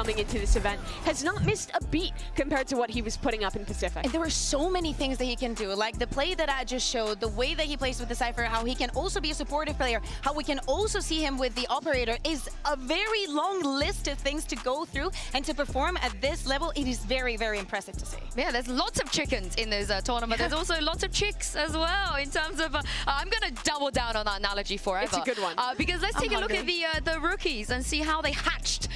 coming into this event, has not missed a beat compared to what he was putting up in Pacific. And there were so many things that he can do, like the play that I just showed, the way that he plays with the Cypher, how he can also be a supportive player, how we can also see him with the operator is a very long list of things to go through, and to perform at this level, it is very, very impressive to see. Yeah, there's lots of chickens in this tournament. There's also lots of chicks as well in terms of, I'm going to double down on that analogy forever. It's a good one. Because let's take a look at the rookies and see how they hatched.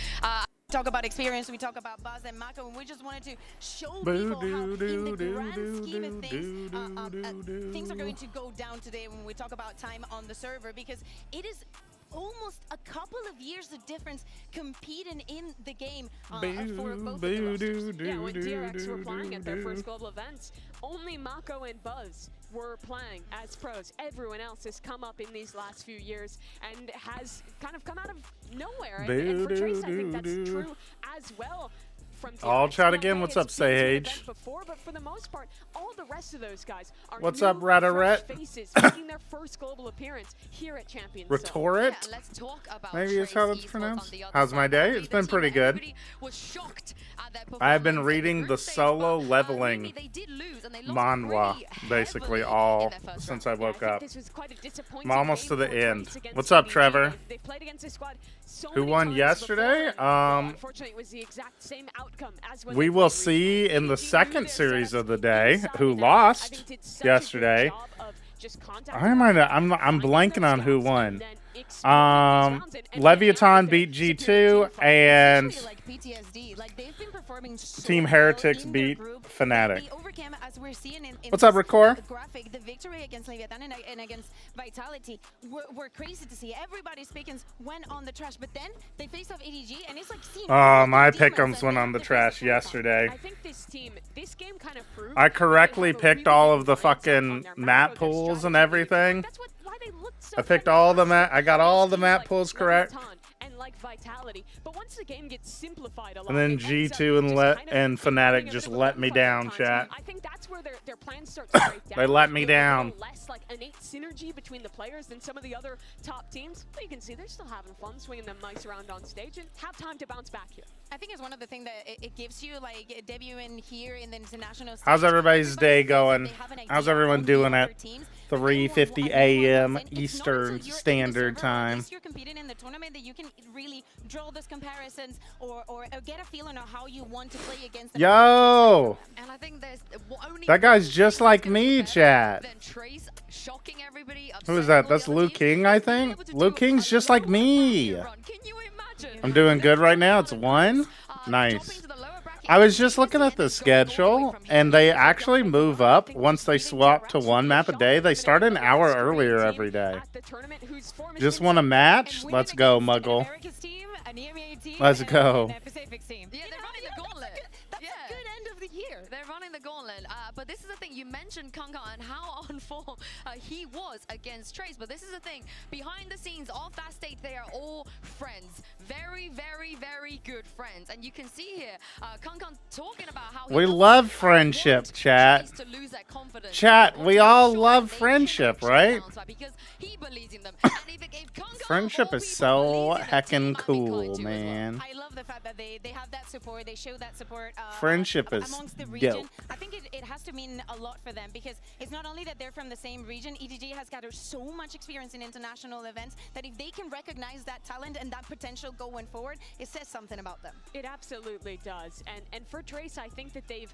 Talk about experience, we talk about Buzz and Mako, and we just wanted to show people how in the grand scheme of things, things are going to go down today when we talk about time on the server, because it is almost a couple of years of difference competing in the game for both of the rosters. Yeah, when DRX were playing at their first global events, only Mako and Buzz were playing as pros. Everyone else has come up in these last few years and has kind of come out of nowhere. And for Trace, I think that's true as well. I'll chat again. What's up, Sage? Before, but for the most part, all the rest of those guys are What's up, Rataret? faces making their first global appearance here at Champions. Retorit? Yeah, let's talk about Maybe it's how it's pronounced. How's my day? It's been pretty good. I've been reading the solo leveling manhwa basically all since I woke up. I'm almost to the end. What's up, Trevor? Who won yesterday? We will see in the second series of the day who lost yesterday. I'm blanking on who won. Leviathan beat G2 and Team Heretics beat Fnatic. What's up, Record? The victory against Leviathan and against Vitality were crazy to see. Everybody's pickings went on the trash, but then they faced off EDG, and it's like my pickums went on the trash yesterday. I think this game kind of proved I correctly picked all of the fucking map pools and everything. I picked all the map. I got all the map pools correct. Vitality, but once the game gets simplified a lot, and then G2 and Fnatic just let me down, chat. I think that's where their plans start to break down. They let me down. Less like innate synergy between the players than some of the other top teams. But you can see they're still having fun, swinging them nice around on stage, and have time to bounce back here. I think it's one of the things that it gives you, like debuting here in the international stage. How's everybody's day going? How's everyone doing at 3:50 a.m. Eastern Standard Time? You're competing in the tournament that you can really draw those comparisons or get a feeling of how you want to play against them. Yo! And I think there's only that guy's just like me, chat. Who is that? That's Liu King, I think. Liu King's just like me. I'm doing good right now. It's 1. Nice. I was just looking at the schedule, and they actually move up once they swap to 1 map a day. They start an hour earlier every day. Just want a match? Let's go, Muggle. Let's go. They're running the gauntlet, but this is the thing. You mentioned Kanka and how on form he was against Trace, but this is the thing. Behind the scenes of that stage, they are all friends. Very, very, very good friends. And you can see here, Kanka talking about how we love friendship, chat. Chat, we all love friendship, right? Friendship is so heckin' cool, man. I love the fact that they have that support, they show that support friendship is amongst the region. dope. I think it has to mean a lot for them, because it's not only that they're from the same region, EDG has gathered so much experience in international events that if they can recognize that talent and that potential going forward, it says something about them. It absolutely does. And for Trace, I think that they've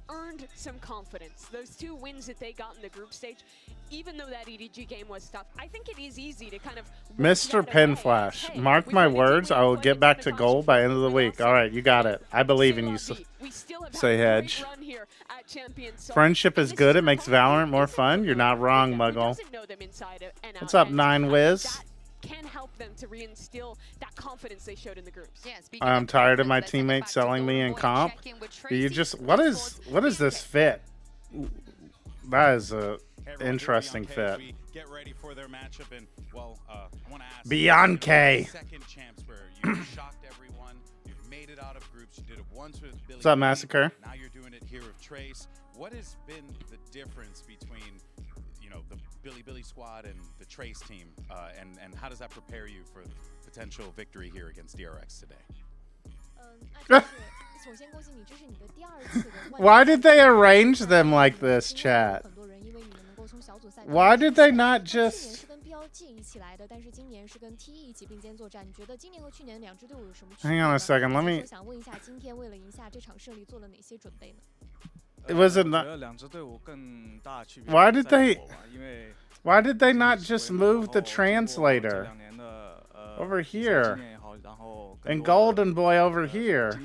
earned some confidence. Those 2 wins that they got in the group stage, even though that EDG game was tough, I think it is easy to kind of Mr. PENFLASH, mark my words, I will get back to goal by end of the week. All right, you got it. I believe in you, say Hedge. Friendship is good. It makes Valorant more fun. You're not wrong, Muggle. What's up, 9Wiz? Can help them to reinstill that confidence they showed in the groups. Yeah, I'm tired of my teammates selling me in comp. You just what is this fit? That is a interesting fit. Get ready for their matchup, and well, I want to ask Beyond K. Second champs where you shocked everyone. You've made it out of groups. You did it once with Billy. What's up, Massacre? Now you're doing it here with Trace. What has been the difference between, you know, the Billy squad and the Trace team, and how does that prepare you for potential victory here against DRX today? Why did they arrange them like this, chat? Why did they not just... Hang on a second, let me... It wasn't... Why did they not just move the translator over here? And Golden Boy over here?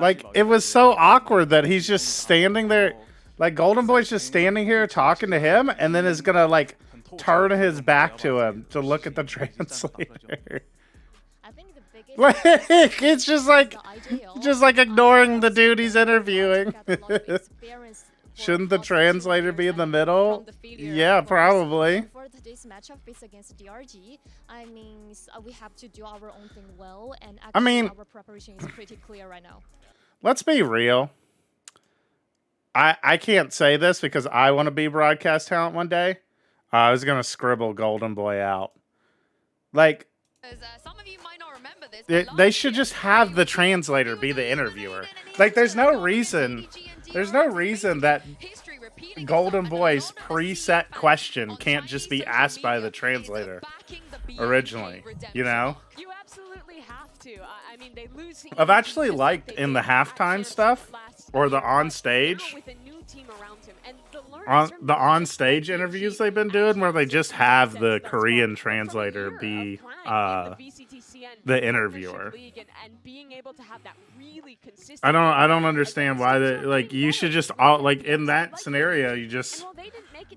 Like, it was so awkward that he's just standing there. Like, Golden Boy's just standing here talking to him, and then is gonna, like, turn his back to him to look at the translator. Like, it's just like ignoring the dude he's interviewing. Shouldn't the translator be in the middle? Yeah, probably. For today's matchup is against DRG. I mean, we have to do our own thing well, and actually our preparation is pretty clear right now. Let's be real. I can't say this because I want to be broadcast talent one day. I was gonna scribble Golden Boy out. Like, some of you might not remember this. they should just have the translator be the interviewer. Like, there's no reason that Golden Boy's preset question can't just be asked by the translator originally, you know? You absolutely have to. I mean, they lose. I've actually liked in the halftime stuff or the on stage interviews they've been doing where they just have the Korean translator be the interviewer. I don't understand why you should just in that scenario you just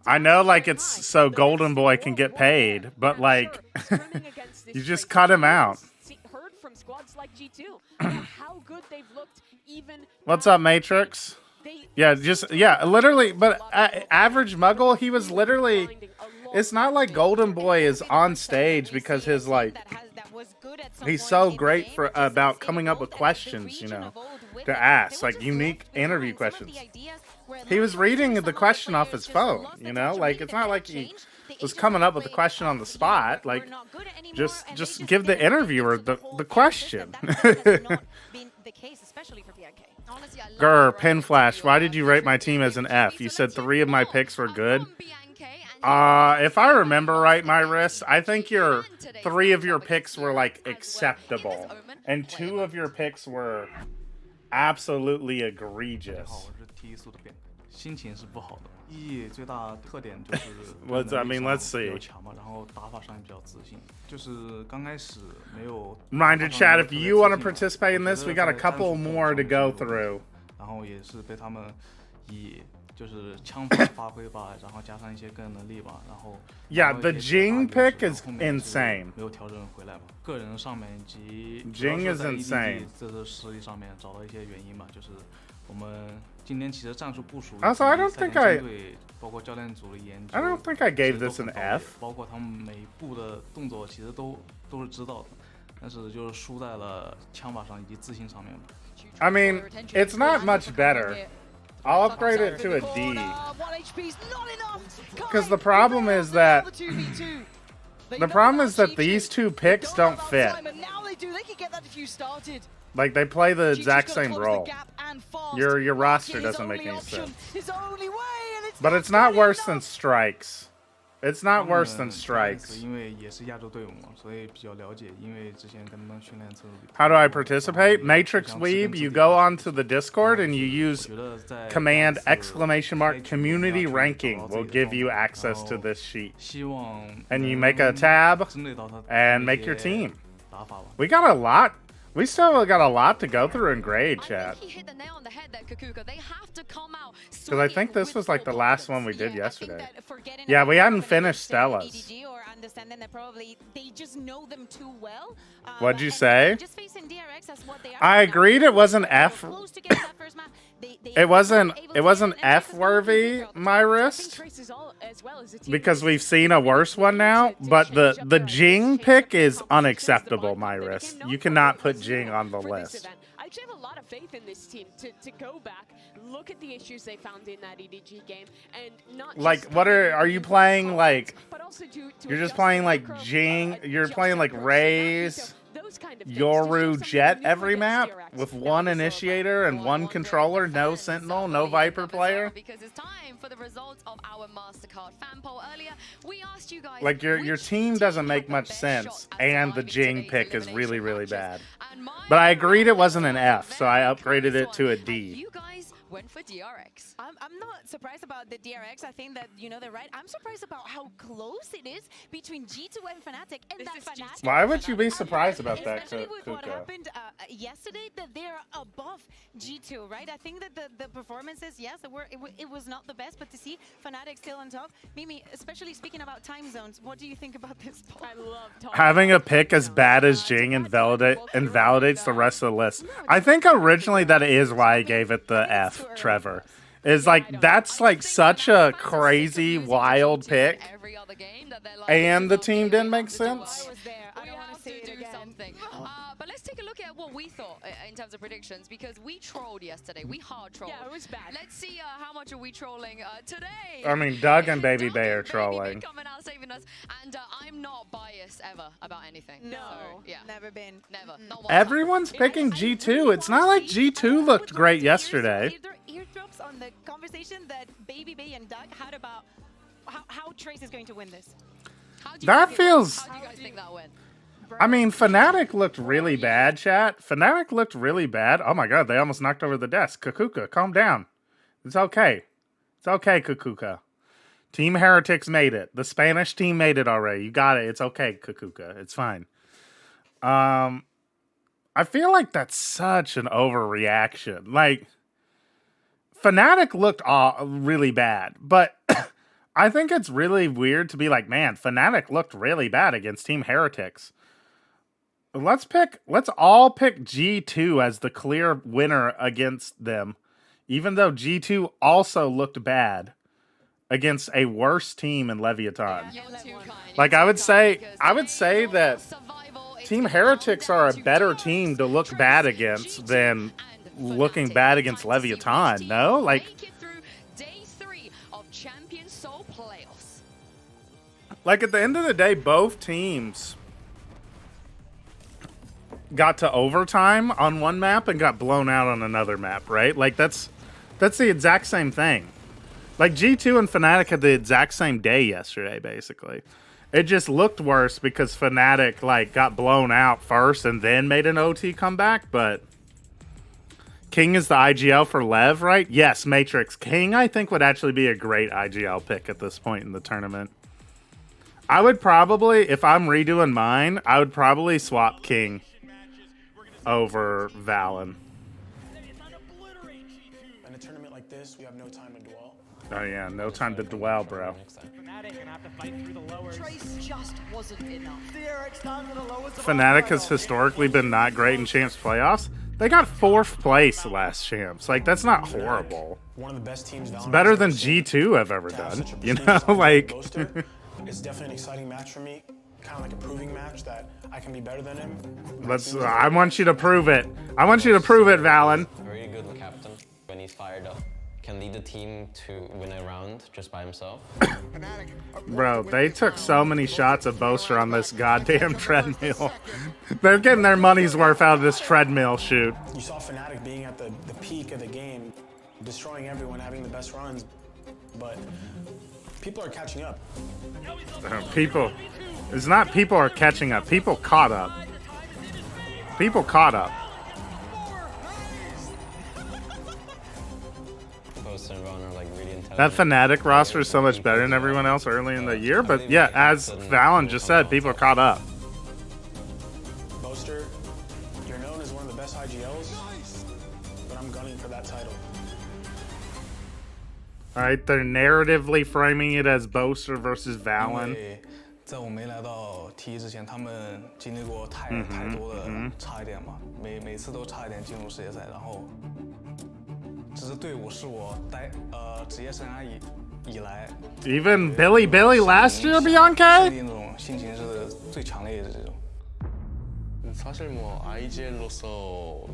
I know like it's so Golden Boy can get paid, but like you just cut him out. What's up, Matrix? Yeah, literally, but average Muggle, he was literally, it's not like Golden Boy is on stage because his, like, he's so great about coming up with questions, you know, to ask, like, unique interview questions. He was reading the question off his phone, you know, like, it's not like he was coming up with the question on the spot, like, just give the interviewer the question. Grr, PENFLASH, why did you rate my team as an F? You said 3 of my picks were good. If I remember right, my wrist, I think 3 of your picks were like acceptable, and 2 of your picks were absolutely egregious. Let's see. Reminder chat, if you want to participate in this, we got a couple more to go through. Yeah, the Jing pick is insane. Jing is insane. Also, I don't think I gave this an F. I mean, it's not much better. I'll upgrade it to a D. Because the problem is that these 2 picks don't fit. Like, they play the exact same role. Your roster doesn't make any sense. But it's not worse than Strikes. It's not worse than Strikes. How do I participate? Matrix Weeb, you go onto the Discord and you use command !community ranking will give you access to this sheet. And you make a tab and make your team. We got a lot. We still got a lot to go through in grade, chat. Because I think this was like the last one we did yesterday. Yeah, we hadn't finished Stella's. What'd you say? I agreed it wasn't F. It wasn't F worthy, my wrist, because we've seen a worse one now. But the Jing pick is unacceptable, my wrist. You cannot put Jing on the list. I actually have a lot of faith in this team to go back, look at the issues they found in that EDG game, and not like just what are you playing like? but also to You're just adjust playing the like macro, Jing. You're adjust playing like approach to that. Raze, So those kind of things to show Yoru, something Jet new every against map DRX. with That one was so initiator and one controller, no sentinel, no Viper player. Because it's time for the results of our MasterCard fan poll. Earlier, we asked you guys, Like your which team doesn't team make had the much best sense, shots at and the surviving Jing today's pick is really elimination really matches. bad. And my But I agreed it vote wasn't an was F, so I very upgraded close it to a one. D. And you guys went for DRX. I'm not surprised about the DRX. I think that, you know, they're right. I'm surprised about how close it is between G2 and Fnatic. And This that is G2. Fnatic. Why would you be surprised about that, Especially with what Kuka? happened yesterday, that they're above G2, right? I think that the performances, yes, it was not the best, but to see Fnatic still on top. Mimi, especially speaking about time zones, what do you think about this poll? I love talking Having a about pick as zones. bad as Jing invalidates the rest of the list. I think originally that is why I gave it the F, Trevor. Is like that's like such a crazy wild pick, and the team didn't make sense. I was there. I We don't want have to say to it do again. something. But let's take a look at what we thought in terms of predictions, because we trolled yesterday. We hard trolled. Yeah, it was bad. Let's see how much are we trolling today. I mean, Doug and Baby Doug Bay are and Baby Bay trolling. coming out saving us, and I'm not biased ever about anything. No, So, yeah, never been. never. Not one Everyone's picking G2. It's not like G2 looked great yesterday. Eardrops on the conversation that Baby Bay and Doug had about how Trace is going to win this. How do you That think it went? feels- How do you guys think that went? I mean, Fnatic looked really bad, chat. Fnatic looked really bad. Oh my god, they almost knocked over the desk. Kakuka, calm down. It's okay. It's okay, Kakuka. Team Heretics made it. The Spanish team made it already. You got it. It's okay, Kakuka. It's fine. I feel like that's such an overreaction. Like, Fnatic looked really bad, but I think it's really weird to be like, man, Fnatic looked really bad against Team Heretics. Let's all pick G2 as the clear winner against them, even though G2 also looked bad against a worse team in Leviathan. You're too kind. Like, You're I would too say- kind, because I would say today, that survival is Team gonna Heretics come are a down to better DRX, team to look Trace, bad against G2, than and looking Fnatic. bad against Time to see which Leviathan. team No? will Like, make it through day 3 of Champion Soul playoffs. Like, at the end of the day, both teams got to overtime on one map and got blown out on another map, right? Like, that's the exact same thing. Like, G2 and Fnatic had the exact same day yesterday, basically. It just looked worse because Fnatic, like, got blown out first and then made an OT comeback, but King is the IGL for Lev, right? Yes, Matrix. King, I think, would actually be a great IGL pick at this point in the tournament. I would probably, if I'm redoing mine, I would probably swap King over Valen. In a tournament like this, we have no time to dwell. Oh yeah, no time to dwell, bro. Trace just wasn't enough. Fnatic has historically been not great in Champs playoffs. They got 4th place last Champs. Like, that's not horrible. One of the best teams. It's better than G2 have ever done. You know, like... It's definitely an exciting match for me. Kind of like a proving match that I can be better than him. I want you to prove it. I want you to prove it, Valen. Very good captain when he's fired up. Can lead the team to win a round just by himself. Bro, they took so many shots of Boaster on this goddamn treadmill. They're getting their money's worth out of this treadmill shoot. You saw Fnatic being at the peak of the game, destroying everyone, having the best runs, but people are catching up. People, it's not people are catching up. People caught up. People caught up. Both and Ron are like really intelligent. That Fnatic roster is so much better than everyone else early in the year, but yeah, as Valen just said, people caught up. Boaster, you're known as one of the best IGLs, but I'm gunning for that title. Alright, they're narratively framing it as Boaster versus Valen. 在我没来到 T 之前，他们经历过太多的差一点嘛，每次都差一点进入世界赛，然后这支队伍是我职业生涯以来 Even Billy last year, 胜 Bianca? 利那种心情是最强烈的这种。 사실 뭐 IGL로서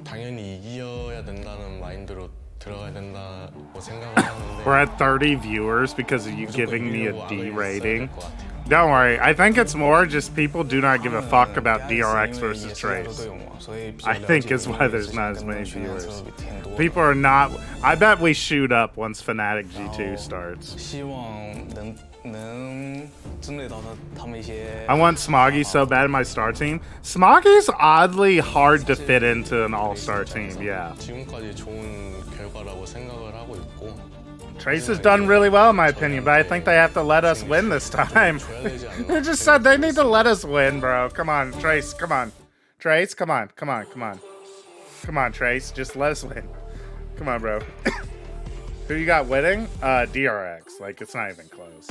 당연히 이겨야 된다는 마인드로 들어가야 된다고 생각을 하는데. We're at 30 viewers because of you giving me a D rating. Don't worry, I think it's more just people do not give a fuck about DRX versus Trace. I think is why there's not as many viewers. People are not. I bet we shoot up once Fnatic G2 starts. I want Smoggy so bad in my star team. Smoggy's oddly hard to fit into an all-star team, yeah. Trace has done really well in my opinion, but I think they have to let us win this time. They just said they need to let us win, bro. Come on, Trace, come on. Trace, come on, come on, come on. Come on, Trace, just let us win. Come on, bro. Who you got winning? DRX. Like, it's not even close.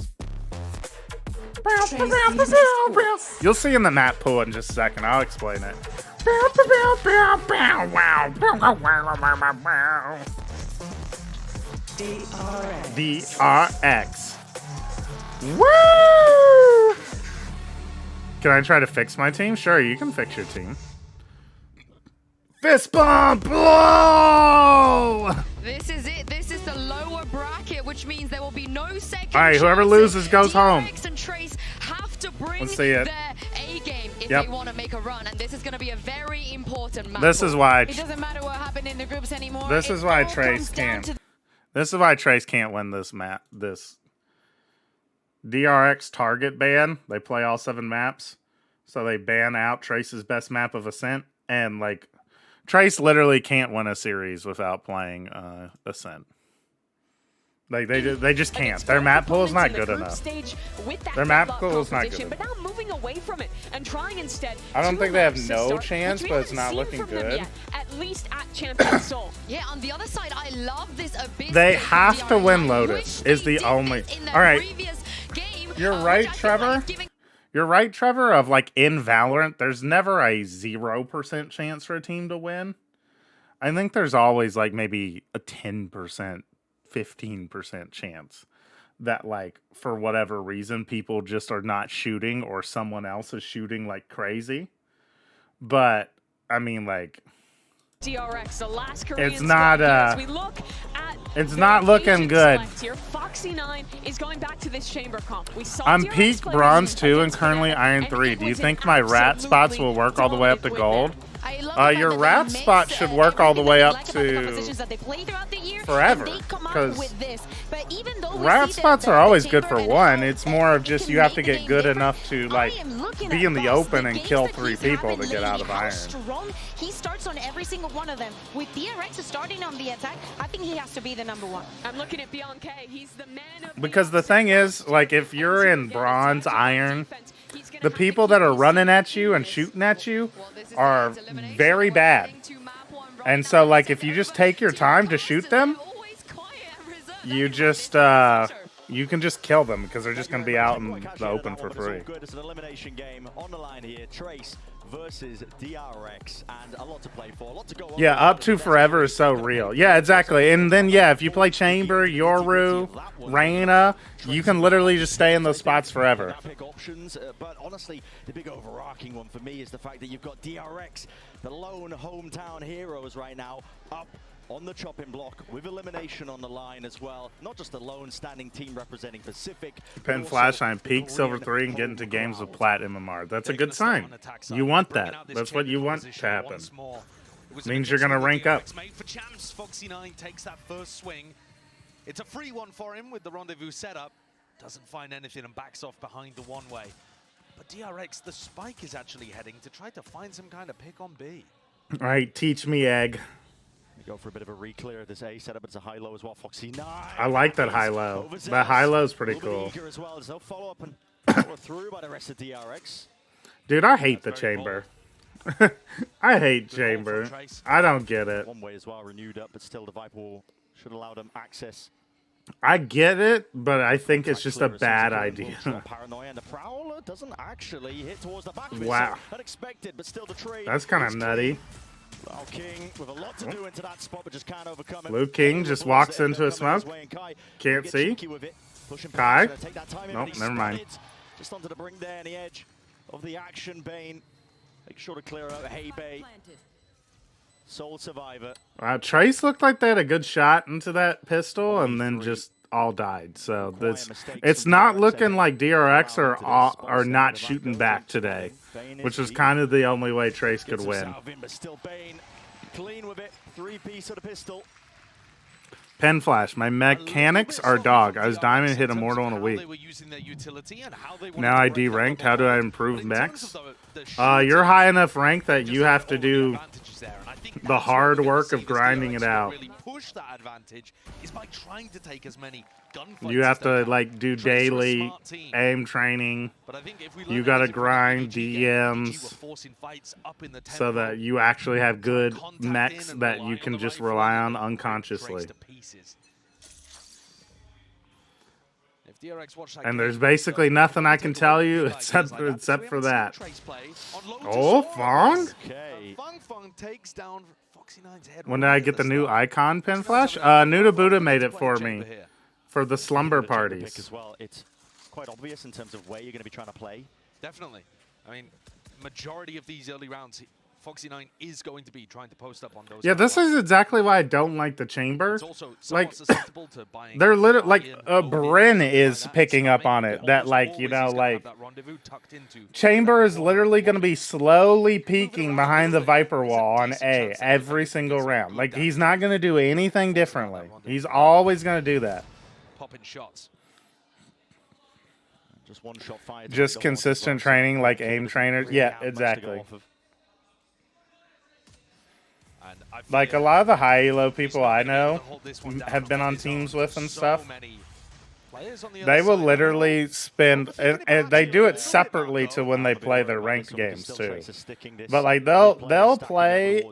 You'll see in the map pool in just a second. I'll explain it. DRX. Woo! Can I try to fix my team? Sure, you can fix your team. Fist bump! Blow! This is it. This is the lower bracket, which means there will be no second. All right, whoever loses goes home. DRX and Trace have to bring Let's see it. their A game if they want to make a run, and this is going to be a very important match. This is why. It doesn't matter what happened in the groups anymore. This is why Trace can't. This is why Trace can't win this map. This DRX target ban. They play all 7 maps, so they ban out Trace's best map of Ascent, and like Trace literally can't win a series without playing Ascent. Like they just can't. Their map pool is not good enough. Their map pool is not good enough. But now moving away from it and trying instead. I don't think they have no chance, but it's not looking good. At least at Champions Soul. Yeah, on the other side, I love this Abyss. They have to win Lotus. Is the only. All right. You're right, Trevor. You're right, Trevor. Of like in Valorant, there's never a 0% chance for a team to win. I think there's always like maybe a 10%. 15% chance that like for whatever reason people just are not shooting or someone else is shooting like crazy. But I mean like DRX, the last Korean it's not as we look at it's not looking good. Here, Foxy9 is going back to this chamber comp. We saw I'm DRX peak bronze 2 and currently iron 3. Do you think my rat spots will work all the way up to gold? Your rat spot should work all the way up to forever, because rat spots are always good for 1. It's more of just you have to get good enough to like be in the open and kill 3 people to get out of iron. He starts on every single one of them. With DRX starting on the attack, I think he has to be the #1. I'm looking at Beyond K. He's the man of because the thing is, like, if you're in bronze, iron, the people that are running at you and shooting at you are very bad. And so, like, if you just take your time to shoot them, you just, you can just kill them because they're just going to be out in the open for free. It's an elimination game on the line here. Trace versus DRX, and a lot to play for, a lot to go on. Yeah, up to forever is so real. Yeah, exactly. And then, yeah, if you play Chamber, Yoru, Reyna, you can literally just stay in those spots forever. But honestly, the big overarching one for me is the fact that you've got DRX, the lone hometown heroes right now, up on the chopping block with elimination on the line as well. Not just a lone standing team representing Pacific. PENFLASH, I'm peak silver 3 and get into games with plat MMR. That's a good sign. You want that. That's what you want to happen. Means you're going to rank up. Made for CHAMPS. Foxy9 takes that first swing. It's a free one for him with the rendezvous setup. Doesn't find anything and backs off behind the one-way. But DRX, the spike is actually heading to try to find some kind of pick on B. All right, teach me, Egg. Go for a bit of a re-clear of this A setup. It's a high-low as well. Foxy9. I like that high-low. That high-low's pretty cool. As well. There's no follow-up and follow through by the rest of DRX. Dude, I hate the chamber. I hate chamber. I don't get it. One way as well, renewed up, but still the Viper wall should allow them access. I get it, but I think it's just a bad idea. Paranoia, and the Prowler doesn't actually hit towards the back. Wow. Unexpected, but still the trade. That's kind of nutty. King with a lot to do into that spot, but just can't overcome it. Luke King just walks into a smoke. Can't see. Kai? Nope, never mind. Just onto the brink there, on the edge of the action. Bane Make sure to clear out Heybei. Sole survivor. Trace looked like they had a good shot into that pistol and then just all died. So it's not looking like DRX are not shooting back today, which was kind of the only way Trace could win. Clean with it. 3-piece of the pistol. PENFLASH. My mechanics are dog. I was diamond hit immortal in a week. Now I D-ranked. How do I improve mechs? You're high enough rank that you have to do the hard work of grinding it out. You have to like do daily aim training. You gotta grind DMs so that you actually have good mechs that you can just rely on unconsciously. And there's basically nothing I can tell you except for that. Oh, Fong? When did I get the new icon, PENFLASH? Nuda Buddha made it for me for the slumber parties. As well. It's quite obvious in terms of where you're going to be trying to play. Definitely. I mean, majority of these early rounds, Foxy9 is going to be trying to post up on those. Yeah, this is exactly why I don't like the chamber. Like, they're literally like Bryn is picking up on it. That like, you know, like chamber is literally going to be slowly peeking behind the Viper wall on A every single round. Like, he's not going to do anything differently. He's always going to do that. Popping shots. Just one shot fired. Just consistent training like aim trainers. Yeah, exactly. Like a lot of the high elo people I know have been on teams with and stuff. They will literally spend, and they do it separately to when they play their ranked games too. But like they'll play.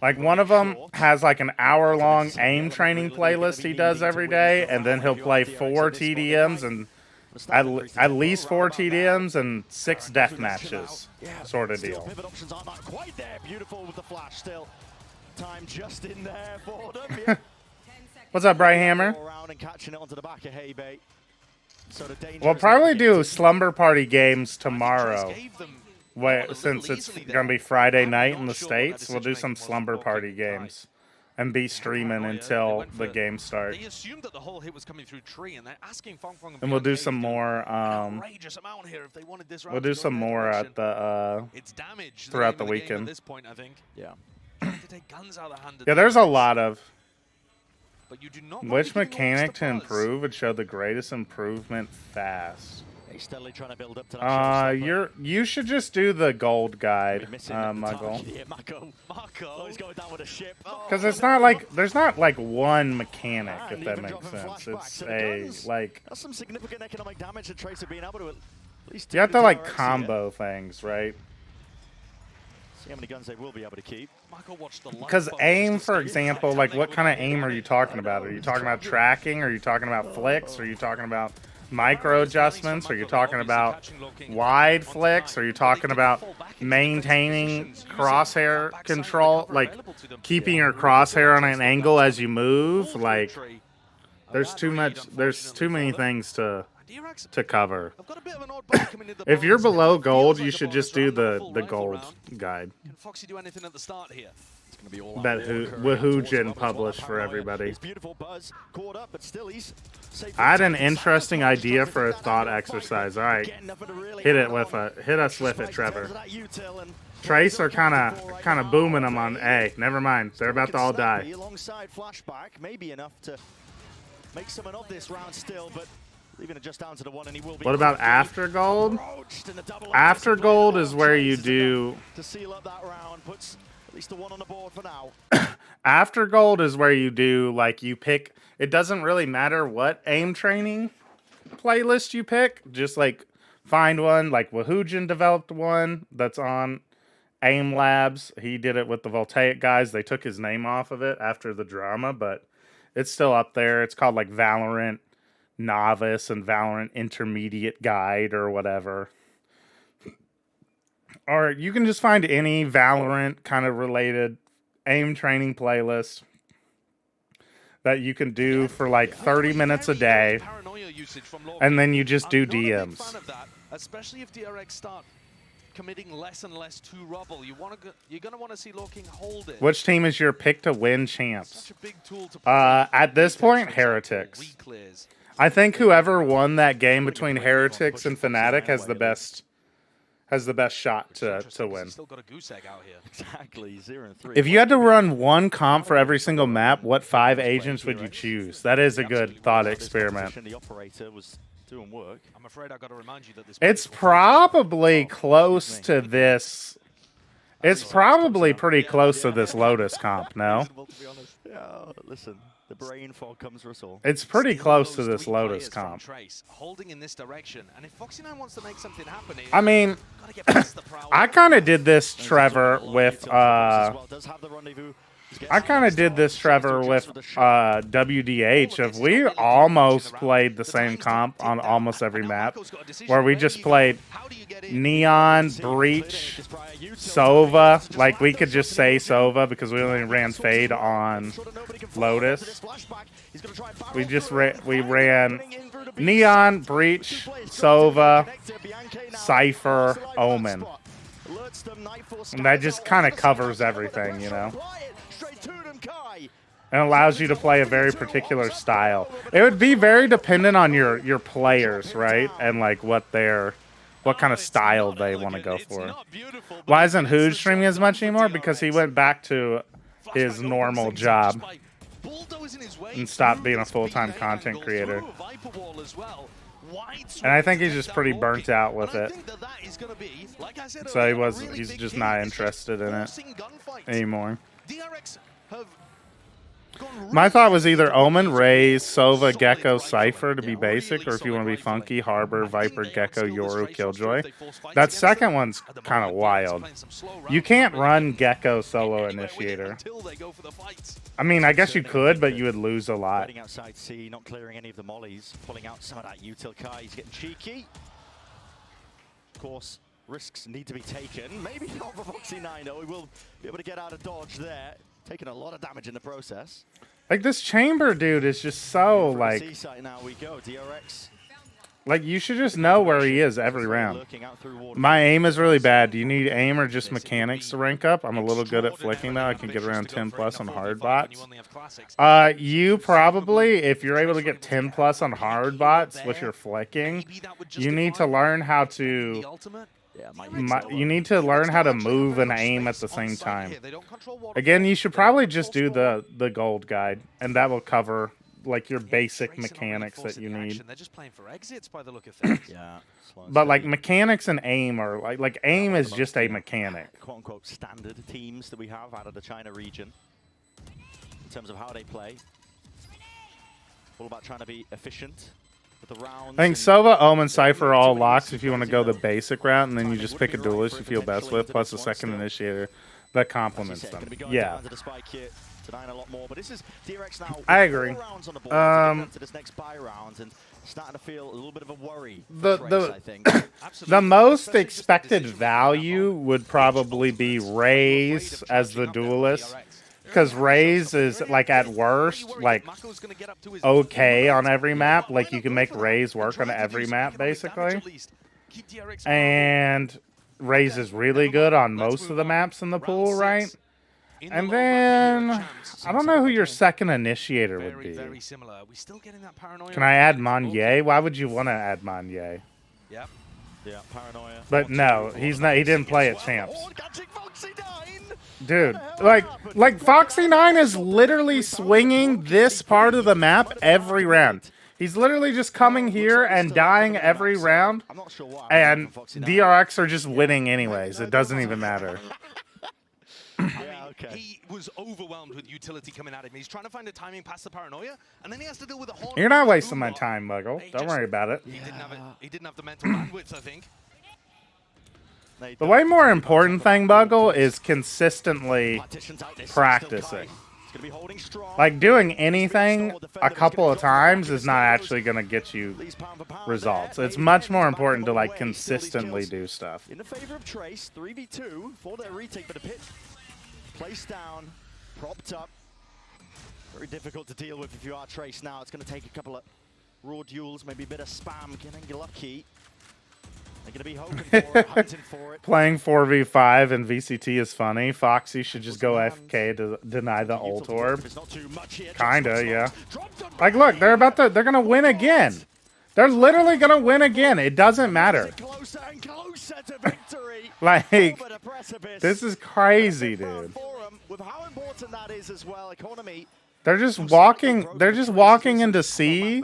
Like one of them has like an hour-long aim training playlist he does every day, and then he'll play 4 TDMs and at least 4 TDMs and 6 death matches, sort of deal. Pivot options aren't quite there. Beautiful with the flash still. Time just in there for them. What's up, Bright Hammer? We'll probably do slumber party games tomorrow. Wait, since it's gonna be Friday night in the States, we'll do some slumber party games and be streaming until the game starts. They assumed that the whole hit was coming through tree, and they're asking Fong and we'll do some more. We'll do some more at the throughout the weekend. At this point, I think. Yeah. Yeah, there's a lot of. Which mechanic to improve would show the greatest improvement fast? Steadily trying to build up to you should just do the gold guide, Muggle. Because it's not like there's not like one mechanic, if that makes sense. It's a like. That's some significant economic damage that Trace have been able to at least. You have to like combo things, right? See how many guns they will be able to keep. Because aim, for example, like what kind of aim are you talking about? Are you talking about tracking? Are you talking about flicks? Are you talking about micro adjustments? Are you talking about wide flicks? Are you talking about maintaining crosshair control, like keeping your crosshair on an angle as you move? Like, there's too many things to cover. If you're below gold, you should just do the gold guide. Can Foxy do anything at the start here? That Wahujin published for everybody. I had an interesting idea for a thought exercise. All right, hit us with it, Trevor. Trace are kind of booming them on A. Never mind, they're about to all die. Alongside flashback, maybe enough to make something of this round still, but leaving it just down to the one, and he will be. What about after gold? After gold is where you do. To seal up that round, puts at least the one on the board for now. After gold is where you do, like, you pick. It doesn't really matter what aim training playlist you pick. Just like find one. Like Wahujin developed one that's on Aim Labs. He did it with the Voltaic guys. They took his name off of it after the drama, but it's still up there. It's called like Valorant Novice and Valorant Intermediate Guide or whatever. Or you can just find any Valorant kind of related aim training playlist that you can do for like 30 minutes a day, and then you just do DMs. Especially if DRX start committing less and less to rubble. You're going to want to see Lurking hold it. Which team is your pick to win champs? Such a big tool to At this point, Heretics. I think whoever won that game between Heretics and Fnatic has the best shot to win. Still got a goose egg out here. Exactly, 0-3. If you had to run one comp for every single map, what 5 agents would you choose? That is a good thought experiment. The operator was doing work. I'm afraid I've got to remind you that this It's probably close to this. It's probably pretty close to this Lotus comp, no? Yeah, listen, the brain fog comes for us all. It's pretty close to this Lotus comp. Holding in this direction, and if Foxy9 wants to make something happen here, I mean, I kind of did this, Trevor, with WDH. If we almost played the same comp on almost every map, where we just played Neon, Breach, Sova. Like, we could just say Sova because we only ran Fade on Lotus. We ran Neon, Breach, Sova, Cypher, Omen. And that just kind of covers everything, you know? And allows you to play a very particular style. It would be very dependent on your players, right? And like what kind of style they want to go for. Why isn't Hooj streaming as much anymore? Because he went back to his normal job and stopped being a full-time content creator. And I think he's just pretty burnt out with it. So he's just not interested in it anymore. My thought was either Omen, Raze, Sova, Gecko, Cypher to be basic, or if you want to be funky, Harbor, Viper, Gecko, Yoru, Killjoy. That second one's kind of wild. You can't run Gecko solo initiator. I mean, I guess you could, but you would lose a lot. Outside C, not clearing any of the mollies, pulling out some of that util Kai. He's getting cheeky. Of course, risks need to be taken. Maybe not for Foxy9, though. He will be able to get out of dodge there. Taking a lot of damage in the process. Like, this Chamber dude is just so, like... Now we go. DRX. Like, you should just know where he is every round. My aim is really bad. Do you need aim or just mechanics to rank up? I'm a little good at flicking, though. I can get around 10 plus on hard bots. You probably, if you're able to get 10 plus on hard bots with your flicking, you need to learn how to... you need to learn how to move and aim at the same time. Again, you should probably just do the gold guide, and that will cover like your basic mechanics that you need. They're just playing for exits by the look of things. Yeah. But like mechanics and aim are like aim is just a mechanic. Quote unquote standard teams that we have out of the China region in terms of how they play. All about trying to be efficient. I think Sova, Omen, Cypher are all locks if you want to go the basic route, and then you just pick a duelist you feel best with, plus a second initiator that complements them. Yeah. I agree. The most expected value would probably be Raze as the duelist. Because Raze is, like, at worst, like, okay on every map. Like, you can make Raze work on every map, basically. And Raze is really good on most of the maps in the pool, right? And then, I don't know who your second initiator would be. Can I add Monye? Why would you want to add Monye? Yeah, Paranoia. But no, he's not. He didn't play at Champs. Dude, like Foxy9 is literally swinging this part of the map every round. He's literally just coming here and dying every round, and DRX are just winning anyways. It doesn't even matter. He was overwhelmed with utility coming at him. He's trying to find a timing past the Paranoia, and then he has to deal with the whole... You're not wasting my time, Muggle. Don't worry about it. He didn't have the mental bandwidth, I think. The way more important thing, Buggle, is consistently practicing. Like, doing anything a couple of times is not actually going to get you results. It's much more important to, like, consistently do stuff. In the favor of Trace, 3v2 for their retake, but a pit placed down, propped up. Very difficult to deal with if you are Trace now. It's going to take a couple of raw duels, maybe a bit of spam, getting lucky. They're going to be hoping for it, hunting for it. Playing 4v5 and VCT is funny. Foxy should just go AFK to deny the ult orb. Kinda, yeah. Like, look, they're gonna win again. They're literally gonna win again. It doesn't matter. Like, this is crazy, dude. They're just walking. They're just walking into C.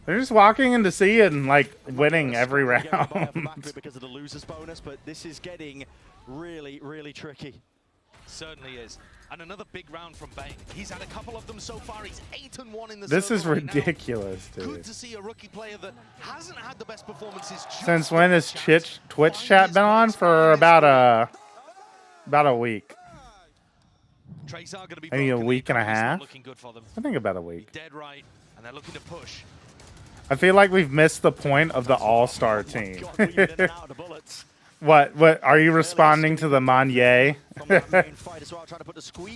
They're just walking into C and like winning every round. Because of the losers bonus, but this is getting really, really tricky. Certainly is. And another big round from Bane. He's had a couple of them so far. He's 8-1 in the This is right ridiculous, now. dude. Good to see a rookie player that hasn't had the best performances. Since when has Twitch chat been on? For about a week. Maybe a week and a half. I think about a week. Dead right, and they're looking to push. I feel like we've missed the point of the all-star team. What? Are you responding to the Manye?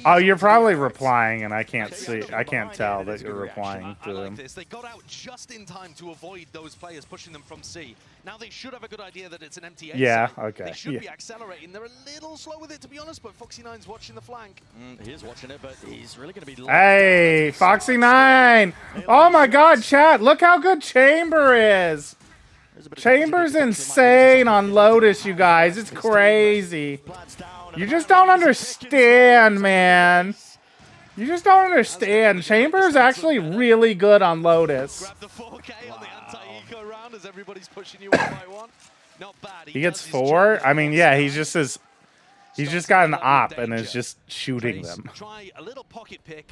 Oh, you're probably replying, and I can't tell that you're replying to them. They got out just in time to avoid those players pushing them from C. Now they should have a good idea that it's an MTA. Yeah, site. okay. They should be accelerating. They're a little slow with it, to be honest, but Foxy9's watching the flank. He is watching it, but he's really going to be... Hey, Foxy9! Oh my god, chat, look how good Chamber is! Chamber's insane on Lotus, you guys. It's crazy. You just don't understand, man. You just don't understand. Chamber's actually really good on Lotus. Grab the 4K on the anti-eco round as everybody's pushing you one by one. Not bad. He gets 4? I mean, yeah, he's just got an op and is just shooting them. Try a little pocket pick.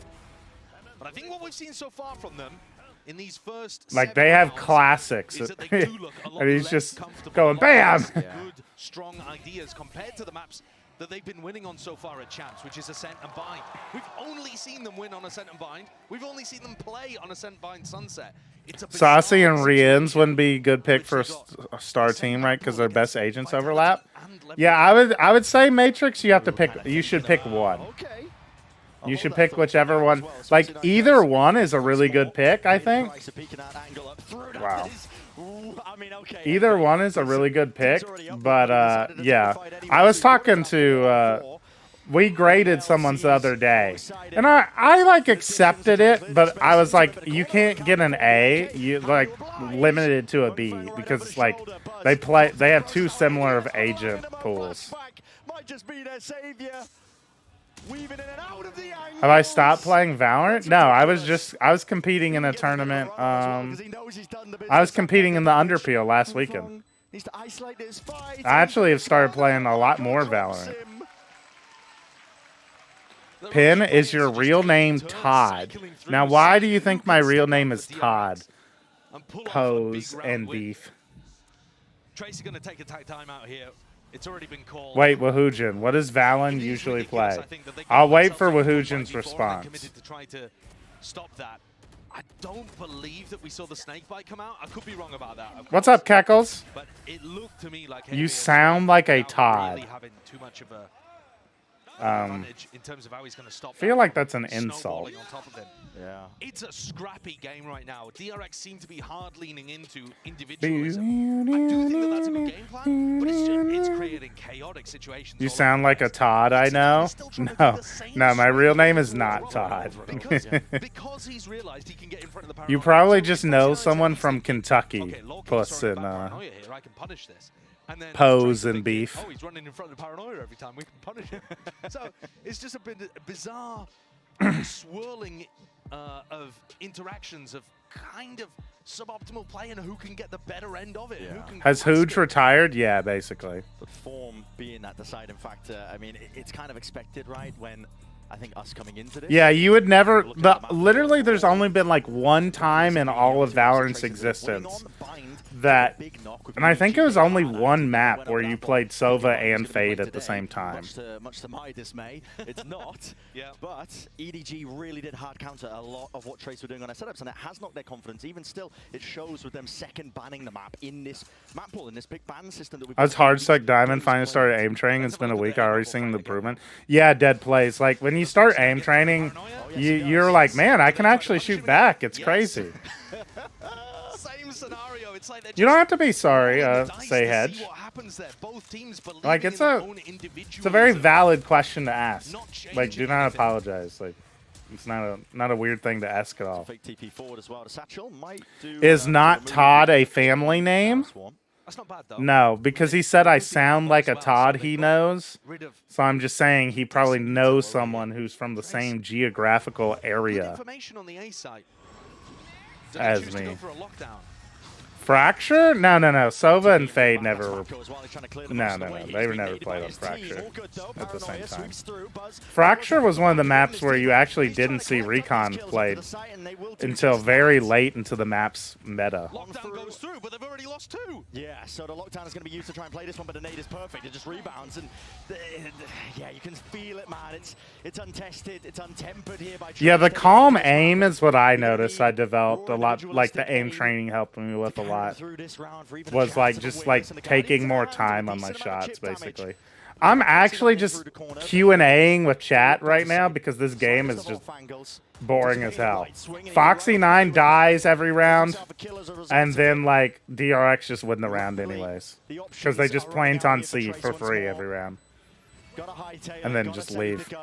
But I think what we've seen so far from them in these first like, they have classics. And he's just going BAM! Good, strong ideas compared to the maps that they've been winning on so far at Champs, which is Ascent and Bind. We've only seen them win on Ascent and Bind. We've only seen them play on Ascent, Bind, Sunset. Saucy and Rien's wouldn't be a good pick for a star team, right? Because their best agents overlap. Yeah, I would say Matrix. You should pick one. You should pick whichever one. Like, either one is a really good pick, I think. Wow. Either one is a really good pick, but yeah. I was talking to, we graded someone's the other day, and I like accepted it, but I was like, you can't get an A, you like limited to a B, because like they have two similar of agent pools. Have I stopped playing Valorant? No, I was competing in a tournament. I was competing in the Underpeel last weekend. I actually have started playing a lot more Valorant. Pin, is your real name Todd? Now, why do you think my real name is Todd? Pose and beef. Tracy going to take a time out here. It's already been called. Wait, Wahujin, what does Valen usually play? I'll wait for Wahujin's response. To try to stop that. I don't believe that we saw the snake bite come out. I could be wrong about that. What's up, Keckles? But it looked to me like you sound like a Todd. Really having too much of a advantage in terms of how he's going to stop. Feel like that's an insult. On top of him. Yeah. It's a scrappy game right now. DRX seem to be hard leaning into individualism. I do think that that's a good game plan, but it's creating chaotic situations. You sound like a Todd, I know. No, my real name is not Todd. Because he's realized he can get in front of the paranoia. You probably just know someone from Kentucky. Plus in Pose and beef. Oh, he's running in front of the paranoia every time. We can punish him. So it's just a bit bizarre swirling of interactions of kind of suboptimal play and who can get the better end of it. Yeah. Has Hooge retired? Yeah, basically. But form being that deciding factor, I mean, it's kind of expected, right? When I think us coming into this. Yeah, you would never. Literally, there's only been like one time in all of Valorant's existence that, and I think it was only one map where you played Sova and Fade at the same time. Much to my dismay, it's not. But EDG really did hard counter a lot of what Trace were doing on their setups, and it has knocked their confidence. Even still, it shows with them second banning the map in this map pool, in this big ban system that we've. I was hard stuck Diamond, finally started aim training. It's been a week. I already seen the improvement. Yeah, dead plays. Like when you start aim training, you're like, man, I can actually shoot back. It's crazy. scenario. It's like you don't have to be sorry, say Hedge. What happens there. Both teams Like, it's a very valid question to ask. Like, do not apologize. Like, it's not a weird thing to ask at all. Fake TP forward as well. Satchel might do, Is not Todd a family name? That's not bad, though. No, because he said I sound like a Todd he knows. So I'm just saying he probably knows someone who's from the same geographical area Information on the A site. as me. Fracture? No. Sova and Fade never were. No. They were never played on Fracture at the same time. Fracture was one of the maps where you actually didn't see Recon played until very late into the map's meta. Lockdown goes through, but they've already lost 2. Yeah, so the lockdown is going to be used to try and play this one, but the nade is perfect. It just rebounds, and yeah, you can feel it, man. It's untested, it's untempered here by. Yeah, the calm aim is what I noticed. I developed a lot. Like the aim training helped me with a lot. Was like just like taking more time on my shots, basically. I'm actually just Q&Aing with chat right now because this game is just boring as hell. Foxy9 dies every round, and then like DRX just win the round anyways because they just plant on C for free every round, and then just leave.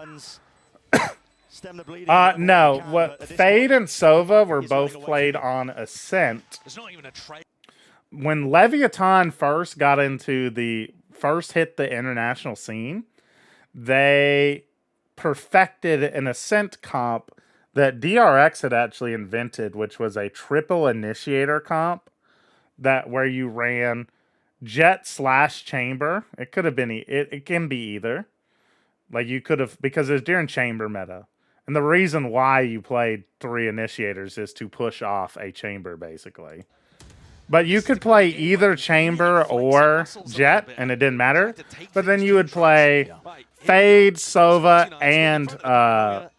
No, what Fade and Sova were both played on Ascent. When Leviathan first hit the international scene, they perfected an Ascent comp that DRX had actually invented, which was a triple initiator comp where you ran Jet/Chamber. It could have been it can be either. Like you could have, because it's during Chamber meta. And the reason why you played 3 initiators is to push off a chamber, basically. But you could play either chamber or Jet, and it didn't matter. But then you would play Fade, Sova, and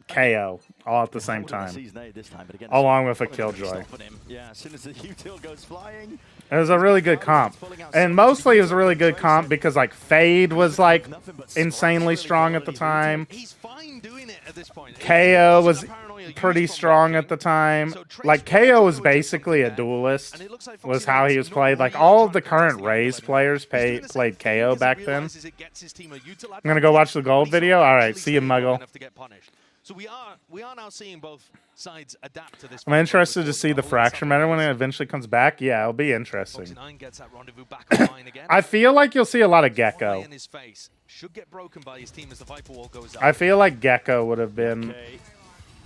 KO all at the same time, along with a Killjoy. It was a really good comp. And mostly it was a really good comp because like Fade was like insanely strong at the time. KO was pretty strong at the time. Like KO was basically a duelist, was how he was played. Like all of the current Raze players played KO back then. I'm gonna go watch the gold video. All right, see you, Muggle. So we are now seeing both sides adapt to this. I'm interested to see the Fracture meta when it eventually comes back. Yeah, it'll be interesting. I feel like you'll see a lot of Gecko. I feel like Gecko would have been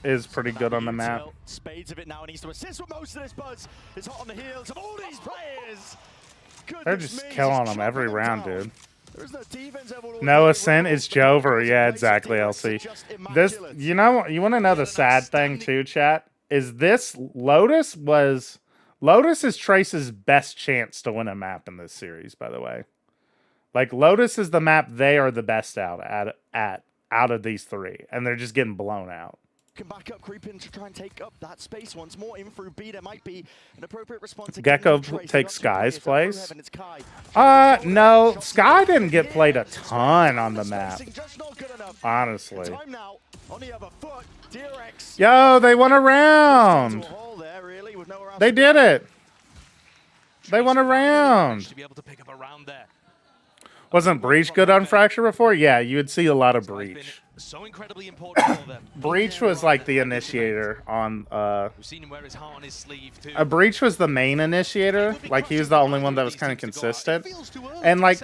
is pretty good on the map. Spades of it now needs to assist with most of this buzz. It's hot on the heels of all these players. They're just killing them every round, dude. No Ascent is Jover. Yeah, exactly, LC. This, you want to know the sad thing too, chat? Is this Lotus is Trace's best chance to win a map in this series, by the way. Like, Lotus is the map they are the best out of these 3, and they're just getting blown out. Can back up, creep in to try and take up that space once more. In through B, there might be an appropriate response. Gecko takes Sky's place. No, Sky didn't get played a ton on the map, honestly. Yo, they won a round. They did it. They won a round. Wasn't Breach good on Fracture before? Yeah, you would see a lot of Breach. So incredibly important for them. Breach was like the initiator on Breach was the main initiator. Like he was the only one that was kind of consistent. And like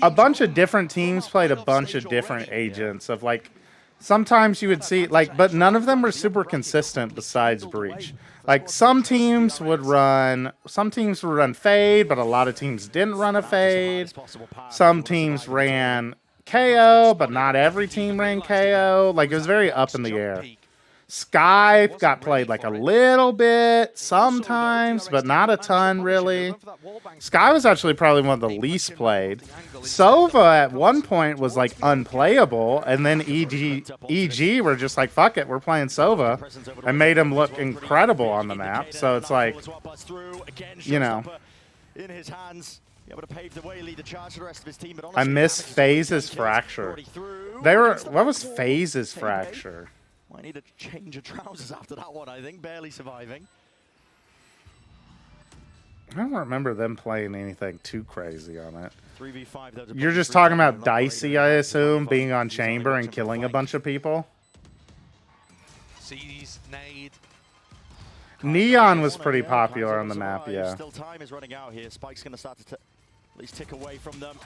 a bunch of different teams played a bunch of different agents of like sometimes you would see like, but none of them were super consistent besides Breach. Like some teams would run Fade, but a lot of teams didn't run a Fade. Some teams ran KO, but not every team ran KO. Like, it was very up in the air. Sky got played like a little bit sometimes, but not a ton, really. Sky was actually probably one of the least played. Sova at one point was like unplayable, and then EG were just like, fuck it, we're playing Sova, and made him look incredible on the map. So it's like, you know. I miss FaZe's Fracture. What was FaZe's Fracture? Might need a change of trousers after that one, I think. Barely surviving. I don't remember them playing anything too crazy on it. 3v5, You're just talking about Dicey, I assume, being on Chamber and killing a bunch of people? Sees nade. Neon was pretty popular on the map, yeah. Still time is running out here. Spike's going to start to at least tick away from them.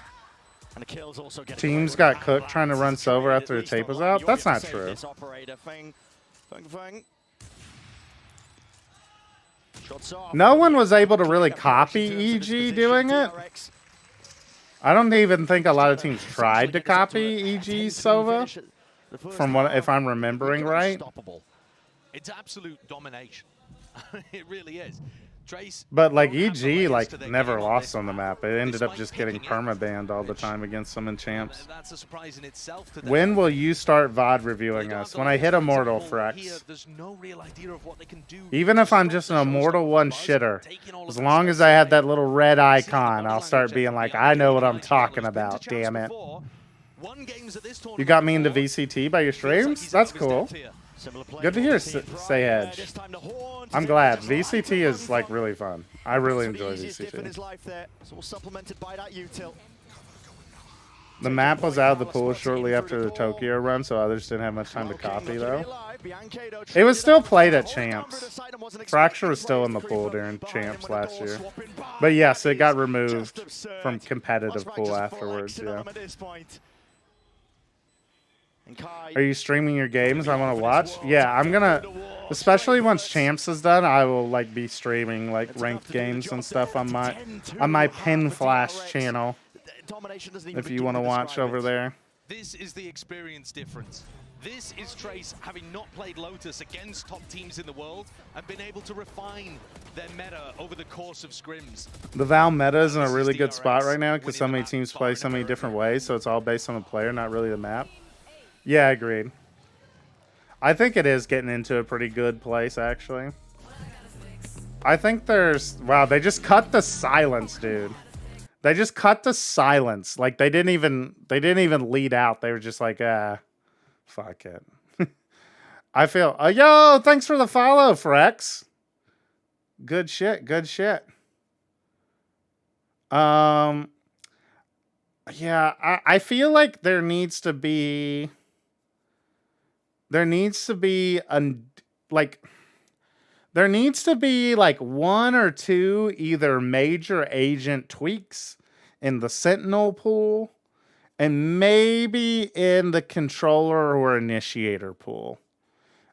And the kills also get Teams got cooked trying to run Silver after the tape was out? That's not true. No one was able to really copy EG doing it. I don't even think a lot of teams tried to copy EG Sova, from what, if I'm remembering right. It's absolute domination. It really is. Trace, but like EG like never lost on the map. It ended up just getting perma-banned all the time against them in champs. That's a surprise in itself to When will you start VOD reviewing us? When I hit Immortal, Frex. There's no real idea of what they can do. Even if I'm just an Immortal 1 shitter, as long as I have that little red icon, I'll start being like, I know what I'm talking about, damn it. You got me into VCT by your streams? That's cool. Good to hear, Say Edge. I'm glad. VCT is like really fun. I really enjoy VCT. The map was out of the pool shortly after the Tokyo run, so others didn't have much time to copy though. It was still played at Champs. Fracture was still in the pool during Champs last year. But yes, it got removed from competitive pool afterwards, yeah. Are you streaming your games I want to watch? Yeah, I'm gonna, especially once Champs is done, I will like be streaming like ranked games and stuff on my PENFLASH channel. If you want to watch over there. This is the experience difference. This is Trace having not played Lotus against top teams in the world and been able to refine their meta over the course of scrims. The Val meta is in a really good spot right now because so many teams play so many different ways, so it's all based on the player, not really the map. Yeah, agreed. I think it is getting into a pretty good place, actually. I think there's... Wow, they just cut the silence, dude. They just cut the silence. Like, they didn't even lead out. They were just like, fuck it. I feel... yo, thanks for the follow, Frex. Good shit, good shit. Yeah, I feel like there needs to be like one or two either major agent tweaks in the Sentinel pool and maybe in the controller or initiator pool.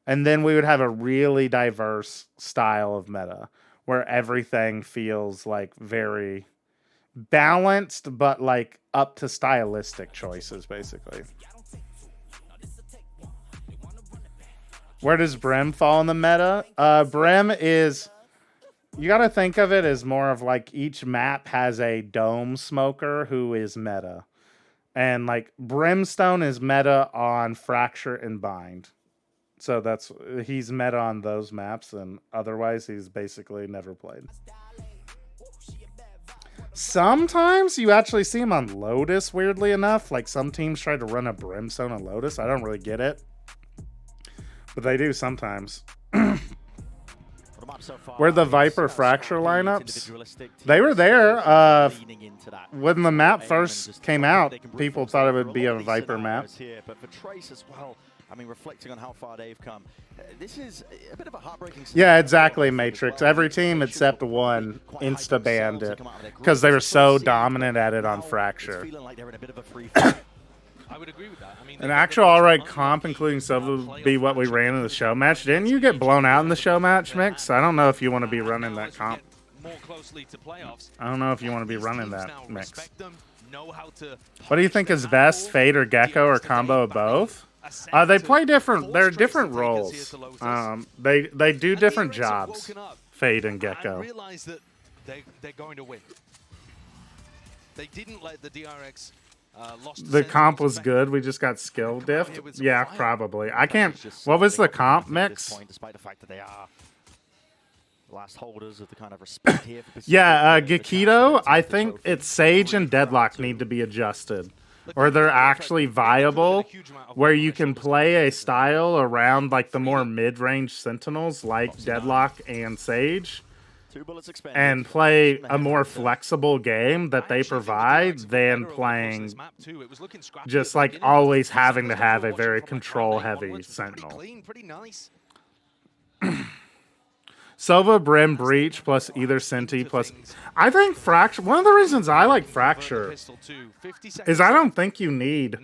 And then we would have a really diverse style of meta where everything feels like very balanced, but like up to stylistic choices, basically. Where does Brim fall in the meta? Brim is, you got to think of it as more of like each map has a dome smoker who is meta. And like Brimstone is meta on Fracture and Bind. So he's meta on those maps, and otherwise he's basically never played. Sometimes you actually see him on Lotus, weirdly enough. Like some teams try to run a Brimstone on Lotus. I don't really get it. But they do sometimes. Where the Viper Fracture lineups? They were there. When the map first came out, people thought it would be a Viper map. But for Trace as well, I mean, reflecting on how far they've come, this is a bit of a heartbreaking. Yeah, exactly, Matrix. Every team except one insta-banned it because they were so dominant at it on Fracture. I would agree with that. I mean, an actual alright comp, including sub, would be what we ran in the show match. Didn't you get blown out in the show match, Mix? I don't know if you want to be running that comp. I don't know if you want to be running that, Mix. What do you think is best, Fade or Gecko, or combo of both? They play different. They're different roles. They do different jobs, Fade and Gecko. Realize that they're going to win. They didn't let the DRX. The comp was good. We just got skill diffed. Yeah, probably. I can't. What was the comp mix? Despite the fact that they are last holders of the kind of respect here. Yeah, Gekido. I think it's Sage and Deadlock need to be adjusted, or they're actually viable, where you can play a style around like the more mid-range Sentinels like Deadlock and Sage, and play a more flexible game that they provide than playing just like always having to have a very control-heavy Sentinel. Sova, Brim, Breach, plus either Senti, plus... I think Fracture... One of the reasons I like Fracture is I don't think you need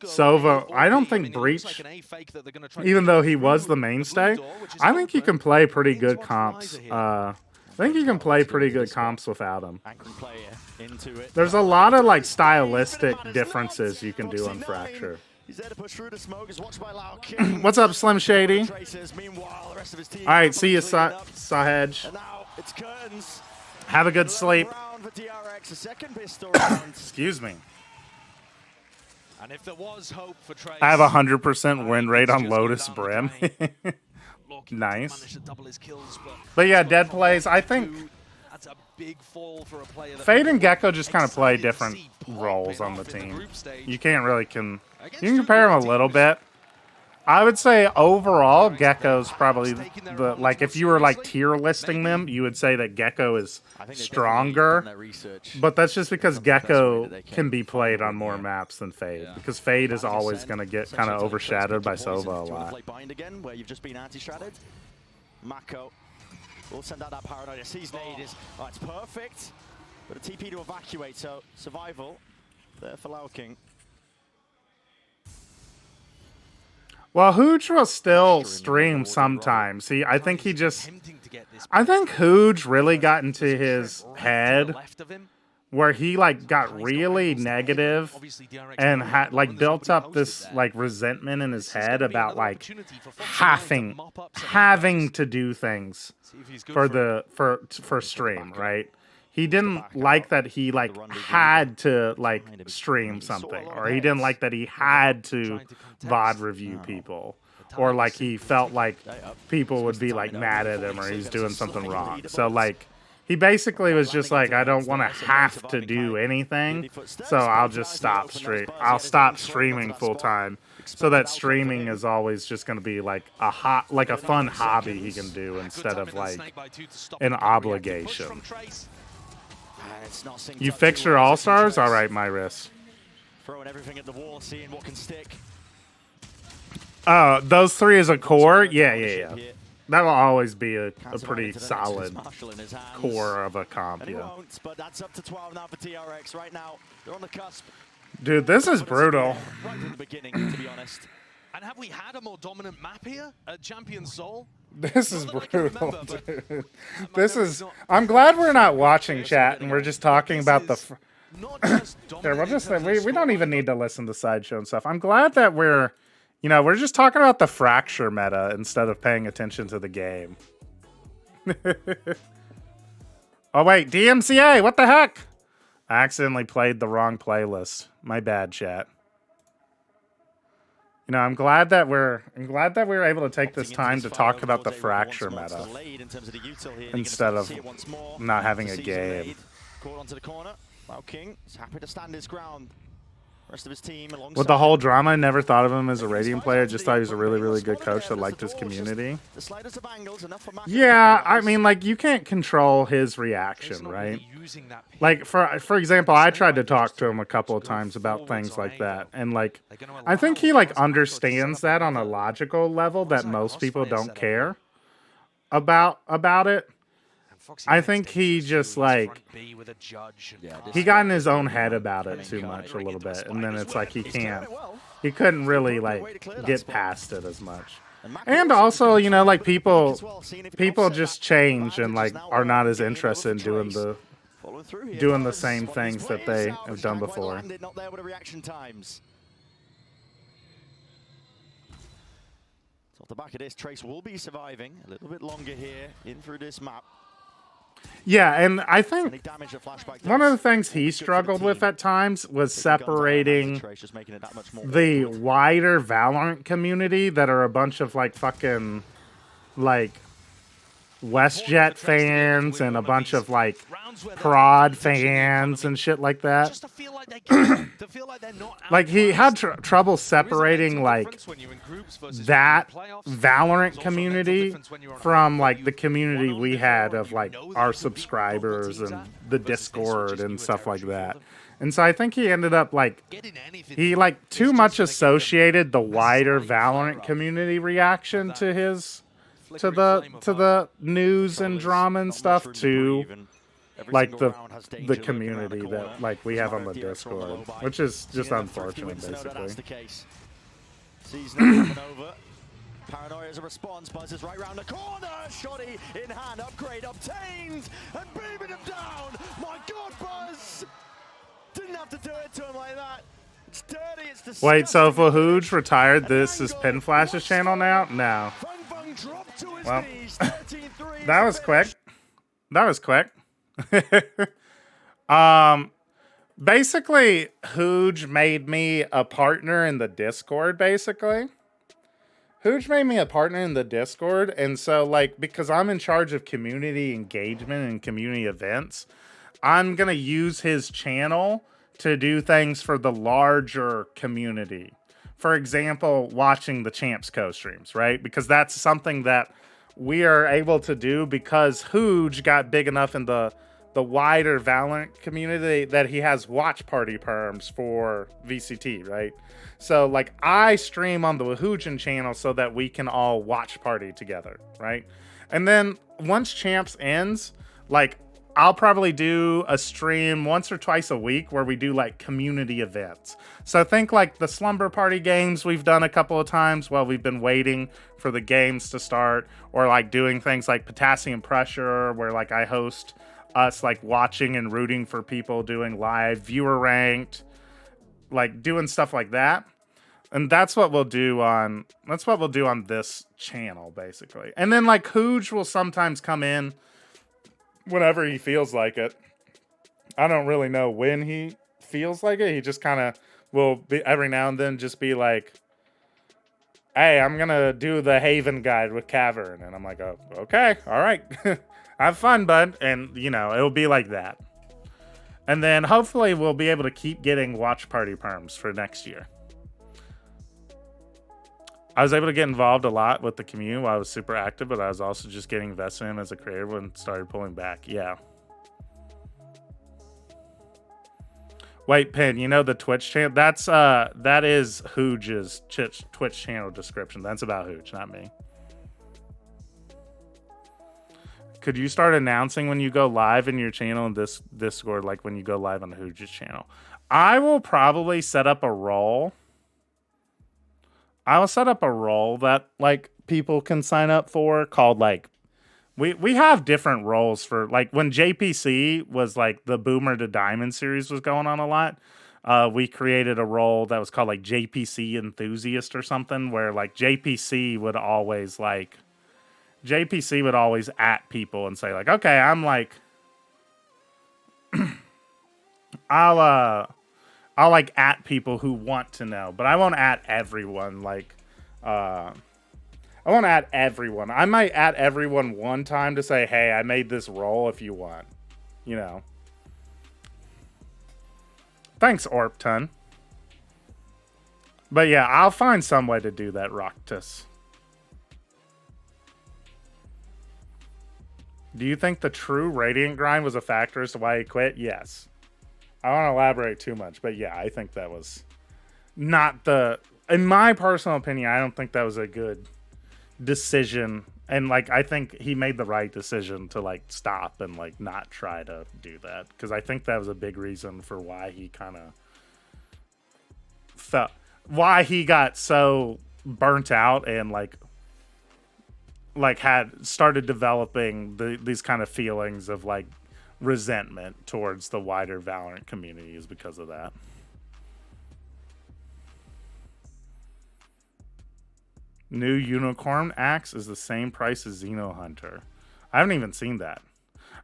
Sova. I don't think Breach, even though he was the mainstay, I think he can play pretty good comps. I think you can play pretty good comps without him. There's a lot of like stylistic differences you can do on Fracture. What's up, Slim Shady? All right, see you, Sahedge. Have a good sleep. Excuse me. And if there was hope for Trace, I have 100% win rate on Lotus Brim. Nice. But yeah, dead plays. I think Fade and Gecko just kind of play different roles on the team. You can't really you can compare them a little bit. I would say overall, Gecko's probably the, like, if you were like tier listing them, you would say that Gecko is stronger. But that's just because Gecko can be played on more maps than Fade. Because Fade is always going to get kind of overshadowed by Sova a lot. Mako will send out that paranoia. Sees nade is, it's perfect. But a TP to evacuate, so survival there for Lao King. Well, Hooge will still stream sometimes. I think Hooge really got into his head where he like got really negative and had like built up this like resentment in his head about like having to do things for stream, right? He didn't like that he like had to like stream something, or he didn't like that he had to VOD review people, or like he felt like people would be like mad at him or he's doing something wrong. So like he basically was just like, I don't want to have to do anything, so I'll just stop stop streaming full time, so that streaming is always just going to be like a fun hobby he can do instead of like an obligation. You fix your all-stars? All right, Myris. Throwing everything at the wall, seeing what can stick. Those three as a core? Yeah. That will always be a pretty solid core of a comp, yeah. But that's up to 12 now for DRX right now. They're on the cusp. Dude, this is brutal. Right from the beginning, to be honest. And have we had a more dominant map here at Champion Soul? This is brutal, dude. I'm glad we're not watching chat and we're just talking about the... we don't even need to listen to Sideshow and stuff. I'm glad that we're just talking about the Fracture meta instead of paying attention to the game. Oh, wait, DMCA, what the heck? I accidentally played the wrong playlist. My bad, chat. I'm glad that we're able to take this time to talk about the Fracture meta instead of not having a game. Caught onto the corner. Lao King is happy to stand his ground. Rest of his team alongside. With the whole drama, I never thought of him as a Radiant player. I just thought he was a really, really good coach that liked his community. Yeah, I mean, like, you can't control his reaction, right? Like, for example, I tried to talk to him a couple of times about things like that. And, like, I think he, like, understands that on a logical level that most people don't care about it. I think he just, like, he got in his own head about it too much a little bit, and then it's like he couldn't really, like, get past it as much. And also, like, people just change and, like, are not as interested in doing the same things that they have done before. Off the back of this, Trace will be surviving a little bit longer here in through this map. Yeah, and I think one of the things he struggled with at times was separating the wider Valorant community that are a bunch of, like, fucking, like, WestJet fans and a bunch of like prod fans and shit like that. Like he had trouble separating like that Valorant community from like the community we had of like our subscribers and the Discord and stuff like that. And so I think he ended up like he like too much associated the wider Valorant community reaction to his to the news and drama and stuff to like the community that like we have on the Discord, which is just unfortunate basically. Paranoia as a response, Buzz is right round the corner, Shoddy in hand, upgrade obtained, and beaming him down. My God, Buzz! Didn't have to do it to him like that. It's dirty, it's disgusting. Wait, so if Wahooge retired, this is PENFLASH's channel now? No. Well, that was quick. That was quick. Basically, Hooge made me a partner in the Discord, basically. Hooge made me a partner in the Discord, and so, like, because I'm in charge of community engagement and community events, I'm going to use his channel to do things for the larger community. For example, watching the CHAMPS co-streams, right? Because that's something that we are able to do because Hooge got big enough in the wider Valorant community that he has watch party perms for VCT, right? So, like, I stream on the Wahoojan channel so that we can all watch party together, right? And then once Champs ends, like, I'll probably do a stream once or twice a week where we do, like, community events. So think, like, the Slumber Party games we've done a couple of times while we've been waiting for the games to start, or, like, doing things like Potassium Pressure, where, like, I host us, like, watching and rooting for people doing live, viewer ranked, like, doing stuff like that. And that's what we'll do on this channel, basically. And then, like, Hooge will sometimes come in whenever he feels like it. I don't really know when he feels like it. He just kind of will be every now and then just be like, hey, I'm going to do the Haven guide with Cavern. And I'm like, oh, okay, all right. Have fun, bud. And, you know, it'll be like that. And then hopefully we'll be able to keep getting watch party perms for next year. I was able to get involved a lot with the community while I was super active, but I was also just getting invested in as a creator when it started pulling back. Yeah. Wait, Pin, you know the Twitch channel? That is Hooge's Twitch channel description. That's about Hooge, not me. Could you start announcing when you go live in your channel in this Discord, like when you go live on Hooge's channel? I will probably set up a role. I will set up a role that, like, people can sign up for called, like, we have different roles for, like, when JPC was, like, the Boomer to Diamond series was going on a lot, we created a role that was called, like, JPC Enthusiast or something, where, like, JPC would always at people and say, like, okay, I'm, like, I'll like at people who want to know, but I won't at everyone. Like, I won't at everyone. I might at everyone one time to say, hey, I made this role if you want, you know. Thanks, Orpton. But yeah, I'll find some way to do that, Roctus. Do you think the true Radiant grind was a factor as to why he quit? Yes. I don't want to elaborate too much, but yeah, I think that was not in my personal opinion, I don't think that was a good decision. And, like, I think he made the right decision to, like, stop and, like, not try to do that. Because I think that was a big reason for why he kind of why he got so burnt out and, like had started developing these kind of feelings of, like, resentment towards the wider Valorant community is because of that. New Unicorn Axe is the same price as Xeno Hunter. I haven't even seen that.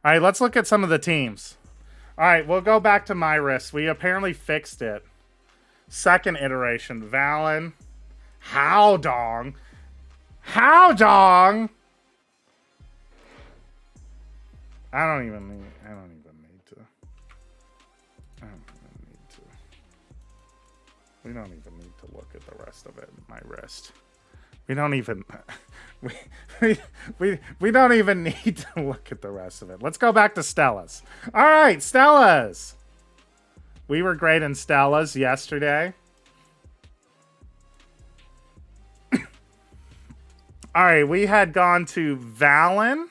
All right, let's look at some of the teams. All right, we'll go back to Myris. We apparently fixed it. Second iteration. Valen. Howdong. I don't even need to. We don't even need to look at the rest of it. My wrist. We don't even we don't even need to look at the rest of it. Let's go back to Stella's. All right, Stella's. We were great in Stella's yesterday. All right, we had gone to Valen,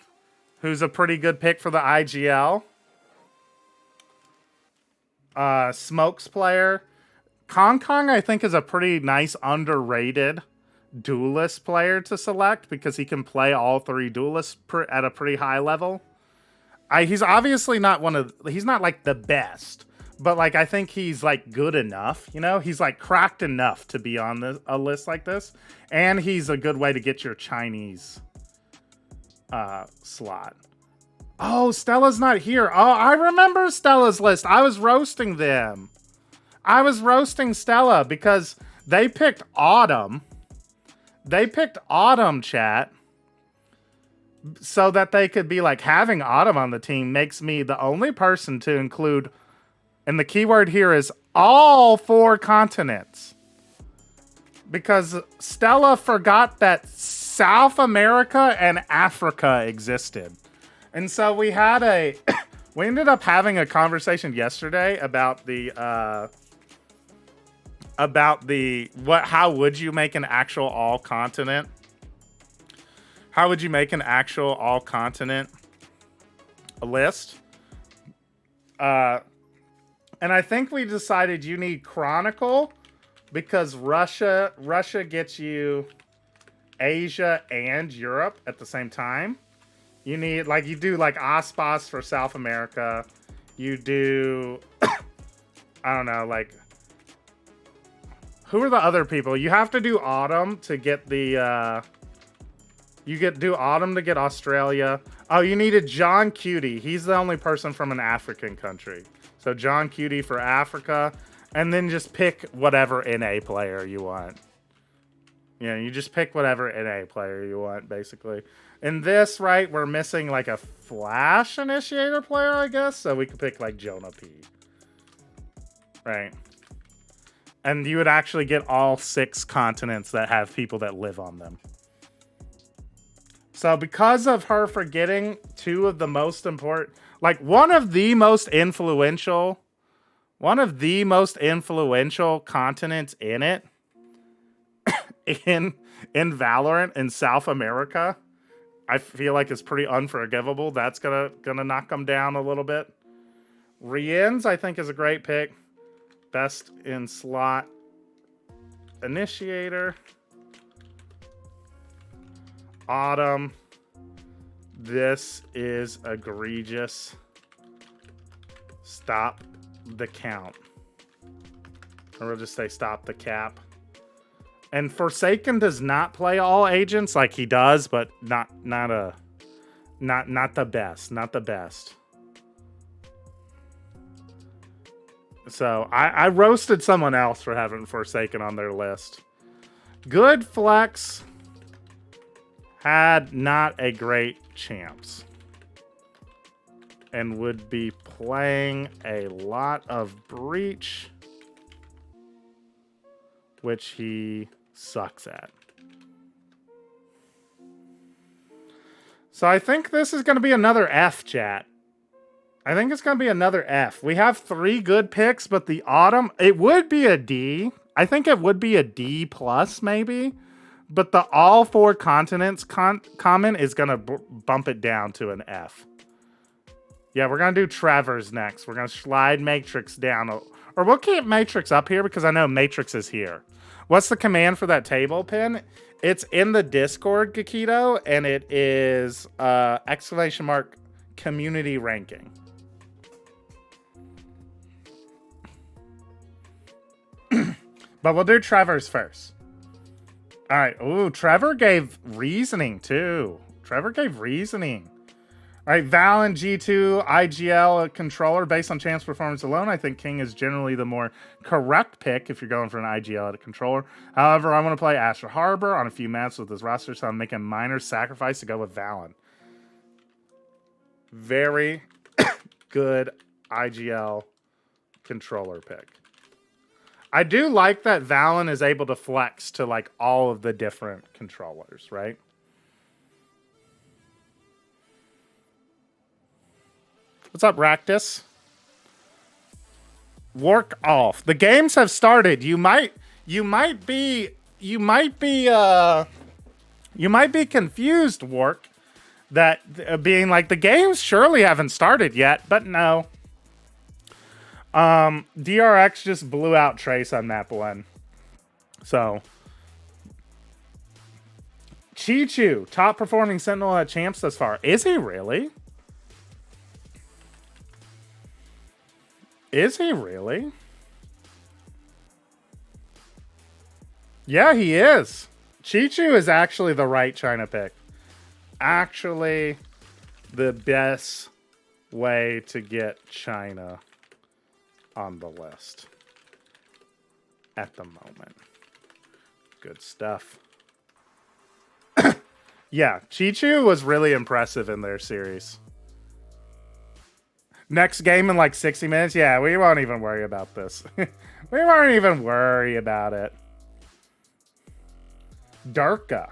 who's a pretty good pick for the IGL. Smokes player. Kong Kong, I think, is a pretty nice underrated duelist player to select because he can play all three duelists at a pretty high level. He's obviously not he's not like the best, but like I think he's like good enough, you know? He's like cracked enough to be on a list like this, and he's a good way to get your Chinese slot. Oh, Stella's not here. Oh, I remember Stella's list. I was roasting them. I was roasting Stella because they picked Autumn. They picked Autumn, chat, so that they could be like, having Autumn on the team makes me the only person to include, and the keyword here is all 4 continents. Because Stella forgot that South America and Africa existed. And so we had we ended up having a conversation yesterday about how would you make an actual all continent? How would you make an actual all continent list? And I think we decided you need Chronicle because Russia gets you Asia and Europe at the same time. You need, like, you do like OSPOS for South America. You do, I don't know, like, who are the other people? You have to do Autumn to get the, do Autumn to get Australia. Oh, you needed John Cutie. He's the only person from an African country. So John Cutie for Africa. And then just pick whatever NA player you want. Yeah, you just pick whatever NA player you want, basically. In this, right, we're missing like a Flash Initiator player, I guess. So we could pick like Jonah P. Right. And you would actually get all 6 continents that have people that live on them. So because of her forgetting 2 of the most important, like one of the most influential continents in it, in Valorant in South America, I feel like it's pretty unforgivable. That's gonna knock them down a little bit. Rien's, I think, is a great pick. Best in slot initiator. Autumn. This is egregious. Stop the count. Or we'll just say stop the cap. And Forsaken does not play all agents, like he does, but not the best. Not the best. So I roasted someone else for having Forsaken on their list. Good flex. Had not a great champs. And would be playing a lot of Breach, which he sucks at. So I think this is going to be another F, chat. I think it's going to be another F. We have 3 good picks, but the Autumn, it would be a D. I think it would be a D plus maybe. But the all 4 continents comment is going to bump it down to an F. Yeah, we're going to do Trevor's next. We're going to slide Matrix down. Or we'll keep Matrix up here because I know Matrix is here. What's the command for that table pin? It's in the Discord, Gakito, and it is ! community ranking. But we'll do Trevor's first. All right. Ooh, Trevor gave reasoning too. Trevor gave reasoning. All right, Valen G2 IGL controller based on chance performance alone. I think King is generally the more correct pick if you're going for an IGL at a controller. However, I want to play Asher Harbor on a few maps with his roster, so I'm making a minor sacrifice to go with Valen. very good IGL controller pick. I do like that Valen is able to flex to like all of the different controllers, right? What's up, Ractus? Work off. The games have started. You might be confused, Work, that being like the games surely haven't started yet, but no. DRX just blew out Trace on map 1. So Chi-Chu, top performing Sentinel at Champs thus far. Is he really? Is he really? Yeah, he is. Chi-Chu is actually the right China pick. Actually, the best way to get China on the list at the moment. Good stuff. Yeah, Chi-Chu was really impressive in their series. Next game in like 60 minutes? Yeah, we won't even worry about this. We won't even worry about it. Durka.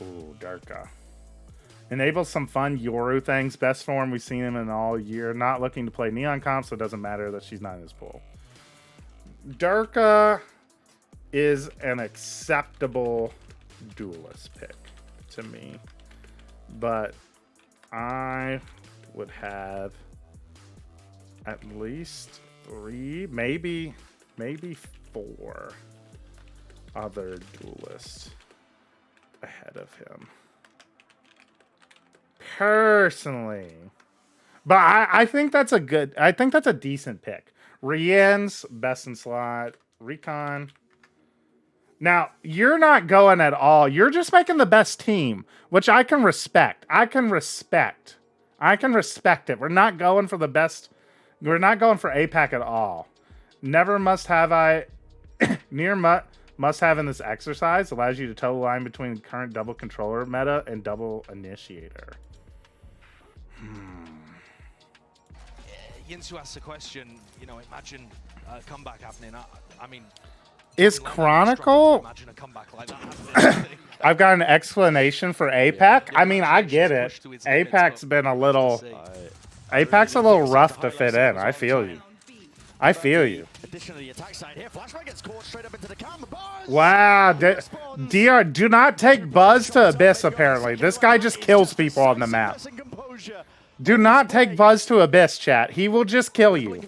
Ooh, Durka. Enables some fun Yoru things. Best form we've seen him in all year. Not looking to play Neon Comp, so it doesn't matter that she's not in his pool. Durka is an acceptable duelist pick to me. But I would have at least 3, maybe 4 other duelists ahead of him. Personally. But I think that's a good, I think that's a decent pick. Rien's best in slot. Recon. Now, you're not going at all. You're just making the best team, which I can respect. I can respect it. We're not going for the best. We're not going for APAC at all. Never must have I. Near must have in this exercise allows you to toe the line between current double controller meta and double initiator. Yinsu asked the question, you know, imagine a comeback happening. I mean, is Chronicle? Imagine a comeback like that. I've got an explanation for APAC. I mean, I get it. APAC's been a little. APAC's a little rough to fit in. I feel you. I feel you. Wow. DR, do not take Buzz to Abyss, apparently. This guy just kills people on the map. Do not take Buzz to Abyss, chat. He will just kill you.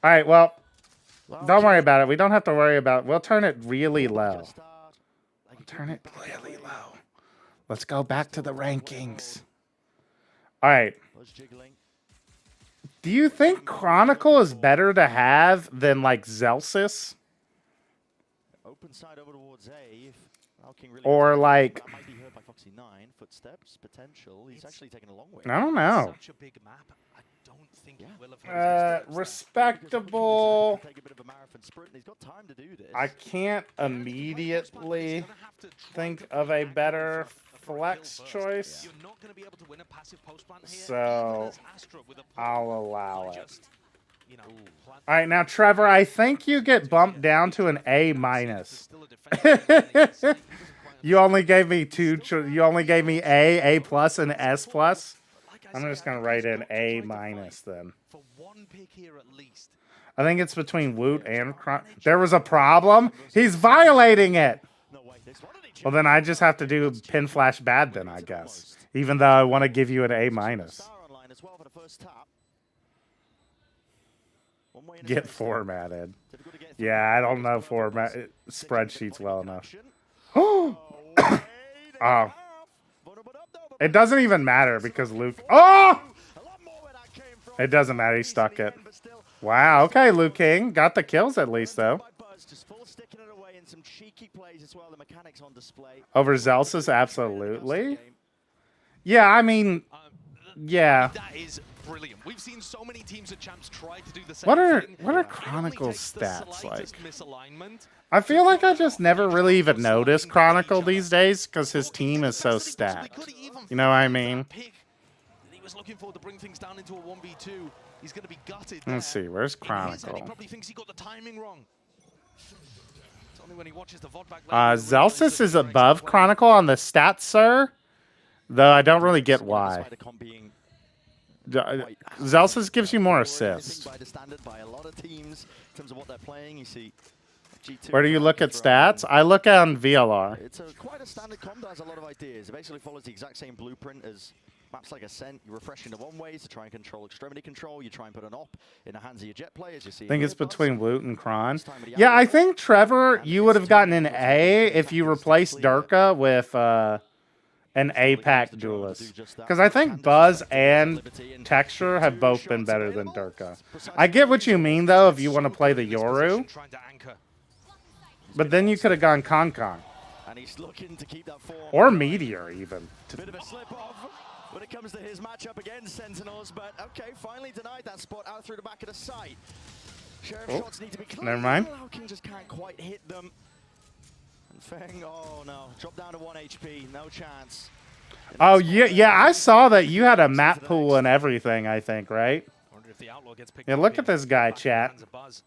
Alright, well, don't worry about it. We don't have to worry about it. We'll turn it really low. We'll turn it really low. Let's go back to the rankings. Alright. Do you think Chronicle is better to have than, like, Zelsis? Or, like... I don't know. Respectable. I can't immediately think of a better flex choice, so I'll allow it. All right, now Trevor, I think you get bumped down to an A-. You only gave me you only gave me A+, and S+. I'm just gonna write in A- then. I think it's between Woot and there was a problem. He's violating it. Well, then I just have to do PENFLASH bad then, I guess. Even though I want to give you an A-. Get formatted. Yeah, I don't know format spreadsheets well enough. Oh. It doesn't even matter because Luke... Oh! It doesn't matter. He stuck it. Wow. Okay, Luke King. Got the kills at least, though. Over Zelsis, absolutely. Yeah, I mean... Yeah. brilliant. We've seen so many teams at Champs try to do the same thing. What are Chronicle's stats like? Misalignment. I feel like I just never really even noticed Chronicle these days because his team is so stacked. You know what I mean? He was looking forward to bring things down into a 1v2. He's going to be gutted. Let's see, where's Chronicle? He probably thinks he got the timing wrong. It's only when he watches the VOD back Zelsis is above Chronicle on the stats, sir. Though I don't really get why. Zelsis gives you more assists. Where do you look at stats? I look on VLR. It's quite a standard comp that has a lot of ideas. It basically follows the exact same blueprint as maps like Ascent. You refresh into one ways to try and control extremity control. You try and put an op in the hands of your jet players. You see. I think it's between Woot and Kron. Yeah, I think Trevor, you would have gotten an A if you replaced Durka with an APAC duelist. Because I think Buzz and Texture have both been better than Durka. I get what you mean, though, if you want to play the Yoru. But then you could have gone Concon. Or Meteor, even. Bit of a slip off when it comes to his matchup against Sentinels, but okay, finally denied that spot out through the back of the site. Sheriff shots need to be clean. Never mind. King just can't quite hit them. And Feng, oh no, drop down to 1 HP, no chance. Oh, yeah, I saw that you had a map pool and everything, I think, right? Yeah, look at this guy, chat.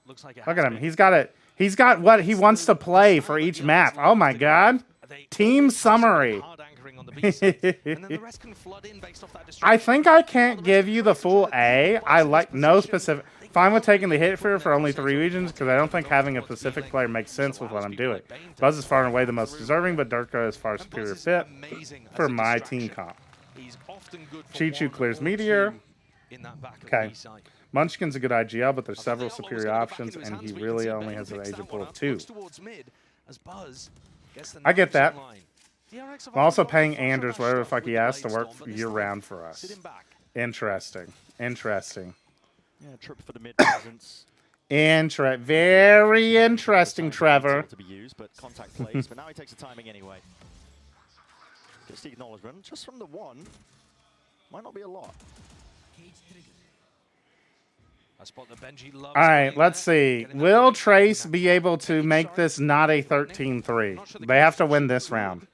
Look at him. He's got what he wants to play for each map. Oh my god. Team summary. I think I can't give you the full A. I like no specific. Fine with taking the hit for only 3 regions because I don't think having a Pacific player makes sense with what I'm doing. Buzz is far and away the most deserving, but Durka is far superior fit for my team comp. Chichu clears Meteor. Okay. Munchkin's a good IGL, but there's several superior options, and he really only has an agent pool of 2. I get that. I'm also paying Anders whatever the fuck he has to work year-round for us. Interesting. Interesting. Yeah, trip for the mid presence. Very interesting, Trevor. To be used, but contact plays. But now he takes the timing anyway. Just the acknowledgement, just from the 1, might not be a lot. All right, let's see. Will Trace be able to make this not a 13-3? They have to win this round.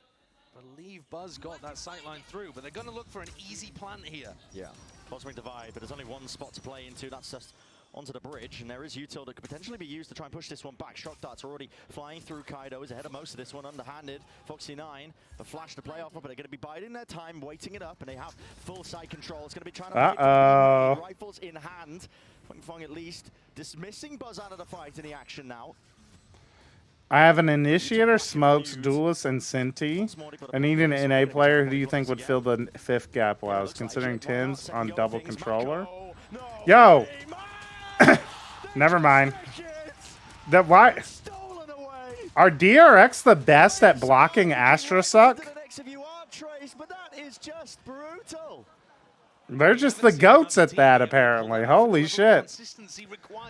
Buzz got that sightline through, but they're going to look for an easy plant here. Yeah, Cosmic Divide, but there's only one spot to play into. That's just onto the bridge, and there is util that could potentially be used to try and push this one back. Shock darts are already flying through. Kaido is ahead of most of this one, underhanded. Foxy9, a flash to play off of, but they're going to be biding their time, waiting it up, and they have full side control. It's going to be trying to rifles in hand. Feng at least dismissing Buzz out of the fight in the action now. I have an Initiator, Smokes, Duelist, and Senti. I need an NA player. Who do you think would fill the 5th gap while I was considering 10s on double controller? Yo! Never mind. That why? Are DRX the best at blocking Astra Suck? They're just the goats at that, apparently. Holy shit.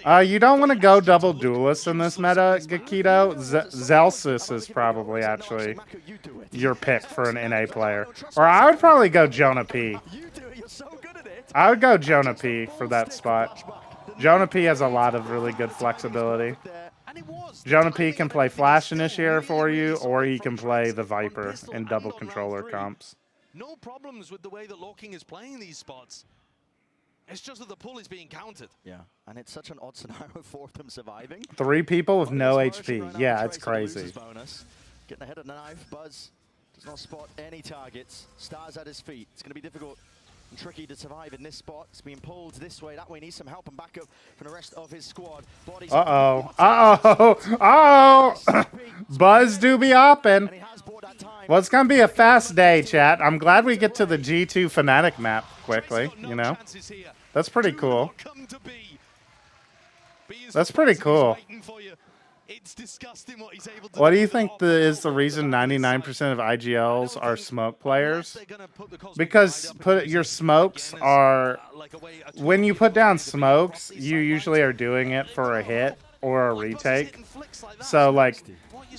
You don't want to go double duelist in this meta, Gakito. Zelsis is probably actually your pick for an NA player. Or I would probably go Jonah P. I would go Jonah P for that spot. Jonah P has a lot of really good flexibility. Jonah P can play Flash Initiator for you, or he can play the Viper in double controller comps. No problems with the way that Lorking is playing these spots. It's just that the pull is being countered. Yeah, and it's such an odd scenario for them surviving. 3 people with no HP. Yeah, it's crazy. Getting ahead of the knife. Buzz does not spot any targets. Stars at his feet. It's going to be difficult and tricky to survive in this spot. It's being pulled this way, that way. Needs some help and backup from the rest of his squad. Buzz do be oppen. Well, it's going to be a fast day, chat. I'm glad we get to the G2 Fnatic map quickly, you know. That's pretty cool. That's pretty cool. What do you think is the reason 99% of IGLs are smoke players? Because your smokes are... When you put down smokes, you usually are doing it for a hit or a retake. So, like...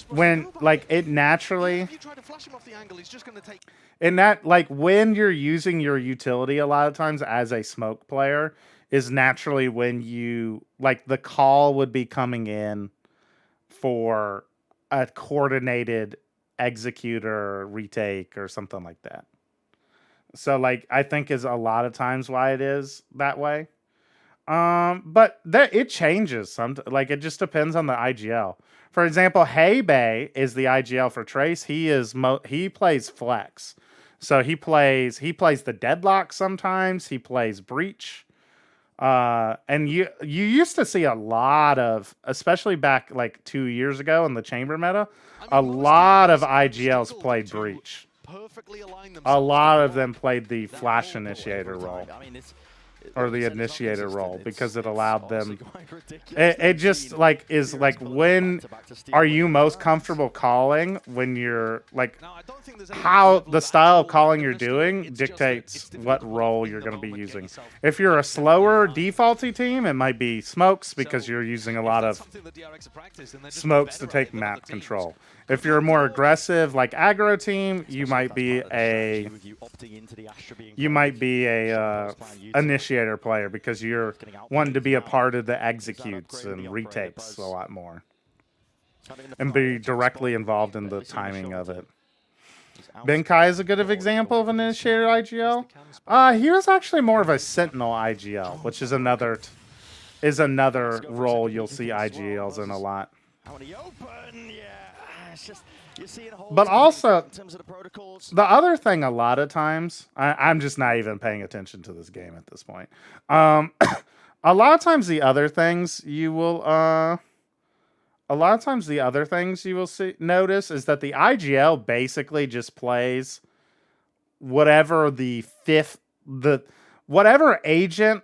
When, like, it naturally And that, like, when you're using your utility a lot of times as a smoke player is naturally when you, like, the call would be coming in for a coordinated executor retake or something like that. So, like, I think is a lot of times why it is that way. But it changes. Like, it just depends on the IGL. For example, Hey Bay is the IGL for Trace. He plays flex. So he plays the deadlock sometimes. He plays breach. And you used to see a lot of, especially back like 2 years ago in the chamber meta, a lot of IGLs played breach. A lot of them played the flash initiator role. Or the initiator role, because it allowed them. It just like is like, when are you most comfortable calling? When you're like, how the style of calling you're doing dictates what role you're going to be using. If you're a slower defaulty team, it might be smokes because you're using a lot of smokes to take map control. If you're a more aggressive, like aggro team, you might be a initiator player because you're wanting to be a part of the executes and retakes a lot more, and be directly involved in the timing of it. Benkai is a good example of an initiator IGL. He was actually more of a sentinel IGL, which is another role you'll see IGLs in a lot. But also, the other thing a lot of times, I'm just not even paying attention to this game at this point. A lot of times the other things you will notice is that the IGL basically just plays whatever whatever agent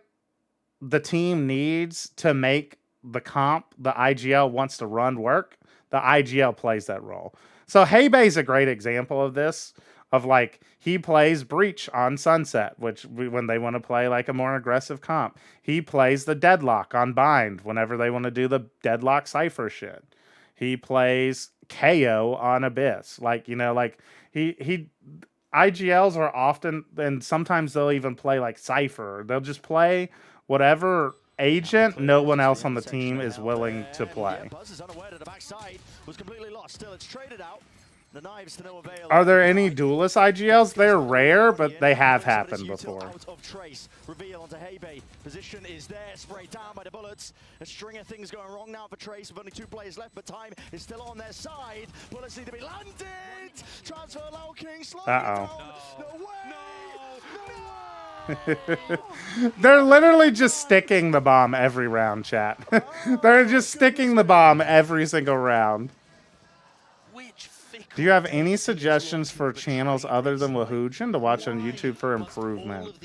the team needs to make the comp the IGL wants to run work. The IGL plays that role. So Heybei's a great example of this, of like, he plays breach on Sunset, when they want to play like a more aggressive comp. He plays the deadlock on bind whenever they want to do the deadlock cypher shit. He plays KO on Abyss. Like, you know, like he IGLs are often, and sometimes they'll even play like cypher. They'll just play whatever agent no one else on the team is willing to play. Are there any duelist IGLs? They're rare, but they have happened before. Position is there, sprayed down by the bullets. A string of things going wrong now for Trace with only 2 players left, but time is still on their side. Bullets need to be landed. Transfer Low King slowing down. No way. They're literally just sticking the bomb every round, chat. They're just sticking the bomb every single round. Do you have any suggestions for channels other than Wahoojin to watch on YouTube for improvement?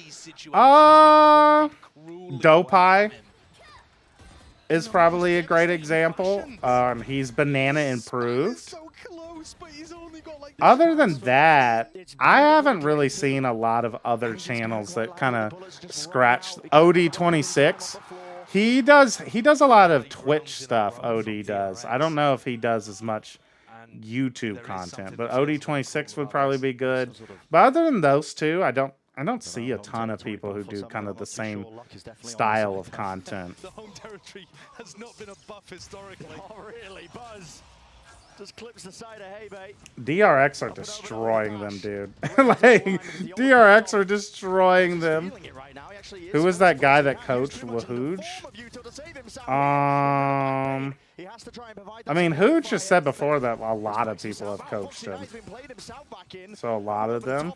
Dopai is probably a great example. He's banana improved. Other than that, I haven't really seen a lot of other channels that kind of scratch. OD26, he does a lot of Twitch stuff. OD does. I don't know if he does as much YouTube content, but OD26 would probably be good. But other than those two, I don't see a ton of people who do kind of the same style of content. The home territory has not been a buff historically. Oh, really, Buzz? Just clips the side of Heybei. DRX are destroying them, dude. Like, DRX are destroying them. Who was that guy that coached Wahooj? I mean, Hooch has said before that a lot of people have coached him. So a lot of them.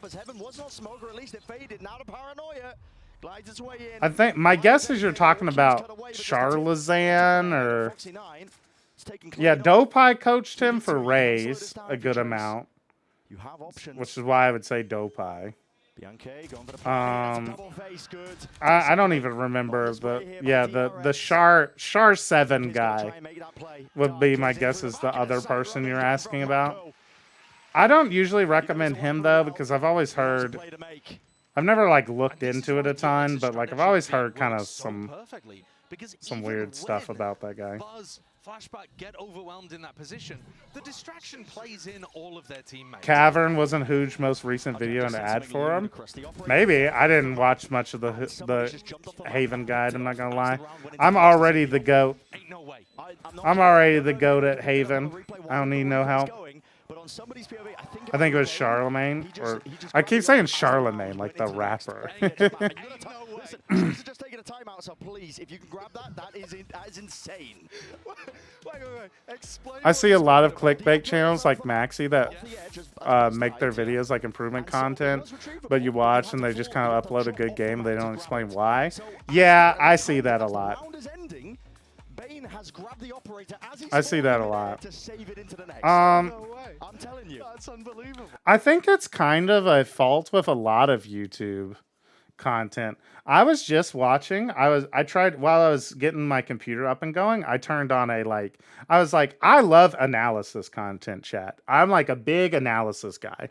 I think my guess is you're talking about Charlazan or... Yeah, Dopai coached him for Raze a good amount, which is why I would say Dopai. I don't even remember, but yeah, the Char 7 guy would be my guess is the other person you're asking about. I don't usually recommend him though, because I've always heard, I've never like looked into it a ton, but like I've always heard kind of some because some even weird stuff when about that guy. Buzz, Flashback get overwhelmed in that position, the distraction plays in all of their teammates. Cavern wasn't Hooge's most recent video and ad for him. Maybe. I didn't watch much of the Haven guide, I'm not gonna lie. I'm already the GOAT. I'm already the GOAT at Haven. I don't need no help. I think it was Charlemagne, or I keep saying Charlemagne like the rapper. Listen, just taking a timeout, so please, if you can grab that, that is insane. Wait. Explain. I see a lot of clickbait channels like Maxi that make their videos like improvement content, but you watch and they just kind of upload a good game. They don't explain why. Yeah, I see that a lot. I see that a lot. I'm telling you, that's unbelievable. I think it's kind of a fault with a lot of YouTube content. I was just watching. I tried while I was getting my computer up and going. I turned on I was like, I love analysis content, chat. I'm like a big analysis guy,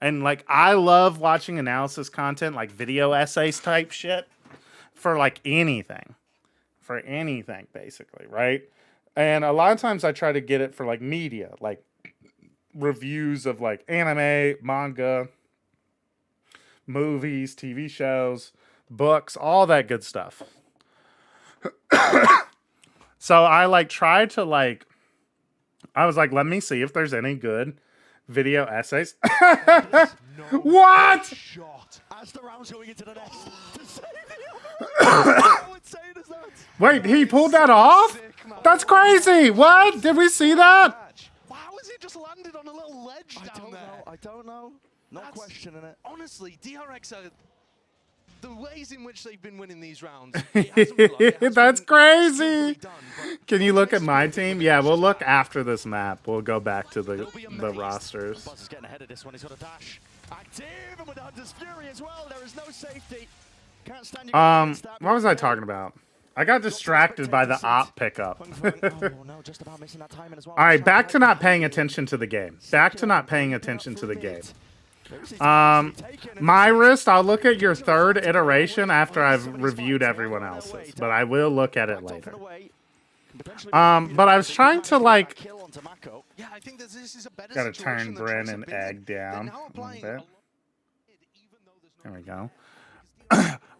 and like I love watching analysis content, like video essays type shit, for like anything. For anything, basically, right? And a lot of times I try to get it for like media, like reviews of like anime, manga, movies, TV shows, books, all that good stuff. So I like tried to like, I was like, let me see if there's any good video essays. What? Shot as the round's going into the nest. Wait, he pulled that off? That's crazy. What? Did we see that? How has it just landed on a little ledge down there? I don't know. Not questioning it. Honestly, DRX are the ways in which they've been winning these rounds. That's crazy. Can you look at my team? Yeah, we'll look after this map. We'll go back to the rosters. Buzz is getting ahead of this one. He's got a dash. Active, and with Hunter's Fury as well, there is no safety. Can't stand what was I talking about? I got distracted by the op pickup. All right, back to not paying attention to the game. Back to not paying attention to the game. My wrist, I'll look at your third iteration after I've reviewed everyone else's, but I will look at it later. But I was trying to like, gotta turn Bren and Egg down a little bit. There we go.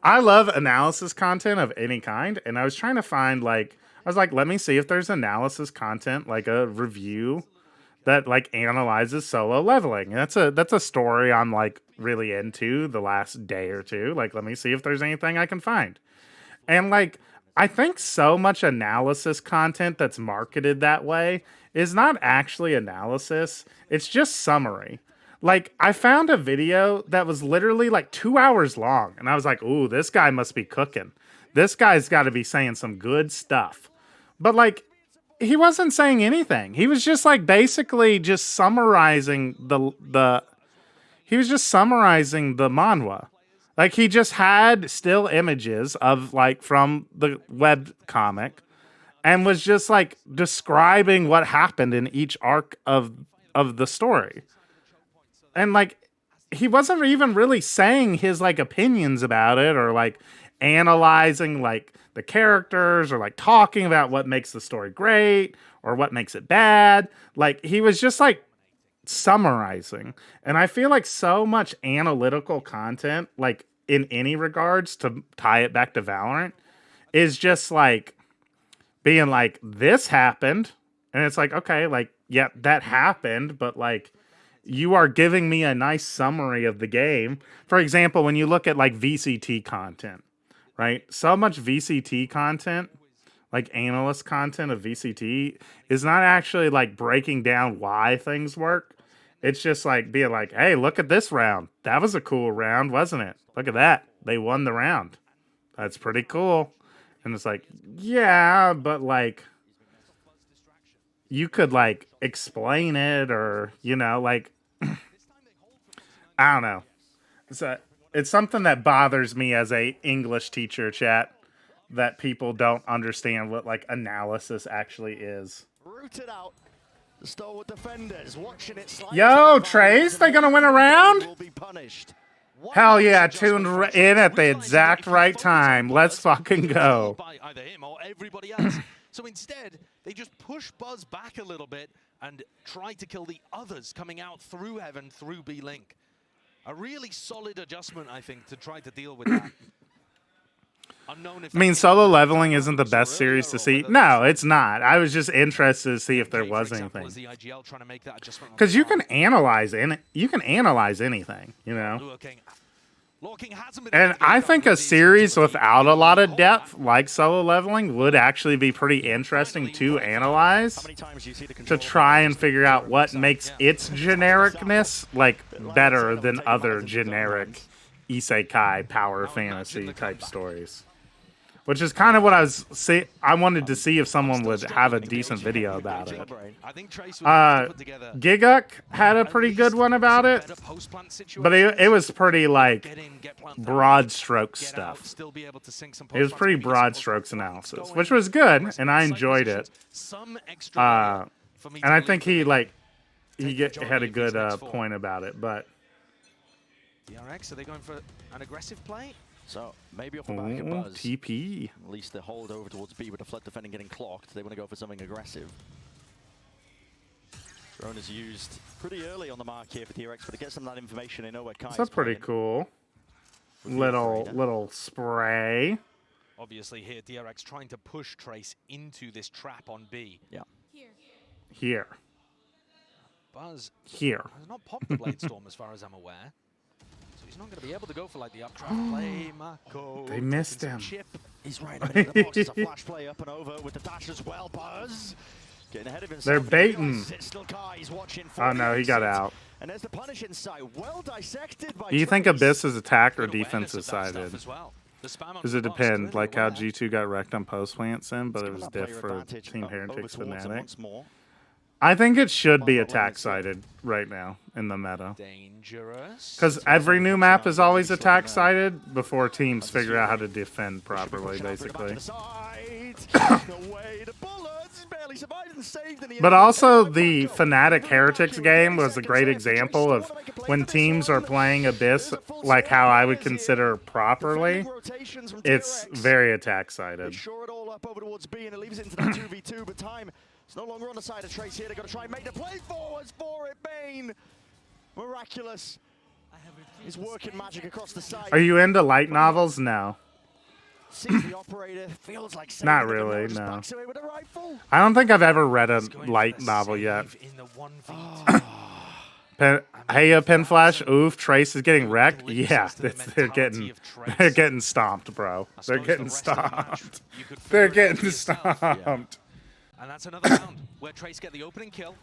I love analysis content of any kind, and I was trying to find like, I was like, let me see if there's analysis content, like a review that like analyzes solo leveling. That's a story I'm like really into the last day or two. Like, let me see if there's anything I can find. And like, I think so much analysis content that's marketed that way is not actually analysis. It's just summary. Like, I found a video that was literally like 2 hours long, and I was like, ooh, this guy must be cooking. This guy's got to be saying some good stuff. But like, he wasn't saying anything. He was just like basically just summarizing he was just summarizing the manhwa. Like, he just had still images of like from the web comic and was just like describing what happened in each arc of the story. And like, he wasn't even really saying his like opinions about it or like analyzing like the characters or like talking about what makes the story great or what makes it bad. Like, he was just like summarizing. And I feel like so much analytical content, like in any regards, to tie it back to Valorant, is just like being like, this happened. And it's like, okay, like, yeah, that happened, but like, you are giving me a nice summary of the game. For example, when you look at like VCT content, right? So much VCT content, like analyst content of VCT, is not actually like breaking down why things work. It's just like being like, hey, look at this round. That was a cool round, wasn't it? Look at that. They won the round. That's pretty cool. And it's like, yeah, but like, you could like explain it, or, you know, like, I don't know. It's something that bothers me as a English teacher, chat, that people don't understand what like analysis actually is. Rooted out. The stalwart defenders watching it. Yo, Trace, they gonna win a round? Will be punished. Hell yeah, tuned in at the exact right time. Let's fucking go. By either him or everybody else. So instead, they just push Buzz back a little bit and try to kill the others coming out through Heaven, through B-Link. A really solid adjustment, I think, to try to deal with that. I mean, solo leveling isn't the best series to see. No, it's not. I was just interested to see if there was anything. Because you can analyze anything, you know. And I think a series without a lot of depth, like solo leveling, would actually be pretty interesting to analyze, to try and figure out what makes its genericness like better than other generic isekai power fantasy type stories. Which is kind of what I wanted to see if someone would have a decent video about it. Giguk had a pretty good one about it, but it was pretty like broad stroke stuff. It was pretty broad strokes analysis, which was good, and I enjoyed it. And I think he had a good point about it, but. DRX, are they going for an aggressive play? So maybe off the back of Buzz. TP. At least the hold over towards B with the flood defending getting clocked. They want to go for something aggressive. Drone is used pretty early on the mark here for DRX, but it gets them that information. They know where Kai's That's pretty cool. Little spray. Obviously here, DRX trying to push Trace into this trap on B. Yeah. Here. Buzz here has not popped the Blade Storm as far as I'm aware. He's not going to be able to go for like the updraft play. Mako. They missed him. Chip. He's right in the box. It's a flash play up and over with the dash as well. Buzz getting ahead of himself. They're baiting. Oh no, he got out. And there's the punish inside. Well dissected by Do you think Abyss is attack or defensive sided? Does it depend? Like how G2 got wrecked on post plant sim, but it was diff for Team Heretics Fnatic. I think it should be attack-sided right now in the meta. Because every new map is always attack-sided before teams figure out how to defend properly, basically. But also, the Fnatic Heretics game was a great example of when teams are playing Abyss, like how I would consider properly, it's very attack-sided. It's no longer on the side of Trace here. They're going to try and make the play forwards for it. Bane. Miraculous. He's working magic across the side. Are you into light novels? No. Sees the operator. Feels like not really, no. I don't think I've ever read a light novel yet. Hey, PENFLASH. Oof, Trace is getting wrecked. Yeah, they're getting stomped, bro. They're getting stomped. They're getting stomped. And that's another round where Trace get the opening kill.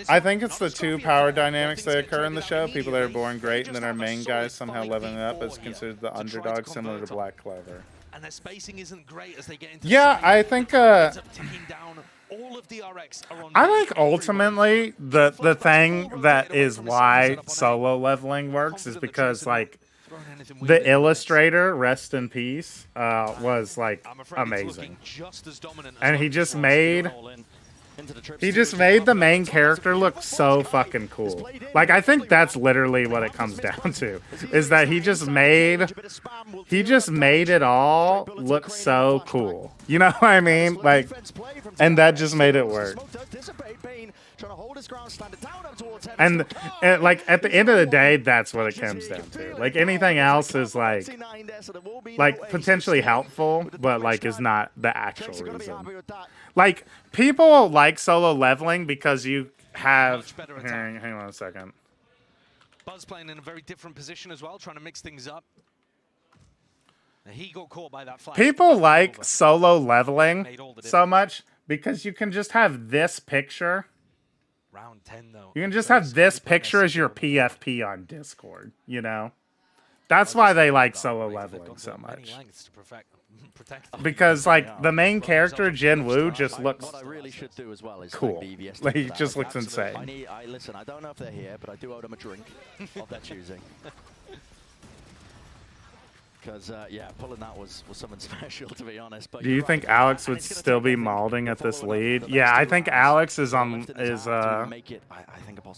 I think it's the two power dynamics that occur in the show. People that are born great, and then our main guys somehow leveling up is considered the underdog, similar to Black Clover. And their spacing isn't great as they get into I think I think ultimately the thing that is why solo leveling works is because like the illustrator, rest in peace, was like amazing, and he just made the main character look so fucking cool. Like I think that's literally what it comes down to, is that he just made it all look so cool. You know what I mean? Like, and that just made it work. And like at the end of the day, that's what it comes down to. Like anything else is like potentially helpful, but like is not the actual reason. Like people like solo leveling because you have. Hang on a second. Buzz playing in a very different position as well, trying to mix things up. He got caught by that flash. People like solo leveling so much because you can just have this picture. Round 10 though. You can just have this picture as your PFP on Discord, you know? That's why they like solo leveling so much. Because like the main character, Jin Woo, just looks cool. Like he just looks insane. Listen, I don't know if they're here, but I do owe them a drink of their choosing. Because, yeah, pulling that was something special, to be honest. But do you think Alex would still be mauling at this lead? Yeah, I think Alex is on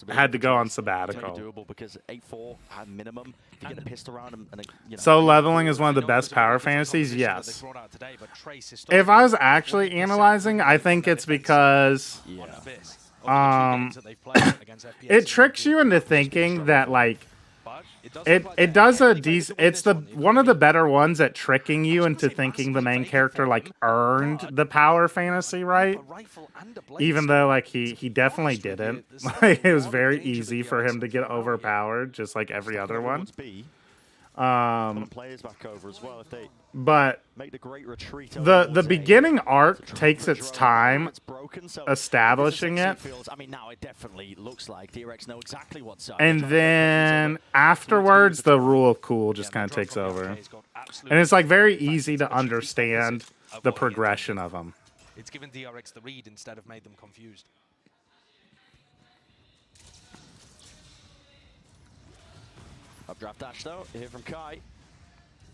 had to go on sabbatical. Because 8-4 at minimum, you get pissed around and you know, So leveling is one of the best power fantasies. Yes. If I was actually analyzing, I think it's because it tricks you into thinking that like it does a decent. It's the one of the better ones at tricking you into thinking the main character like earned the power fantasy, right? Even though like he definitely didn't. Like, it was very easy for him to get overpowered, just like every other one. But the beginning arc takes its time establishing it. I mean, now it definitely looks like DRX know exactly what's up. And then afterwards, the rule of cool just kind of takes over. And it's like very easy to understand the progression of them. It's given DRX the read instead of made them confused. Updraft dash though, here from Kai.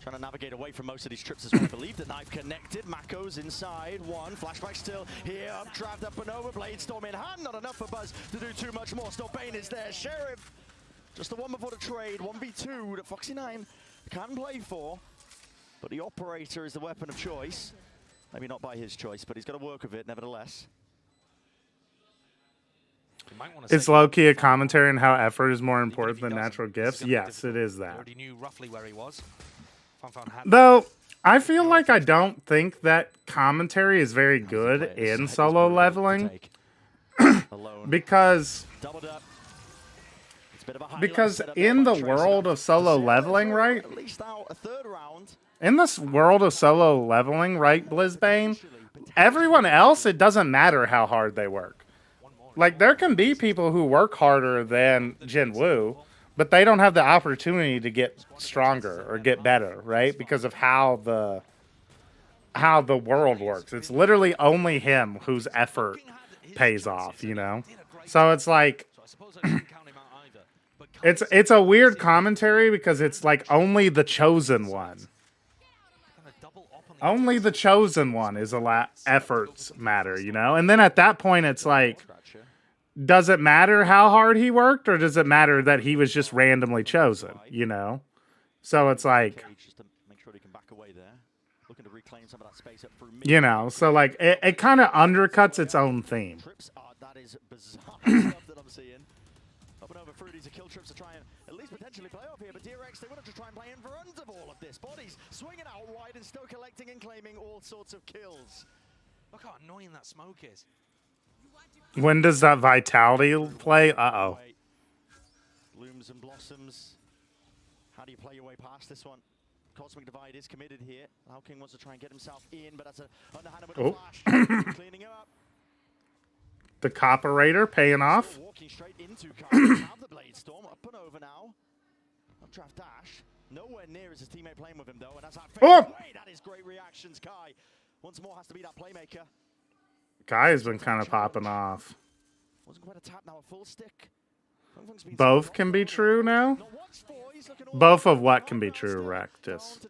Trying to navigate away from most of these trips as well. I believe the knife connected. Mako's inside. One. Flashback still here. Updraft up and over. Blade Storm in hand. Not enough for Buzz to do too much more. Still Bane is there. Sheriff. Just the one before the trade. 1v2 that Foxy9 can play for. But the Operator is the weapon of choice. Maybe not by his choice, but he's got to work with it nevertheless. It's low-key a commentary on how effort is more important than natural gifts. Yes, it is that. Already knew roughly where he was. Though, I feel like I don't think that commentary is very good in solo leveling. because in the world of solo leveling, right? In this world of solo leveling, right, Blizzbane? Everyone else, it doesn't matter how hard they work. Like, there can be people who work harder than Jinwoo, but they don't have the opportunity to get stronger or get better, right? Because of how the world works. It's literally only him whose effort pays off, you know? So it's like it's a weird commentary because it's like only the chosen one. Only the chosen one is efforts matter, you know? And then at that point it's like, does it matter how hard he worked, or does it matter that he was just randomly chosen, you know? So it's like, you know, so like, it kind of undercuts its own theme. That is bizarre stuff that I'm seeing. Up and over Fruity to kill trips to try and at least potentially play off here, but DRX, they wanted to try and play in front of all of this. Bodies swinging out wide and still collecting and claiming all sorts of kills. Look how annoying that smoke is. When does that Vitality play? Uh-oh. Blooms and blossoms. How do you play your way past this one? Cosmic Divide is committed here. King wants to try and get himself in, but that's a underhanded with a flash. Cleaning him up. The Copperator paying off. Walking straight into have the Blade Storm up and over now. Updraft dash. Nowhere near is his teammate playing with him though, and that's that away. That is great reactions, Kai. Once more has to be that playmaker. Kai has been kind of popping off. Wasn't quite a tap now, a full stick. Both can be true now? Both of what can be true, Rectus?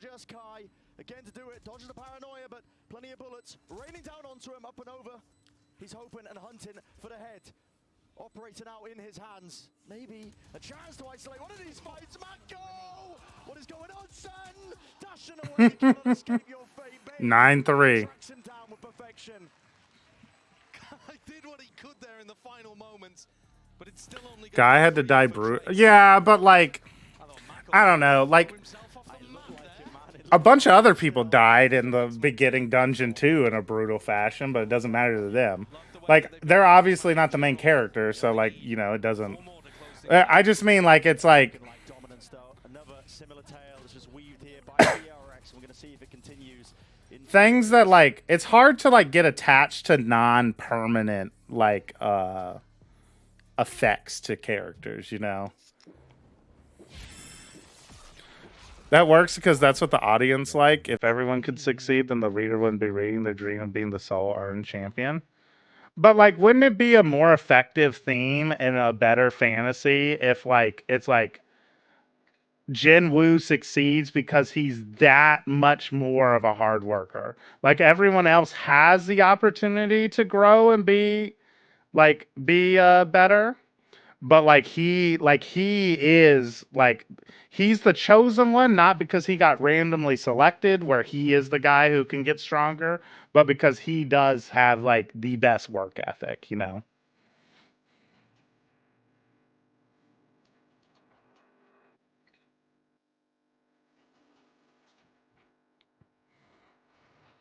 Again to do it, dodges the paranoia, but plenty of bullets raining down onto him, up and over. He's hoping and hunting for the head. Operator now in his hands. Maybe a chance to isolate one of these fights. Mako! What is going on, son? Dashing away, cannot escape your fate. 9-3. Tracks him down with perfection. I did what he could there in the final moments, but it's still only Guy had to die brutal. Yeah, but like, I don't know. Like, a bunch of other people died in the beginning dungeon too in a brutal fashion, but it doesn't matter to them. Like, they're obviously not the main character, so like, you know, it doesn't. I just mean like it's like. Things that like it's hard to like get attached to non-permanent like effects to characters, you know. That works because that's what the audience like. If everyone could succeed, then the reader wouldn't be reading their dream of being the sole earned champion. But like, wouldn't it be a more effective theme and a better fantasy if like it's like Jin Woo succeeds because he's that much more of a hard worker. Like everyone else has the opportunity to grow and be better, but he is like he's the chosen one, not because he got randomly selected where he is the guy who can get stronger, but because he does have like the best work ethic, you know.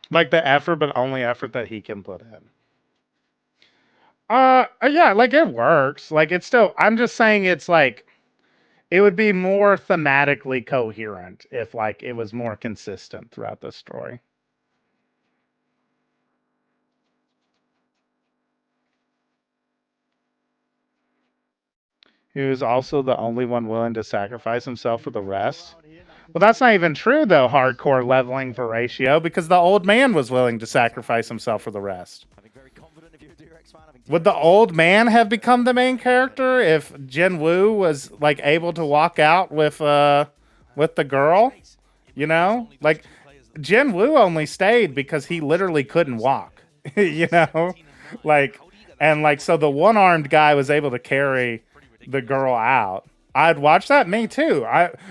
Like the effort, but only effort that he can put in. Yeah, like it works. Like it's still, I'm just saying it's like it would be more thematically coherent if like it was more consistent throughout the story. He was also the only one willing to sacrifice himself for the rest. Well, that's not even true though, hardcore leveling for ratio, because the old man was willing to sacrifice himself for the rest. Would the old man have become the main character if Jin Woo was like able to walk out with the girl? You know? Like Jin Woo only stayed because he literally couldn't walk. You know? Like and like so the one-armed guy was able to carry the girl out. I'd watch that, me too.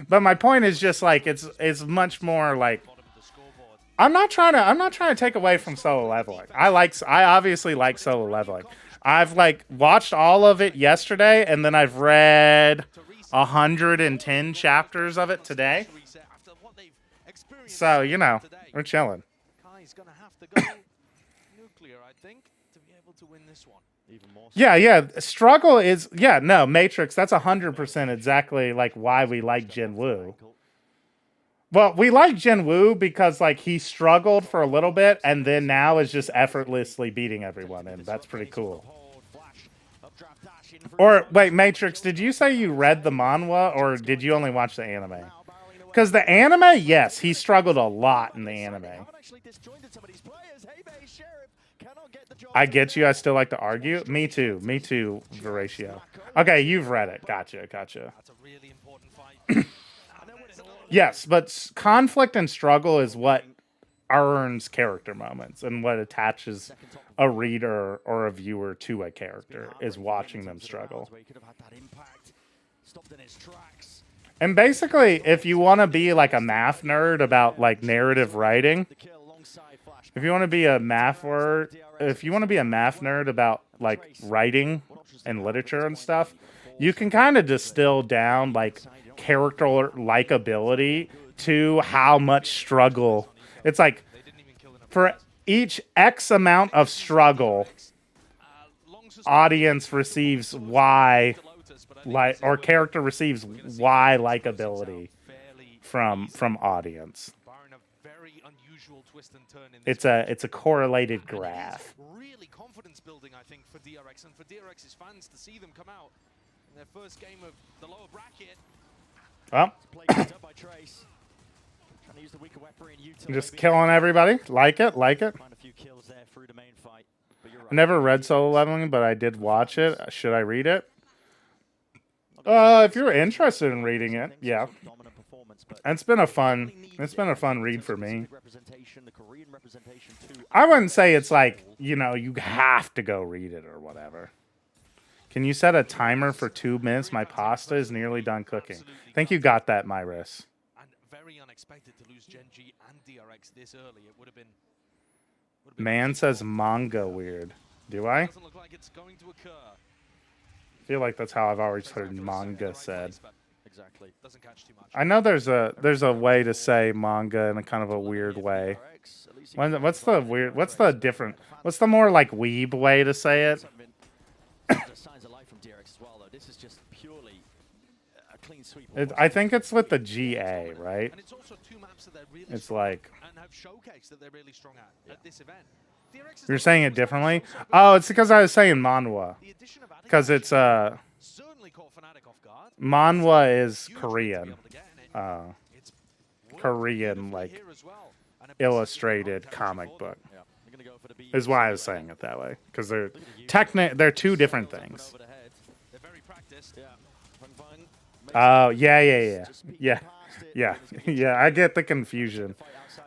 But my point is just like it's much more like I'm not trying to take away from solo leveling. I obviously like solo leveling. I've like watched all of it yesterday, and then I've read 110 chapters of it today. So you know, we're chilling. Kai's gonna have to go nuclear, I think, to be able to win this one. Even more. Yeah. Struggle is no Matrix. That's 100% exactly like why we like Jin Woo. Well, we like Jin Woo because like he struggled for a little bit and then now is just effortlessly beating everyone, and that's pretty cool. Or wait, Matrix, did you say you read the manhwa or did you only watch the anime? Because the anime, yes, he struggled a lot in the anime. I get you. I still like to argue. Me too, Horatio. Okay, you've read it. Gotcha. That's a really important fight. Yes, but conflict and struggle is what earns character moments and what attaches a reader or a viewer to a character is watching them struggle. And basically, if you want to be like a math nerd about like narrative writing, if you want to be a math nerd about like writing and literature and stuff, you can kind of distill down like character likability to how much struggle. It's like for each X amount of struggle, audience receives Y, like, or character receives Y likability from audience. It's a correlated graph. Really confidence building, I think, for DRX and for DRX's fans to see them come out in their first game of the lower bracket. Well, just killing everybody. Like it. I never read Solo Leveling, but I did watch it. Should I read it? If you're interested in reading it, yeah. It's been a fun read for me. I wouldn't say it's like, you know, you have to go read it or whatever. Can you set a timer for 2 minutes? My pasta is nearly done cooking. I think you got that, Myris. And very unexpected to lose Gen G and DRX this early. It would have been. Man says manga weird. Do I? Doesn't look like it's going to occur. I feel like that's how I've always heard manga said. Exactly. Doesn't catch too much. I know there's a way to say manga in a kind of a weird way. What's the more like weeb way to say it? I think it's with the GA, right? It's like you're saying it differently. Oh, it's because I was saying manhwa, because it's manhwa is Korean, like illustrated comic book. Is why I was saying it that way, because they're two different things. Oh, yeah. I get the confusion.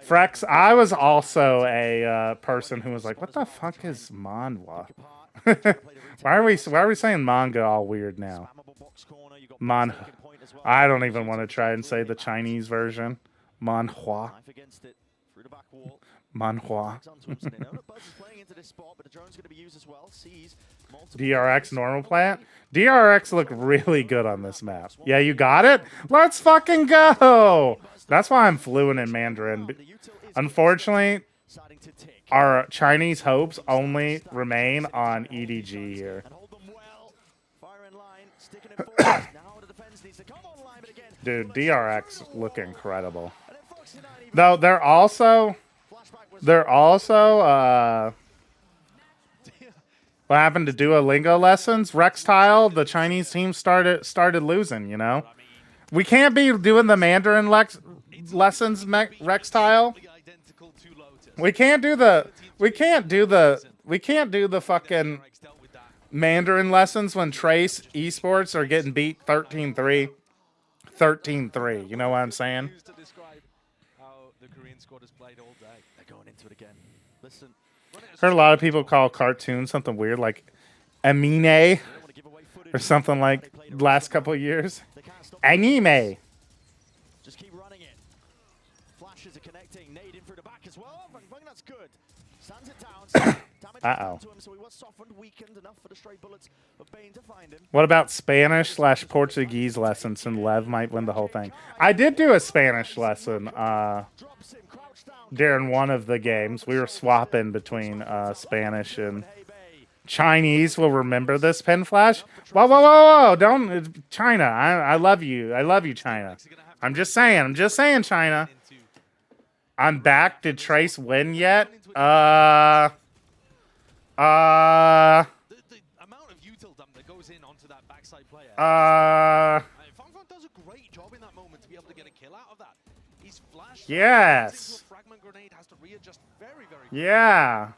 Frex, I was also a person who was like, "What the fuck is manhwa?" why are we saying manga all weird now? I don't even want to try and say the Chinese version. Manhwa. Manhwa. DRX normal plant. DRX look really good on this map. Yeah, you got it? Let's fucking go! That's why I'm fluent in Mandarin. Unfortunately, our Chinese hopes only remain on EDG here. Dude, DRX look incredible. Though they're also what happened to Duolingo lessons? Rextile, the Chinese team started losing, you know? We can't be doing the Mandarin lessons, Rextile. We can't do the fucking Mandarin lessons when Trace Esports are getting beat 13-3. 13-3. You know what I'm saying? Heard a lot of people call cartoons something weird like anime or something like last couple of years. Anime. Just keep running it. Flashes are connecting. Nade in through the back as well. That's good. Stands it down. Uh-oh. So he was softened, weakened enough for the stray bullets of Bane to find him. What about Spanish/Portuguese lessons? And Lev might win the whole thing. I did do a Spanish lesson during one of the games. We were swapping between Spanish and Chinese. Will remember this, PENFLASH. Whoa! Don't China. I love you. I love you, China. I'm just saying, China. I'm back. Did Trace win yet? The amount of util dump that goes in onto that backside player. Fangfang does a great job in that moment to be able to get a kill out of that. He's flashed. Yes. Fragment grenade has to readjust very yeah.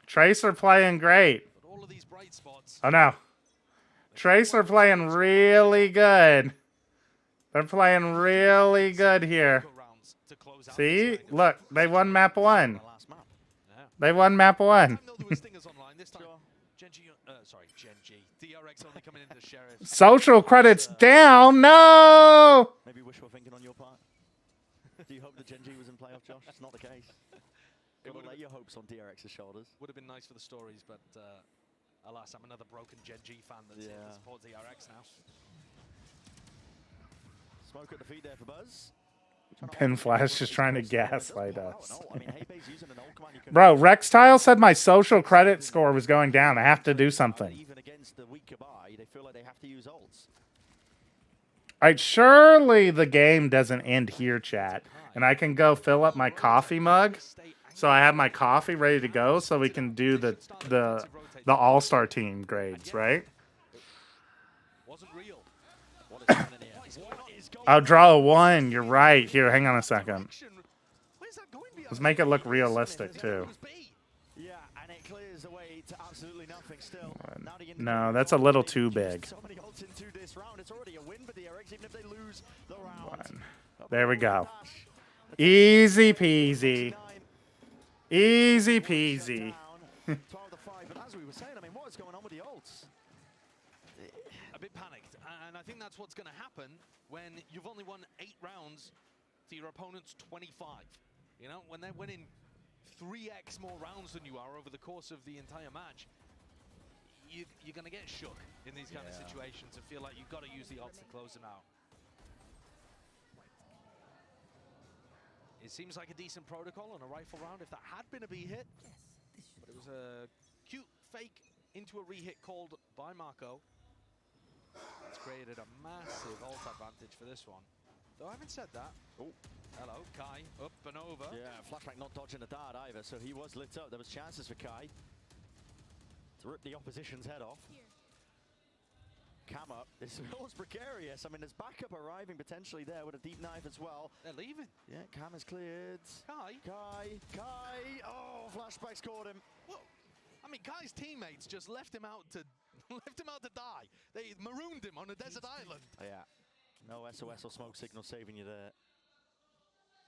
Trace are playing great. But all of these bright spots. Oh no. Trace are playing really good. They're playing really good here. See? Look, they won map 1. They won map 1. DRX only coming into Sheriff. Social credits down. No. Maybe wishful thinking on your part. Do you hope the Genji was in playoff, Josh? It's not the case. Don't lay your hopes on DRX's shoulders. Would have been nice for the stories, but alas, I'm another broken Genji fan that's here to support DRX now. Smoke at the feet there for Buzz. PENFLASH just trying to gaslight us. Bro, Rextile said my social credit score was going down. I have to do something. Even against the weaker buy, they feel like they have to use ults. Alright, surely the game doesn't end here, chat. And I can go fill up my coffee mug. So I have my coffee ready to go so we can do the all-star team grades, right? Wasn't real. What is happening here? I'll draw a 1. You're right. Here, hang on a second. Let's make it look realistic, too. Yeah, and it clears the way to absolutely nothing still. No, that's a little too big. So many ults into this round. It's already a win for DRX, even if they lose the round. There we go. Easy peasy. Easy peasy. 12-5, but as we were saying, I mean, what is going on with the ults? A bit panicked, and I think that's what's going to happen when you've only won 8 rounds to your opponent's 25. You know, when they're winning 3x more rounds than you are over the course of the entire match, you're going to get shook in these kind of situations and feel like you've got to use the ults to close them out. It seems like a decent protocol on a rifle round if that had been a B hit. But it was a cute fake into a re-hit called by Marco. It's created a massive ult advantage for this one. Though having said that, hello, Kai, up and over. Yeah, Flashback not dodging the dart either, so he was lit up. There was chances for Kai to rip the opposition's head off. Cam up. This feels precarious. I mean, there's backup arriving potentially there with a deep knife as well. They're leaving. Yeah, Cam is cleared. Kai. Oh, Flashback's caught him. Well, I mean, Kai's teammates just left him out to die. They marooned him on a desert island. Yeah. No SOS or smoke signal saving you there.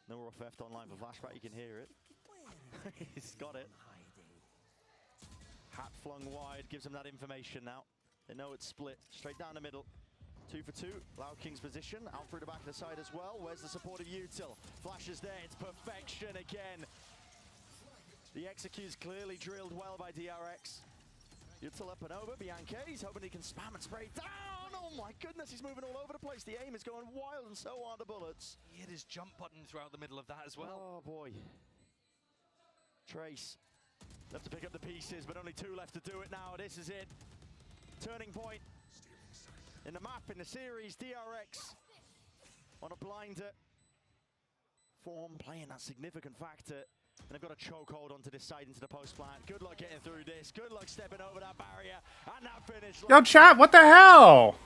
No rough theft online for flashback, you can hear it. He's got it. Hat flung wide, gives them that information now. They know it's split, straight down the middle. 2 for 2, Loud King's position, out through the back of the side as well. Where's the support of Util? Flash is there, it's perfection again. The execute's clearly drilled well by DRX. Util up and over, Bianca, he's hoping he can spam and spray down. Oh my goodness, he's moving all over the place. The aim is going wild and so are the bullets. He hit his jump button throughout the middle of that as well. Oh boy. Trace, left to pick up the pieces, but only 2 left to do it now. This is it. Turning point in the map, in the series. DRX on a blinder. Form playing that significant factor. And they've got a chokehold onto this side into the post plant. Good luck getting through this. Good luck stepping over that barrier. And that finish. Yo, chat, what the hell?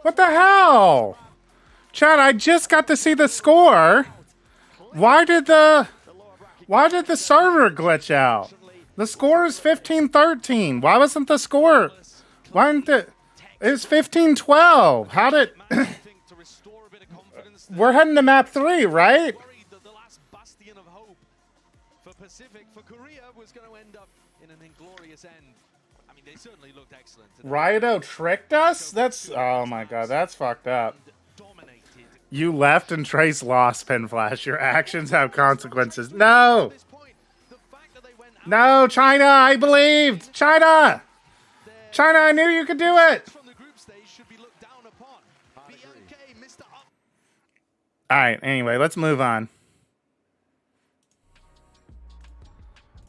What the hell? Chat, I just got to see the score. Why did the server glitch out? The score is 15-13. Why wasn't the score? Why didn't it? It's 15-12. How did? We're heading to map 3, right? The last bastion of hope for Pacific, for Korea, was going to end up in an inglorious end. I mean, they certainly looked excellent. Raido tricked us? That's, oh my god, that's fucked up. You left and Trace lost, PENFLASH. Your actions have consequences. No! No, China, I believed! China! China, I knew you could do it! Alright, anyway, let's move on.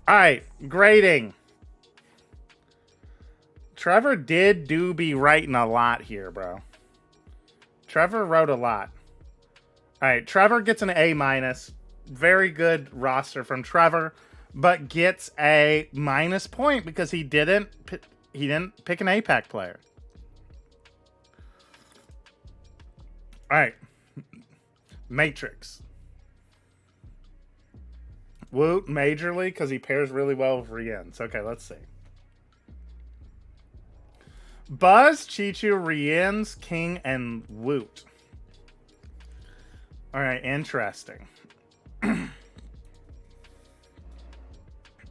Alright, grading. Trevor do be writing a lot here, bro. Trevor wrote a lot. Alright, Trevor gets an A-. Very good roster from Trevor, but gets a minus point because he didn't pick an APAC player. Alright. Matrix. Woot, majorly, because he pairs really well with Rien's. Okay, let's see. Buzz, Chichu, Rien's, King, and Woot. Alright, interesting.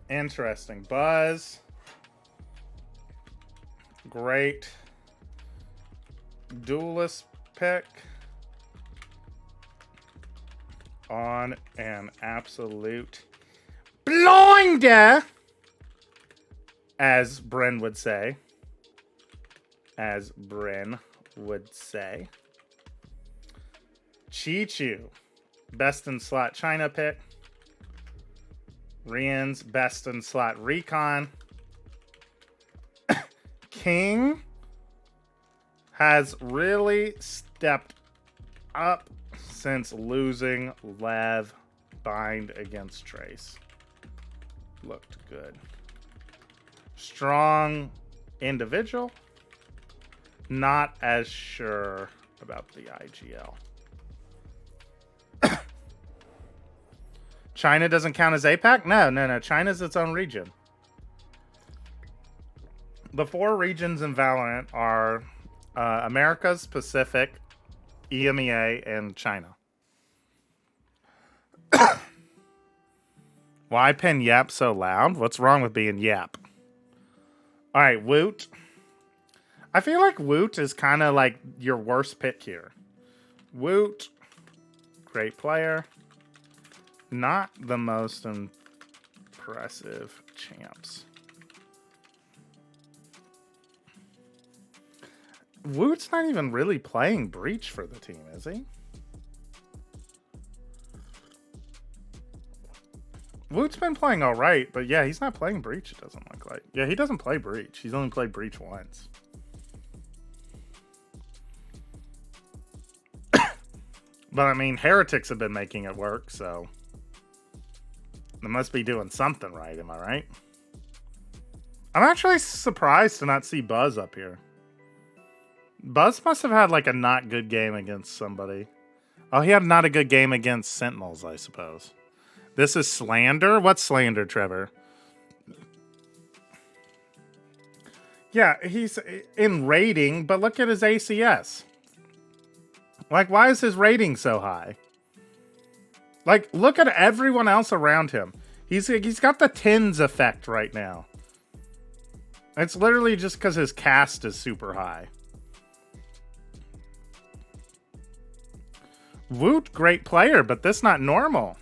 Interesting. Buzz. Great. Duelist pick. On an absolute blinder, as Bren would say. As Bren would say. Chichu, best in slot China pick. Rien's best in slot recon. King has really stepped up since losing Lev bind against Trace. Looked good. Strong individual. Not as sure about the IGL. China doesn't count as APAC? No. China's its own region. The 4 regions in Valorant are Americas, Pacific, EMEA, and China. Why pen Yap so loud? What's wrong with being Yap? Alright, Woot. I feel like Woot is kind of like your worst pick here. Woot, great player. Not the most impressive champs. Woot's not even really playing Breach for the team, is he? Woot's been playing all right, but yeah, he's not playing Breach, it doesn't look like. Yeah, he doesn't play Breach. He's only played Breach once. But, I mean, Heretics have been making it work, so... They must be doing something right, am I right? I'm actually surprised to not see Buzz up here. Buzz must have had, like, a not good game against somebody. Oh, he had not a good game against Sentinels, I suppose. This is slander? What's slander, Trevor? Yeah, he's in rating, but look at his ACS. Like, why is his rating so high? Like, look at everyone else around him. He's got the tens effect right now. It's literally just because his cast is super high. Woot, great player, but this not normal.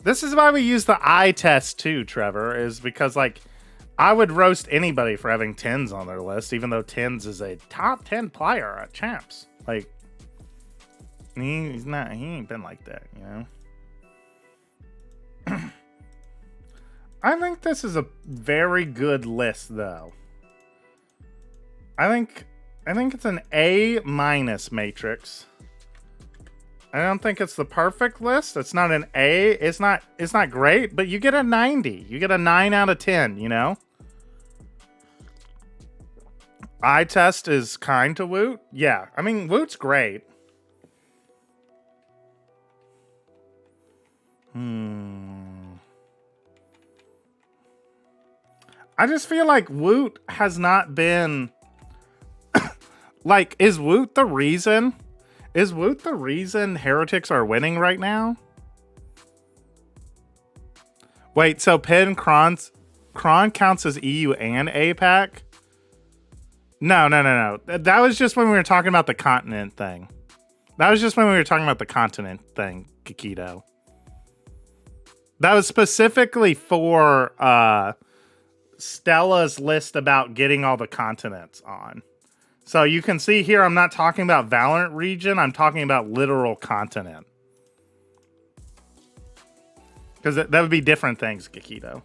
This is why we use the eye test too, Trevor, is because, like, I would roast anybody for having tens on their list, even though tens is a top 10 player at Champs. Like, he ain't been like that, you know? I think this is a very good list, though. I think it's an A- matrix. I don't think it's the perfect list. It's not an A. It's not great, but you get a 90. You get a 9 out of 10, you know? Eye test is kind to Woot. Yeah, I mean, Woot's great. I just feel like Woot has not been... like, is Woot the reason? Is Woot the reason Heretics are winning right now? Wait, so Kron counts as EU and APAC? No. That was just when we were talking about the continent thing. Kikito. That was specifically for Stella's list about getting all the continents on. So you can see here, I'm not talking about Valorant region. I'm talking about literal continent. Because that would be different things, Kikito.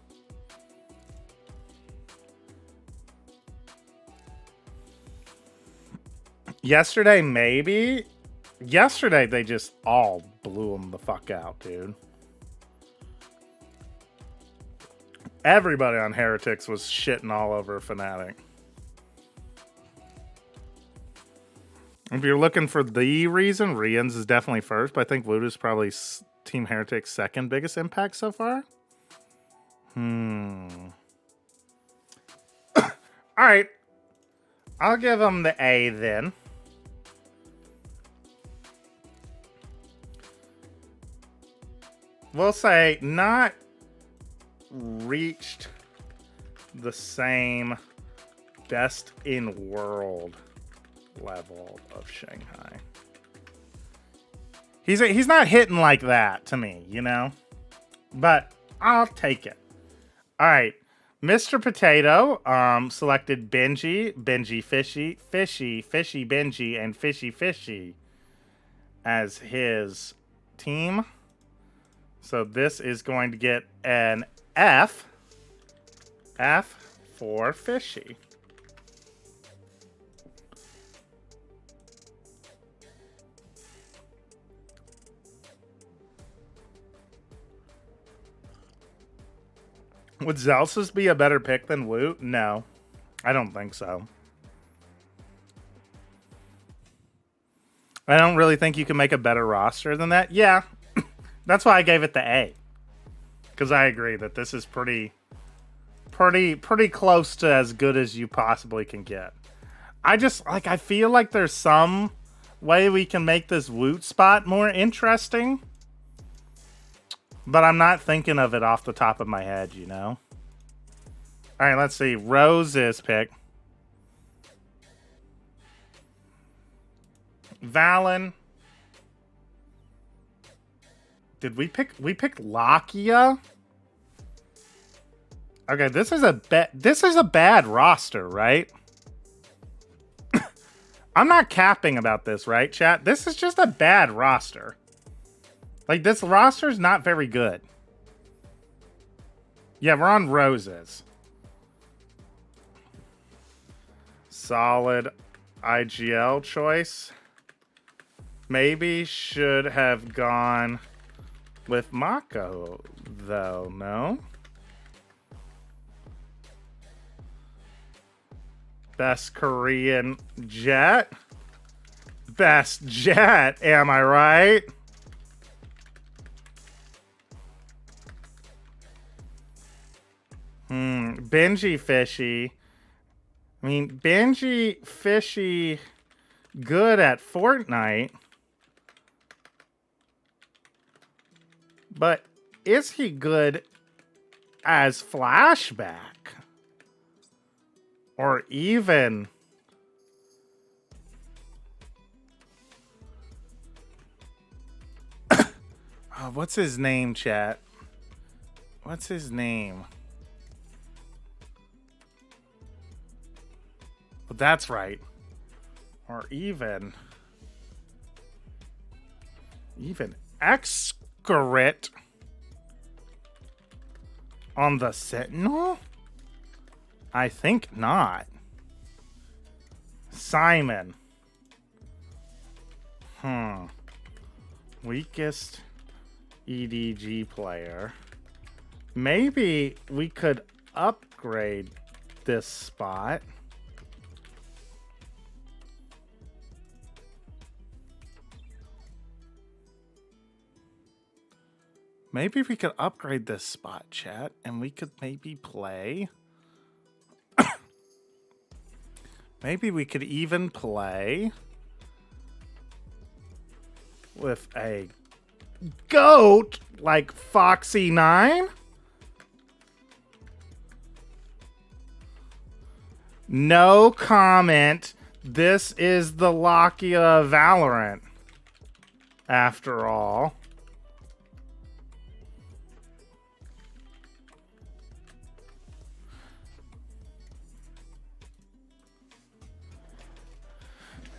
Yesterday, maybe. Yesterday, they just all blew them the fuck out, dude. Everybody on Heretics was shitting all over Fnatic. If you're looking for the reason, Rians is definitely first, but I think Woot is probably Team Heretics' second biggest impact so far. Alright. I'll give him the A then. We'll say not reached the same best in world level of Shanghai. He's not hitting like that to me, you know? But I'll take it. All right. Mr. Potato selected Benji Fishy, Benji, and Fishy as his team. So this is going to get an F. F for Fishy. Would Zelsus be a better pick than Woot? No, I don't think so. I don't really think you can make a better roster than that. Yeah, that's why I gave it the A. Because I agree that this is pretty close to as good as you possibly can get. I feel like there's some way we can make this Woot spot more interesting. But I'm not thinking of it off the top of my head, you know? All right, let's see. Rose's pick. Valen. Did we pick Lakia? Okay, this is a bad roster, right? I'm not capping about this, right, chat? This is just a bad roster. Like, this roster's not very good. Yeah, we're on Roses. Solid IGL choice. Maybe should have gone with Mako, though, no? Best Korean Jet. Best Jet, am I right? Benji Fishy. I mean, Benji Fishy good at Fortnite. But is he good as Flashback? Or even... Oh, what's his name, chat? What's his name? But that's right. Or even Excurate on the Sentinel? I think not. Simon. Weakest EDG player. Maybe we could upgrade this spot. Maybe we could upgrade this spot, chat, and we could maybe play. Maybe we could even play with a GOAT like Foxy9. No comment. This is the Lakia Valorant. After all.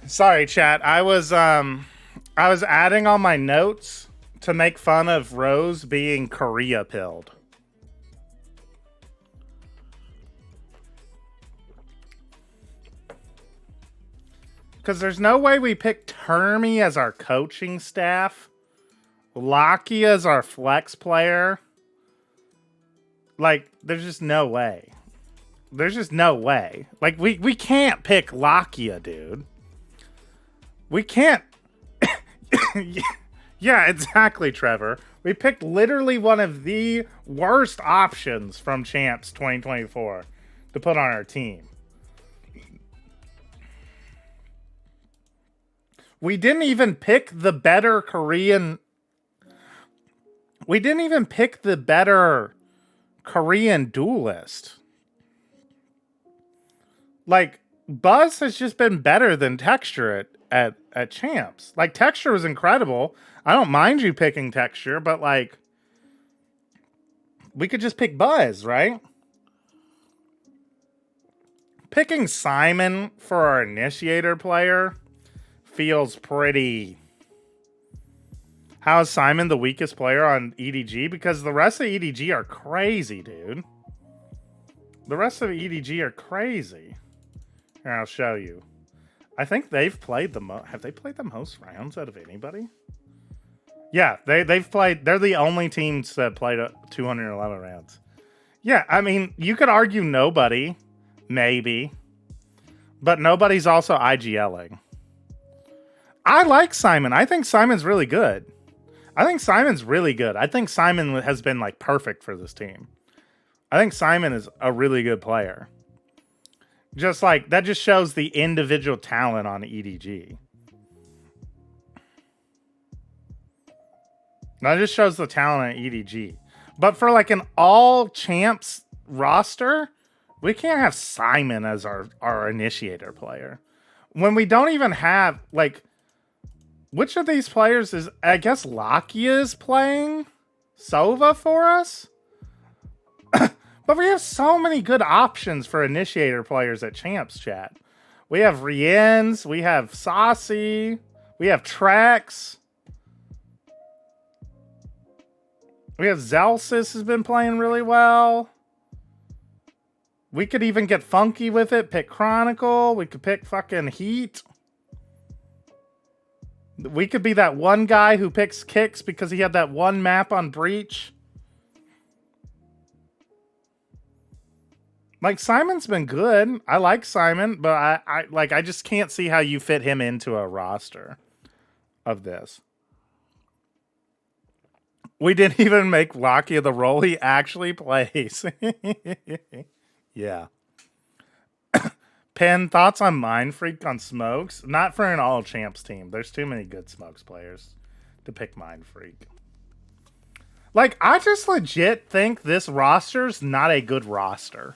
Sorry, chat. I was adding all my notes to make fun of Rose being Korea pilled. Because there's no way we picked Termy as our coaching staff, Lakia as our flex player. Like, there's just no way. There's just no way. Like, we can't pick Lakia, dude. We can't. Yeah, exactly, Trevor. We picked literally one of the worst options from Champs 2024 to put on our team. We didn't even pick the better Korean... We didn't even pick the better Korean duelist. Like, Buzz has just been better than Texture at Champs. Like, Texture was incredible. I don't mind you picking Texture, but, like, we could just pick Buzz, right? Picking Simon for our initiator player feels pretty... How is Simon the weakest player on EDG? Because the rest of EDG are crazy, dude. The rest of EDG are crazy. Here, I'll show you. I think they've played the most... Have they played the most rounds out of anybody? Yeah, they've played... They're the only teams that played 211 rounds. Yeah, I mean, you could argue nobody. Maybe. But nobody's also IGLing. I like Simon. I think Simon's really good. I think Simon's really good. I think Simon has been, like, perfect for this team. I think Simon is a really good player. Just like, that just shows the individual talent on EDG. That just shows the talent on EDG. But for like an all champs roster, we can't have Simon as our initiator player. When we don't even have, like, which of these players is, I guess Lakia is playing Sova for us? But we have so many good options for initiator players at Champs, chat. We have Rien's, we have Saucy, we have Trax. We have Zelsis has been playing really well. We could even get funky with it, pick Chronicle, we could pick fucking Heat. We could be that one guy who picks Kicks because he had that one map on Breach. Like, Simon's been good. I like Simon, but I just can't see how you fit him into a roster of this. We didn't even make Lakia the role he actually plays. Yeah. Pen, thoughts on Mind Freak on Smokes? Not for an all champs team. There's too many good Smokes players to pick Mind Freak. Like, I just legit think this roster's not a good roster.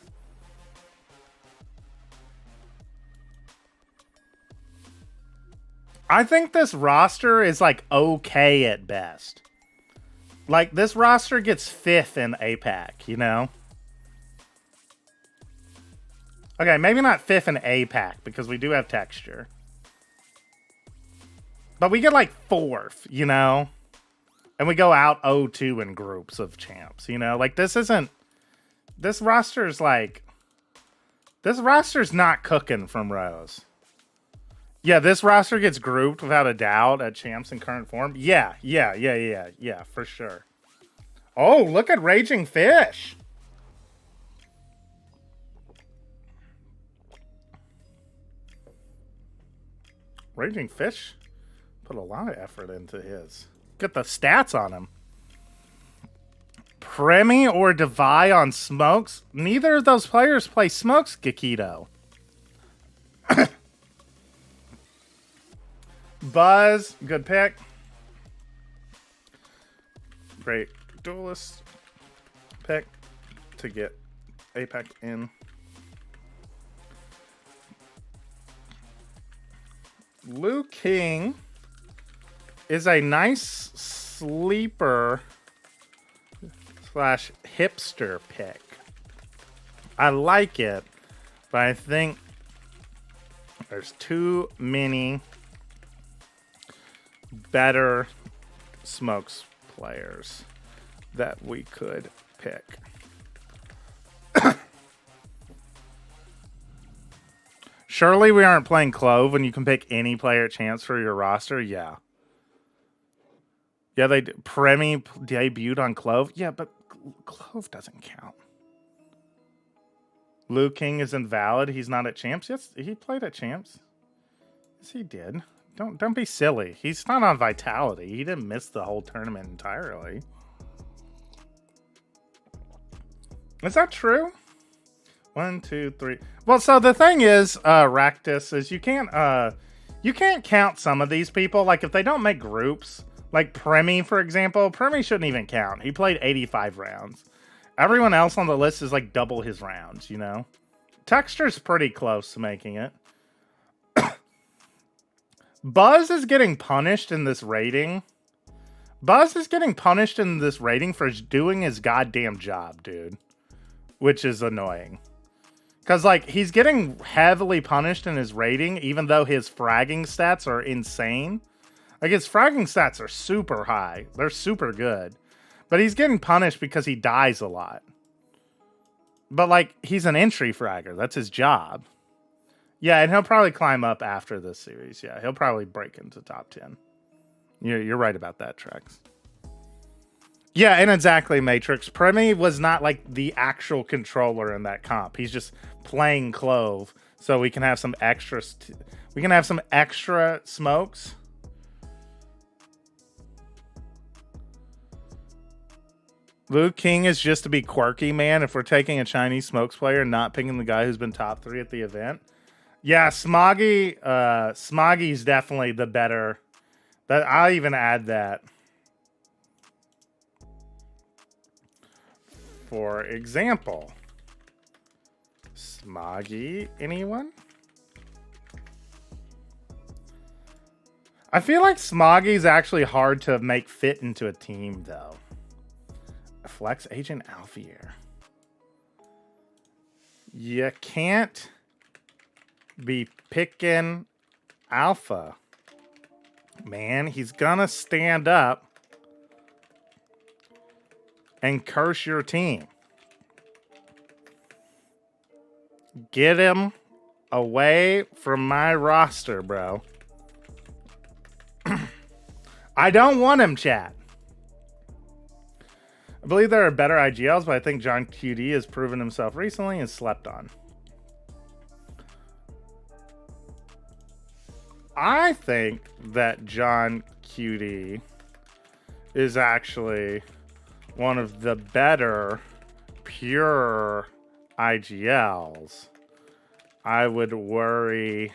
I think this roster is, like, okay at best. Like, this roster gets 5th in APAC, you know? Okay, maybe not 5th in APAC, because we do have texture. But we get, like, 4th, you know? And we go out 0-2 in groups of champs, you know? Like, this isn't... This roster's, like... This roster's not cooking from Rose. Yeah, this roster gets grouped without a doubt at champs in current form. Yeah, for sure. Oh, look at Raging Fish. Raging Fish put a lot of effort into his. Get the stats on him. Premi or Devi on Smokes? Neither of those players play Smokes, Gakito. Buzz, good pick. Great duelist pick to get APAC in. Liu King is a nice sleeper / hipster pick. I like it, but I think there's too many better Smokes players that we could pick. Surely we aren't playing Clove when you can pick any player at chance for your roster. Yeah. Yeah, they Premi debuted on Clove. Yeah, but Clove doesn't count. Liu King is invalid. He's not at champs. Yes, he played at champs. Yes, he did. Don't be silly. He's not on Vitality. He didn't miss the whole tournament entirely. Is that true? 1, 2, 3. Well, so the thing is, Ractus, is you can't count some of these people. Like, if they don't make groups, like Premi, for example, Premi shouldn't even count. He played 85 rounds. Everyone else on the list is like double his rounds, you know? Texture's pretty close to making it. Buzz is getting punished in this rating. Buzz is getting punished in this rating for doing his goddamn job, dude. Which is annoying. Because, like, he's getting heavily punished in his rating, even though his fragging stats are insane. Like, his fragging stats are super high. They're super good. But he's getting punished because he dies a lot. But, like, he's an entry fragger. That's his job. Yeah, and he'll probably climb up after this series. Yeah, he'll probably break into top 10. You're right about that, Trex. Yeah, and exactly, Matrix. Premi was not like the actual controller in that comp. He's just playing Clove, so we can have some extra. We can have some extra smokes. Liu King is just to be quirky, man. If we're taking a Chinese smokes player and not picking the guy who's been top 3 at the event. Yeah, Smoggy's definitely the better. I'll even add that. For example, Smoggy, anyone? I feel like Smoggy's actually hard to make fit into a team, though. Flex Agent Alfier. You can't be picking Alpha. Man, he's gonna stand up and curse your team. Get him away from my roster, bro. I don't want him, chat. I believe there are better IGLs, but I think John QD has proven himself recently and slept on. I think that John QD is actually one of the better pure IGLs. I would worry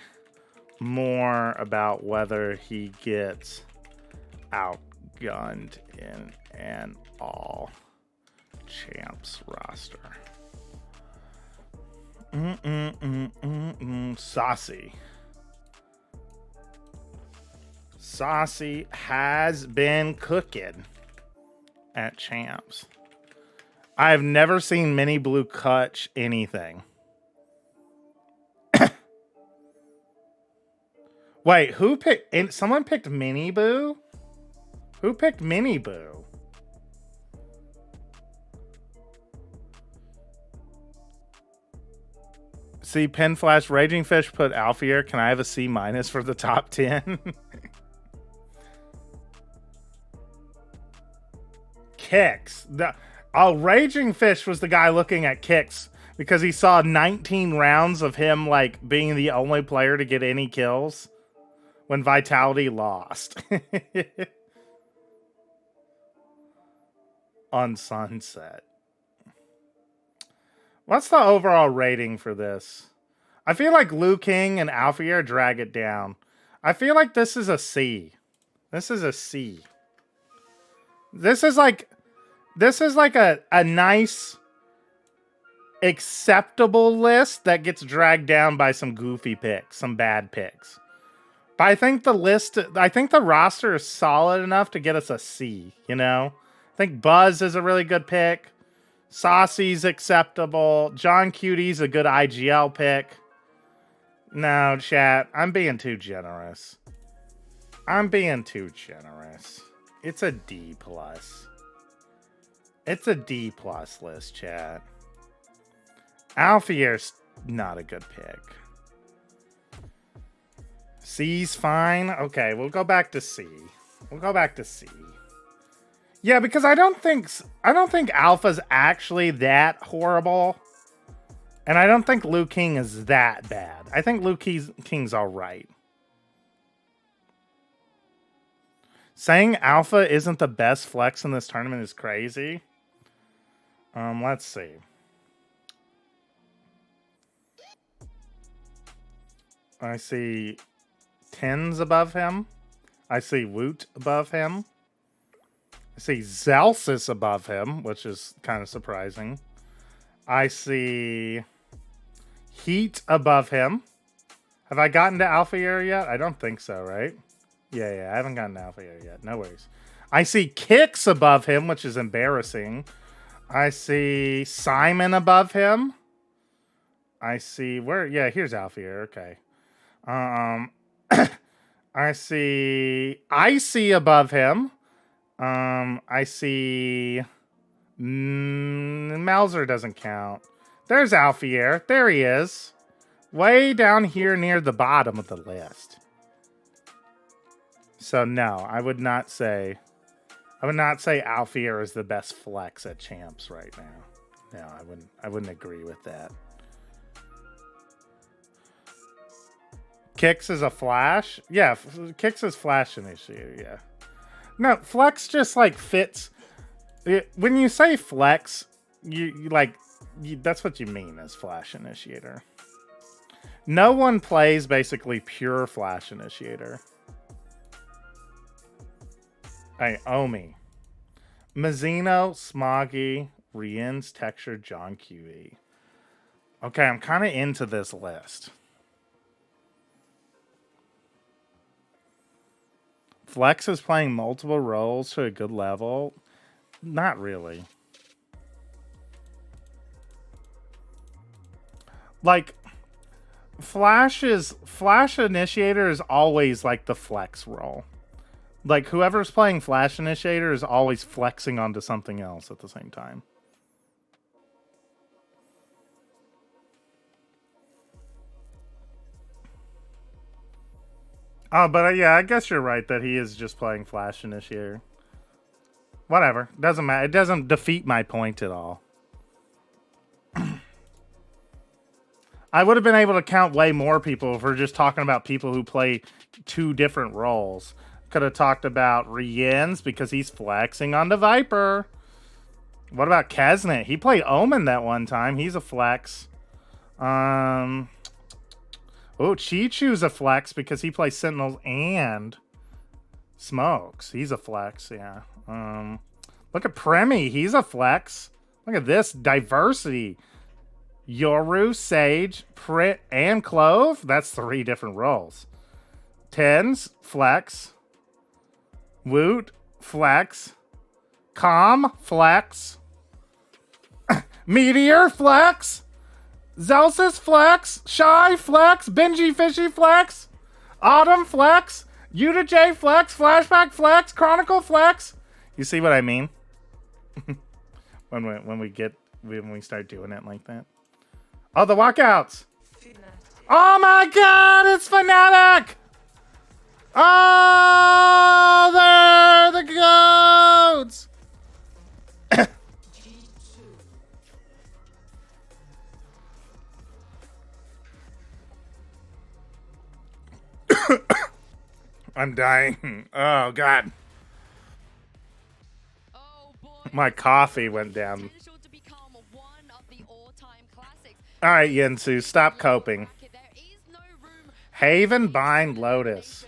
more about whether he gets outgunned in an all champs roster. Saucy. Saucy has been cooking at champs. I've never seen Mini Blue clutch anything. Wait, who picked? Someone picked Mini Boo? Who picked Mini Boo? See, PENFLASH, Raging Fish put Alfier. Can I have a C- for the top 10? Kicks. Raging Fish was the guy looking at Kicks because he saw 19 rounds of him like being the only player to get any kills when Vitality lost. On Sunset. What's the overall rating for this? I feel like Liu King and Alfier drag it down. I feel like this is a C. This is a C. This is like a nice, acceptable list that gets dragged down by some goofy picks, some bad picks. But I think the roster is solid enough to get us a C, you know? I think Buzz is a really good pick. Saucy's acceptable. John Cutie's a good IGL pick. No, chat, I'm being too generous. I'm being too generous. It's a D+. It's a D+ list, chat. Alfier's not a good pick. C's fine. Okay, we'll go back to C. We'll go back to C. Yeah, because I don't think Alpha's actually that horrible. And I don't think Liu King is that bad. I think Liu King's all right. Saying Alpha isn't the best flex in this tournament is crazy. Let's see. I see Tens above him. I see Woot above him. I see Zelsis above him, which is kind of surprising. I see Heat above him. Have I gotten to Alfier yet? I don't think so, right? Yeah, I haven't gotten to Alfier yet. No worries. I see Kicks above him, which is embarrassing. I see Simon above him. I see where? Yeah, here's Alfier. Okay. I see Icy above him. I see Malzer doesn't count. There's Alfier. There he is. Way down here near the bottom of the list. So no, I would not say Alfier is the best flex at champs right now. No, I wouldn't agree with that. Kicks is a flash? Yeah, Kicks is flash initiator, yeah. No, flex just like fits. When you say flex, you that's what you mean as flash initiator. No one plays basically pure flash initiator. Hey, Omi. Mazzino, Smoggy, Rien's Texture, John QE. Okay, I'm kind of into this list. Flex is playing multiple roles to a good level. Not really. Like, Flash Initiator is always like the flex role. Like, whoever's playing Flash Initiator is always flexing onto something else at the same time. Oh, but yeah, I guess you're right that he is just playing Flash Initiator. Whatever. Doesn't matter. It doesn't defeat my point at all. I would have been able to count way more people if we're just talking about people who play two different roles. Could have talked about Rien's because he's flexing on the Viper. What about Kesnet? He played Omen that one time. He's a flex. Oh, Chi-Chu's a flex because he plays Sentinels and Smokes. He's a flex, yeah. Look at Premi. He's a flex. Look at this diversity. Yoru, Sage, Prit, and Clove. That's 3 different roles. Tens, flex. Woot, flex. Calm, flex. Meteor, flex. Zelsis, flex. Shy, flex. Benji, Fishy, flex. Autumn, flex. Yuta J, flex. Flashback, flex. Chronicle, flex. You see what I mean? when we start doing it like that. Oh, the walkouts. Oh my God, it's Fnatic. Oh, they're the goats. I'm dying. Oh, God. My coffee went down. All right, Yinsu, stop coping. Haven, Bind, Lotus.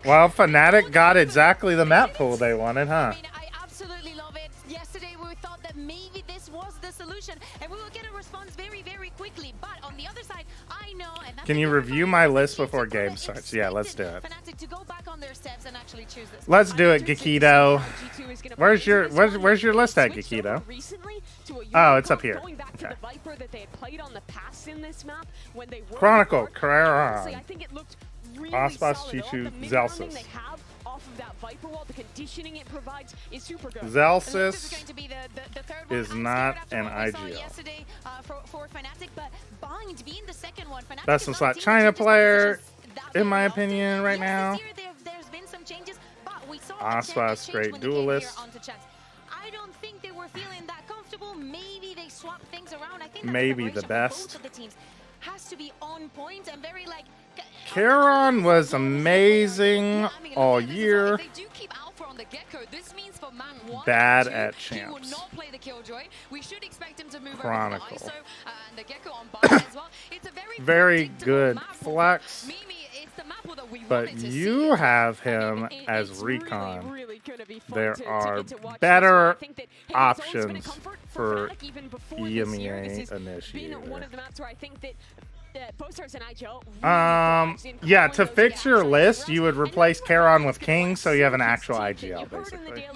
Well, Fnatic got exactly the map pool they wanted, huh? I absolutely love it. Yesterday we thought that maybe this was the solution and we will get a response very, very quickly. But on the other side, I know. And Can you review my list before game starts? Yeah, let's do it. Let's do it, Gakito. Where's your list at, Gakito? Oh, it's up here. Okay. Chronicle, Carrera, Ospas, Chichu, Zelsis. Zelsis is not an IGL. Best in slot China player, in my opinion, right now. Ospas, great duelist. I don't think they were feeling that comfortable. Maybe they swapped things around. I think maybe the best. Both of the teams has to be on point and very like. Karon was amazing all year. Bad at champs. Chronicle. Very good flex. But you have him as recon. There are better options for EMEA initiator. Yeah, to fix your list, you would replace Karon with King, so you have an actual IGL, basically.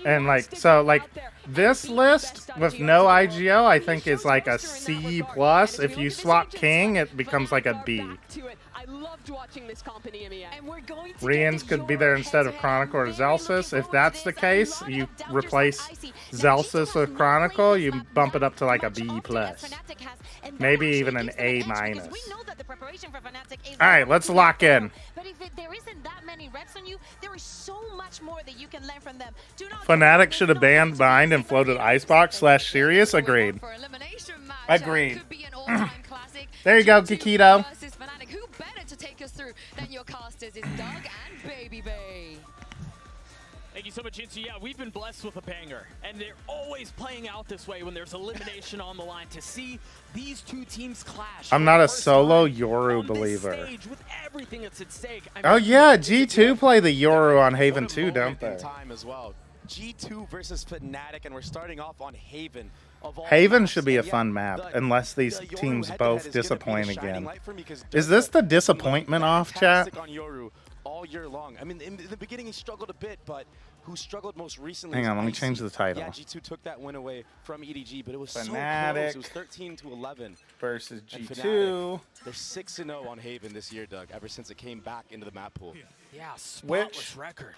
And like, so like this list with no IGL, I think is like a C+. If you swap King, it becomes like a B. Rians could be there instead of Chronicle or Zelsis. If that's the case, you replace Zelsis with Chronicle, you bump it up to like a B+. Maybe even an A-. Alright, let's lock in. Fnatic should have banned Bind and floated Icebox/Serious. Agreed. Agreed. There you go, Kikito. Who better to take us through than your casters is Doug and Baby Bay. Thank you so much, Insu. Yeah, we've been blessed with a banger, and they're always playing out this way when there's elimination on the line. To see these two teams clash. I'm not a solo Yoru believer. With everything that's at stake. I mean, oh yeah, G2 play the Yoru on Haven too, don't they? Time as well. G2 versus Fnatic, and we're starting off on Haven. Haven should be a fun map, unless these teams both disappoint again. Is this the disappointment off, chat? All year long. I mean, in the beginning he struggled a bit, but who struggled most recently? Hang on, let me change the title. Yeah, G2 took that win away from EDG, but it was Fnatic so close. It was 13-11 versus G2. Fnatic, they're 6-0 on Haven this year, Doug. Ever since it came back into the map pool. Yeah, spotless record.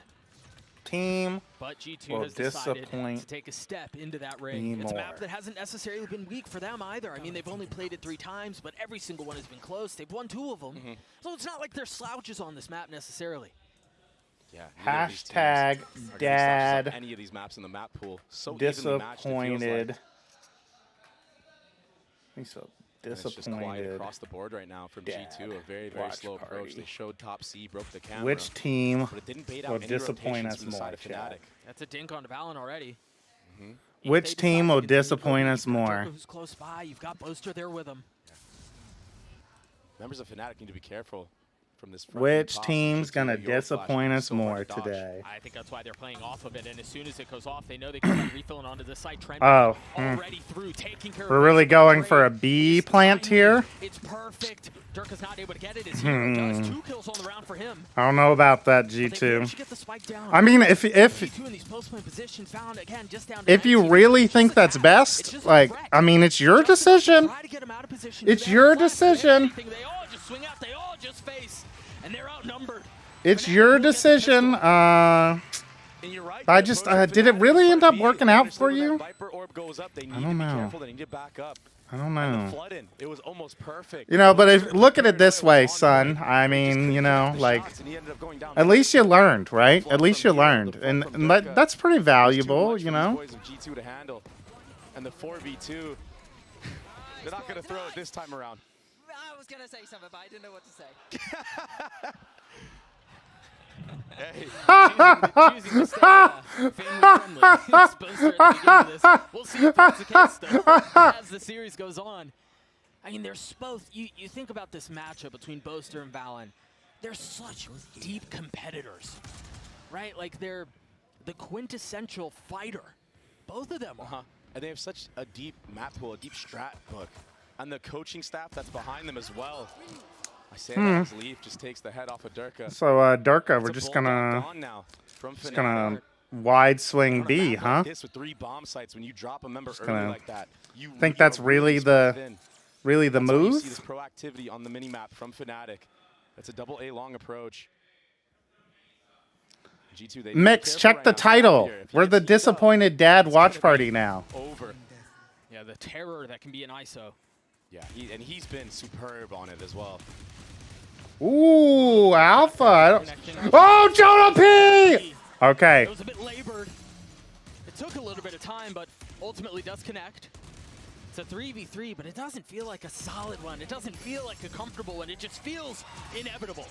Team but G2 will has decided disappoint to take a step into that ring. It's a map that hasn't necessarily been weak for them either. I mean, they've only played it 3 times, but every single one has been close. They've won 2 of them. So it's not like they're slouches on this map necessarily. Yeah. Hashtag dad. Any of these maps in the map pool. So disappointed. He's so disappointed. It's just quiet across the board right now from G2. A very, very slow approach. They showed top C, broke the camera. Which team but it didn't bait will out disappoint us more? That's a dink on Valen already. Which team will disappoint us more? Who's close by? You've got Boaster there with him. Members of Fnatic need to be careful from this. Which team's gonna disappoint us more today? I think that's why they're playing off of it, and as soon as it goes off, they know they can start refilling onto the side. Trend already through, taking care We're really going for a B plant here. It's perfect. Dirka's not able to get it. His hero does. 2 kills on the round for him. I don't know about that, G2. I mean, if you really think that's best, like, I mean, it's your decision. It's your decision. It's your decision. I just did it really end up working out for you? I don't know. I don't know. It was almost perfect. You know, but if, look at it this way, son. I mean, you know, like, at least you learned, right? At least you learned. And that's pretty valuable, you know? And the 4v2, they're not going to throw it this time around. I was going to say something, but I didn't know what to say. Hey, choosing to stay family friendly. We'll see if that's the case, though, as the series goes on. I mean, there's both. You think about this matchup between Boaster and Valen. They're such deep competitors, right? Like, they're the quintessential fighter. Both of them. And they have such a deep map pool, a deep strat book. And the coaching staff that's behind them as well. I say that as Leaf just takes the head off of Durka. So Durka, we're just gonna wide swing B, huh? This with 3 bomb sites when you drop a member early like that. You think that's really the move? See this proactivity on the mini map from Fnatic. That's a double A long approach. G2, Mix, check the title. We're the disappointed dad watch party now. Yeah, the terror that can be an ISO. Yeah, he's been superb on it as well. Ooh, Alpha. Oh, Jonah P! Okay. It was a bit labored. It took a little bit of time, but ultimately does connect. It's a 3v3, but it doesn't feel like a solid one. It doesn't feel like a comfortable one. It just feels inevitable.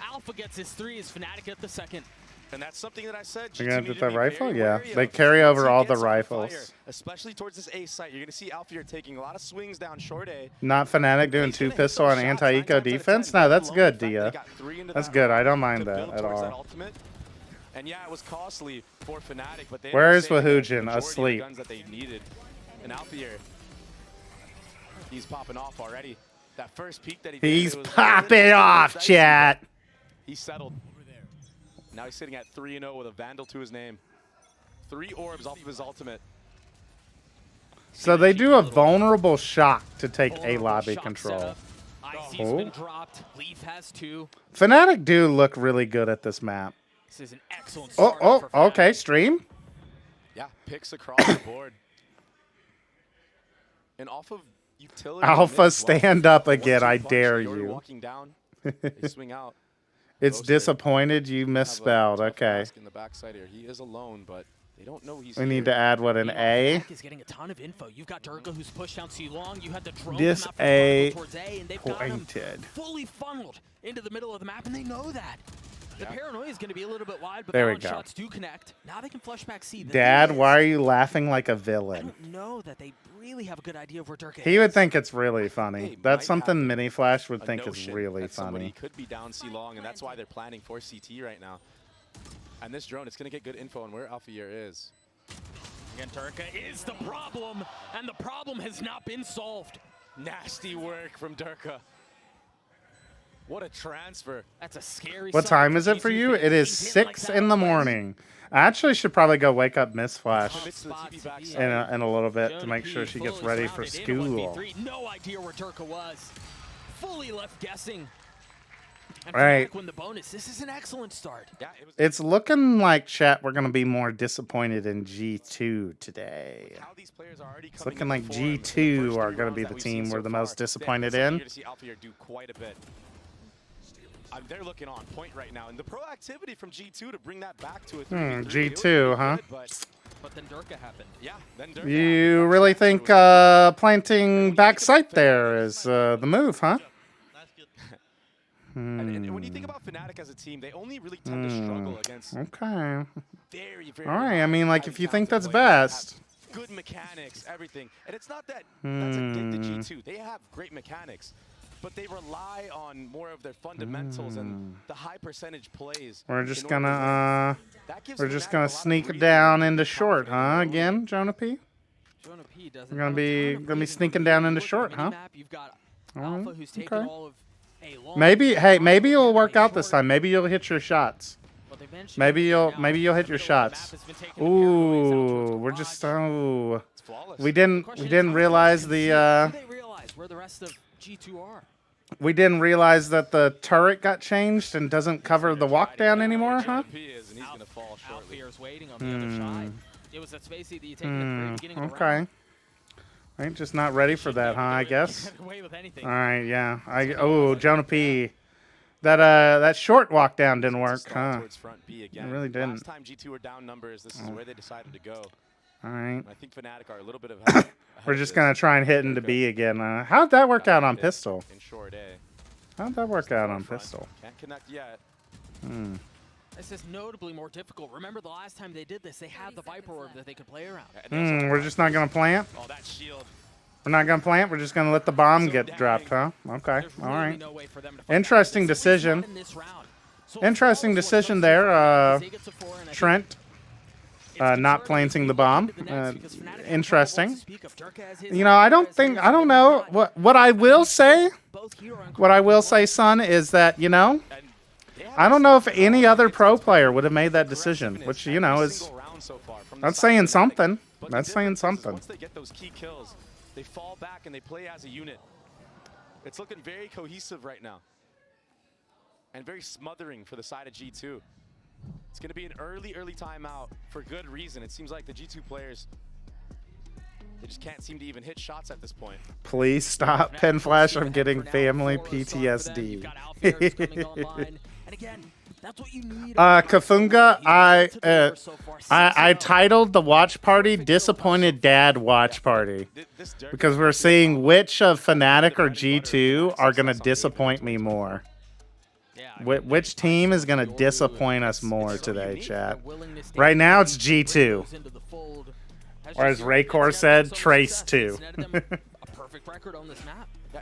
Alpha gets his 3, his Fnatic at the 2nd. And that's something that I said. You're going to get that rifle? Yeah. They carry over all the rifles. Fire, especially towards this A site. You're going to see Alpha taking a lot of swings down short A. Not Fnatic doing 2 pistol on anti-eco defense? No, that's good, Dia. That's good. I don't mind that at all. And yeah, it was costly for Fnatic, but they where's Wahujin? Asleep. Guns that they needed. And Alpha here, he's popping off already. That first peek that he did, he's popping off, chat. He settled. Now he's sitting at 3-0 with a Vandal to his name. 3 orbs off of his ultimate. So they do a vulnerable shock to take A lobby control. IC's been dropped. Leaf has 2. Fnatic do look really good at this map. This is an excellent start for Fnatic. Okay, stream. Yeah, picks across the board. And off of utility. Alpha, stand up again. I dare you. Walking down. They swing out. It's disappointed you misspelled. Okay. In the backside here. He is alone, but they don't know he's we need to add what, an A? Is getting a ton of info. You've got Durka who's pushed down too long. You had the drone this come out A towards A, and they've got him fully funneled into the middle of the map, and they know that. The paranoia is going to be a little bit wide, but the shots do connect. Now they can flush back C. Dad, why are you laughing like a villain? I don't know that they really have a good idea of where Durka is. He would think it's really funny. That's something Mini Flash would think is really funny. Somebody could be down C long, and that's why they're planning for CT right now. And this drone, it's going to get good info on where Alpha Year is. Again, Durka is the problem, and the problem has not been solved. Nasty work from Durka. What a transfer. That's a scary What time is it for you? It is 6 in the morning. I actually should probably go wake up Miss Flash in a little bit to make sure she gets ready for school. No idea where Durka was. Fully left guessing. All right. Win the bonus. This is an excellent start. Yeah, it's looking like, chat, we're going to be more disappointed in G2 today. It's looking like G2 are going to be the team we're the most disappointed in. They're looking on point right now, and the proactivity from G2 to bring that back to a 3v3. G2, huh? But then Durka happened. Yeah, then Durka You really think planting backside there is the move, huh? And when you think about Fnatic as a team, they only really tend to struggle against okay. very All right, I mean, like, if you think that's best. Good mechanics, everything. And it's not that that's a dig to G2. They have great mechanics. but they rely on more of their fundamentals and the high percentage plays. We're just gonna sneak down into short, huh? Again, Jonah P. We're gonna be sneaking down into short, huh? Okay. Maybe it'll work out this time. Maybe you'll hit your shots. Maybe you'll hit your shots. Ooh, we're just we didn't realize the where the rest of G2 are. We didn't realize that the turret got changed and doesn't cover the walk down anymore, huh? Alfier's waiting on the other side. It was that space that you take at the very beginning of the okay. round. Ain't just not ready for that, huh? I guess. All right, yeah. Jonah P. That short walk down didn't work, huh? It really didn't. Last time G2 were down numbers, this is where they decided to go. All right. I think Fnatic are a little bit of we're just gonna try and hit into B again. How'd that work out on pistol? In short A. How'd that work out on pistol? Can't connect yet. This is notably more difficult. Remember the last time they did this, they had the Viper Orb that they could play around. We're just not gonna plant? Oh, that shield. We're not gonna plant? We're just gonna let the bomb get dropped, huh? Okay, alright. Interesting decision. Interesting decision there, Trent. Not planting the bomb. Interesting. You know, I don't know. What I will say, son, is that, you know, I don't know if any other pro player would have made that decision, which, you know, is, that's saying something. That's saying something. Once they get those key kills, they fall back and they play as a unit. It's looking very cohesive right now. And very smothering for the side of G2. It's going to be an early timeout for good reason. It seems like the G2 players, they just can't seem to even hit shots at this point. Please stop, PENFLASH. I'm getting family PTSD. Kafunga, I titled the watch party "Disappointed Dad Watch Party" because we're seeing which of Fnatic or G2 are gonna disappoint me more. Which team is gonna disappoint us more today, chat? Right now it's G2, or as Raycor said, Trace 2.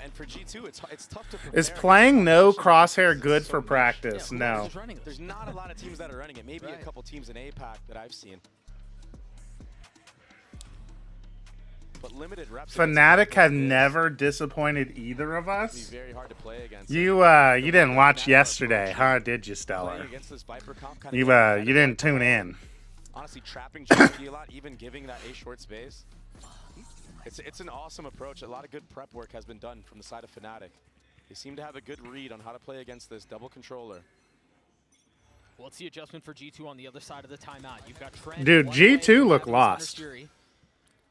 And for G2, it's tough to prepare. Is playing no crosshair good for practice? No. There's not a lot of teams that are running it. Maybe a couple teams in APAC that I've seen. But limited reps. Fnatic have never disappointed either of us. It's very hard to play against. You didn't watch yesterday, huh? Did you, Stellar? You didn't tune in. Honestly, trapping GP a lot, even giving that A short space. It's an awesome approach. A lot of good prep work has been done from the side of Fnatic. They seem to have a good read on how to play against this double controller. Well, it's the adjustment for G2 on the other side of the timeout. You've got Trent. Dude, G2 look lost.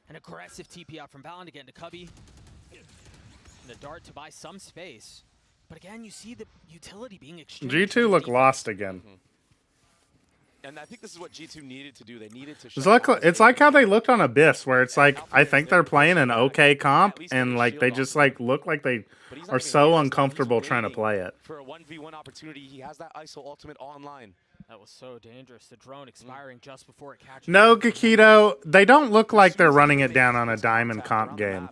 An aggressive TP out from Valen again to Cubby. And the dart to buy some space. But again, you see the utility being extremely G2 look lost again. And I think this is what G2 needed to do. They needed to it's like how they looked on Abyss, where it's like, I think they're playing an okay comp, and like they just like look like they are so uncomfortable trying to play it. For a 1v1 opportunity, he has that ISO ultimate online. That was so dangerous. The drone expiring just before it catches. No, Gakito, they don't look like they're running it down on a Diamond comp game.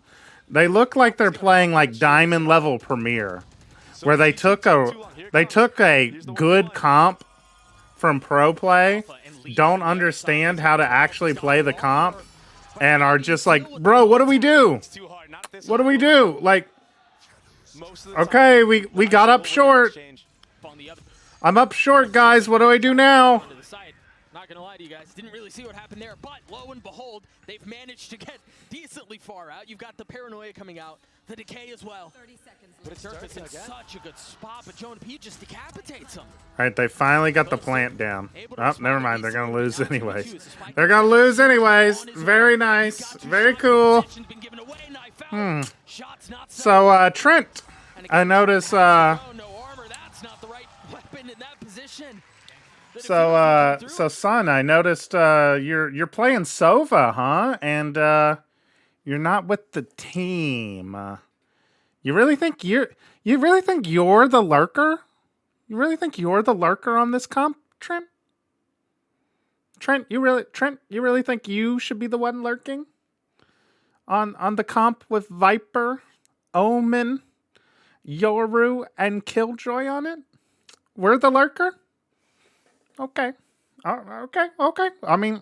They look like they're playing like Diamond level Premier, where they took a good comp from pro play, don't understand how to actually play the comp, and are just like, bro, what do we do? What do we do? Like, okay, we got up short. I'm up short, guys. What do I do now? Not gonna lie to you guys, didn't really see what happened there, but lo and behold, they've managed to get decently far out. You've got the paranoia coming out, the decay as well. 30 seconds. But Surface in such a good spot, but Jonah P just decapitates him. All right, they finally got the plant down. Oh, never mind. They're gonna lose anyways. They're gonna lose anyways. Very nice. Very cool. So Trent, I notice. So son, I noticed you're playing Sova, huh? And you're not with the team. You really think you're the lurker? You really think you're the lurker on this comp, Trent? Trent, you really think you should be the one lurking on the comp with Viper, Omen, Yoru and Killjoy on it? We're the lurker? Okay. Okay. I mean,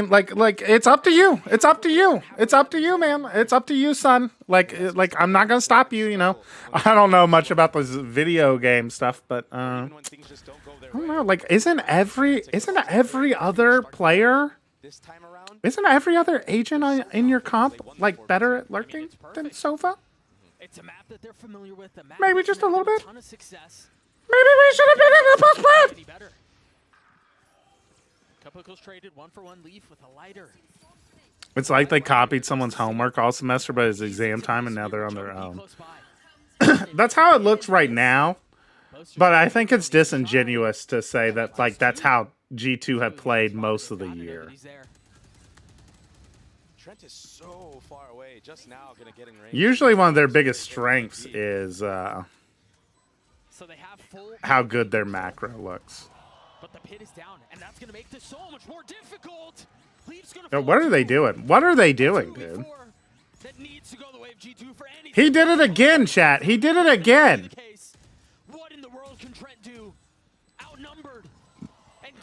like, it's up to you. It's up to you. It's up to you, man. It's up to you, son. Like, I'm not gonna stop you. You know, I don't know much about this video game stuff, but I don't know. Like, isn't every other player, isn't every other agent in your comp like better at lurking than Sova? It's a map that they're familiar with. Maybe just a little bit. Maybe we should have been in the post plan. Couple goes traded 1-for-1 Leaf with a lighter. It's like they copied someone's homework all semester, but it's exam time, and now they're on their own. That's how it looks right now. But I think it's disingenuous to say that like that's how G2 have played most of the year. Trent is so far away. Just now gonna get in range. Usually one of their biggest strengths is how good their macro looks. But the pit is down, and that's gonna make this so much more difficult. What are they doing? What are they doing, dude? He did it again, chat. He did it again. What in the world can Trent do? Outnumbered.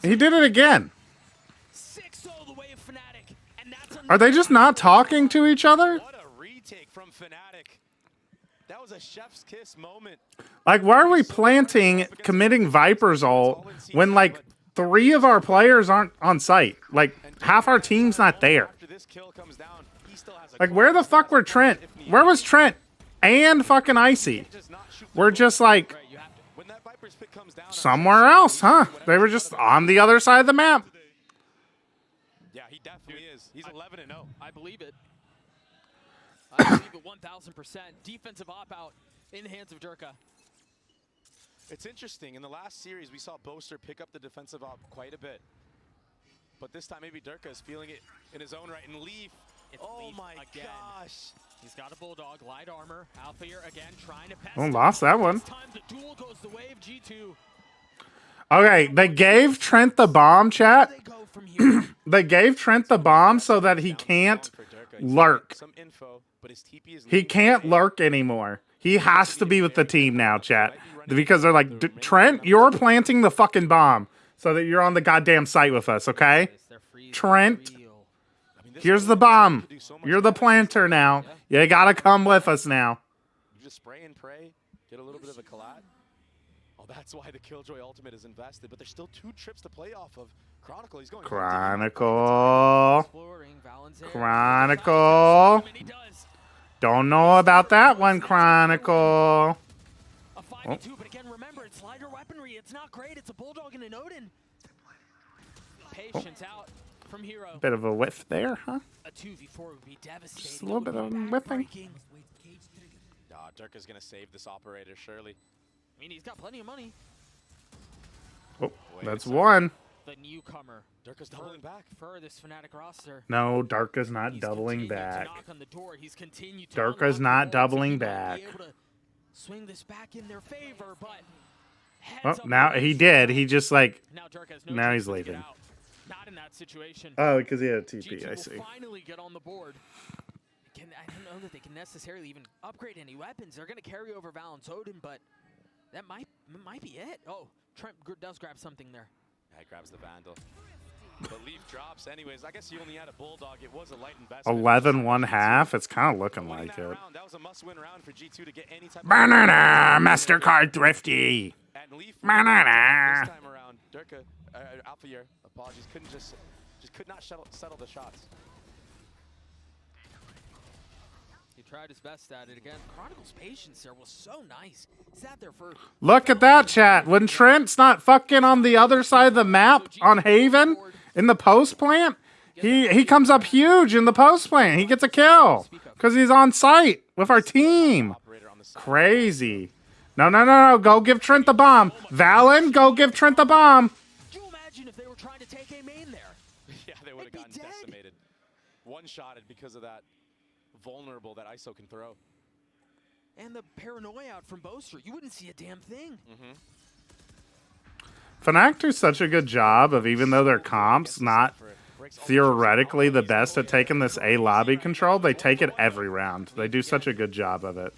He did it again. 6-0 the way of Fnatic, and that's Are they just not talking to each other? What a retake from Fnatic. That was a chef's kiss moment. Like, why are we planting, committing Viper's ult when, like, 3 of our players aren't on site? Like, half our team's not there. Like, where the fuck were Trent? Where was Trent and fucking Icy? We're just, like, somewhere else, huh? They were just on the other side of the map. Yeah, he definitely is. He's 11-0. I believe it. I believe it 1,000%. Defensive op-out in the hands of Durka. It's interesting. In the last series, we saw Boaster pick up the defensive op quite a bit. But this time, maybe Durka is feeling it in his own right. And Leaf, oh my gosh. He's got a Bulldog, light armor. Alpha here again, trying to pass. Oh, lost that one. This time the duel goes the way of G2. Okay, they gave Trent the bomb, chat. They gave Trent the bomb so that he can't lurk. He can't lurk anymore. He has to be with the team now, chat. Because they're like, Trent, you're planting the fucking bomb so that you're on the goddamn site with us, okay? Trent, here's the bomb. You're the planter now. You gotta come with us now. You just spray and pray, get a little bit of a collat. Oh, that's why the Killjoy ultimate is invested. But there's still 2 trips to play off of. Chronicle, he's going Chronicle. Chronicle. Don't know about that one, Chronicle. A 5v2, but again, remember, it's lighter weaponry. It's not great. It's a Bulldog and an Odin. Patience out from Hero. Bit of a whiff there, huh? A 2v4 would be devastating. Just a little bit of whiffing. Durka's going to save this operator, surely. I mean, he's got plenty of money. Oh, that's one. The newcomer. Durka's doubling back. Furthest Fnatic roster. No, Durka's not doubling back. Durka's Durka's not doubling back. Swing this back in their favor, but oh, now he did. He just like now he's leaving. Not in that situation. Oh, because he had a TP. I see. Finally get on the board. I don't know that they can necessarily even upgrade any weapons. They're going to carry over Valence Odin, but that might be it. Oh, Trent does grab something there. Yeah, he grabs the Vandal. But Leaf drops anyways. I guess he only had a Bulldog. It was a light investment. 11-1/2. It's kind of looking like it. That was a must-win round for G2 to get any type of Banana, MasterCard Thrifty. And Leaf Banana. this time around, Durka, Alpha Year, apologies, could not settle the shots. He tried his best at it again. Chronicle's patience there was so nice. Sat there for. Look at that, chat. When Trent's not fucking on the other side of the map on Haven in the post plant, he comes up huge in the post plant. He gets a kill because he's on site with our team. Crazy. No. Go give Trent the bomb. Valen, go give Trent the bomb. Could you imagine if they were trying to take a main there? Yeah, they would have gotten decimated. One-shotted because of that vulnerable that ISO can throw. And the paranoia out from Boaster. You wouldn't see a damn thing. Fnatic do such a good job of, even though their comps not theoretically the best at taking this A lobby control, they take it every round. They do such a good job of it.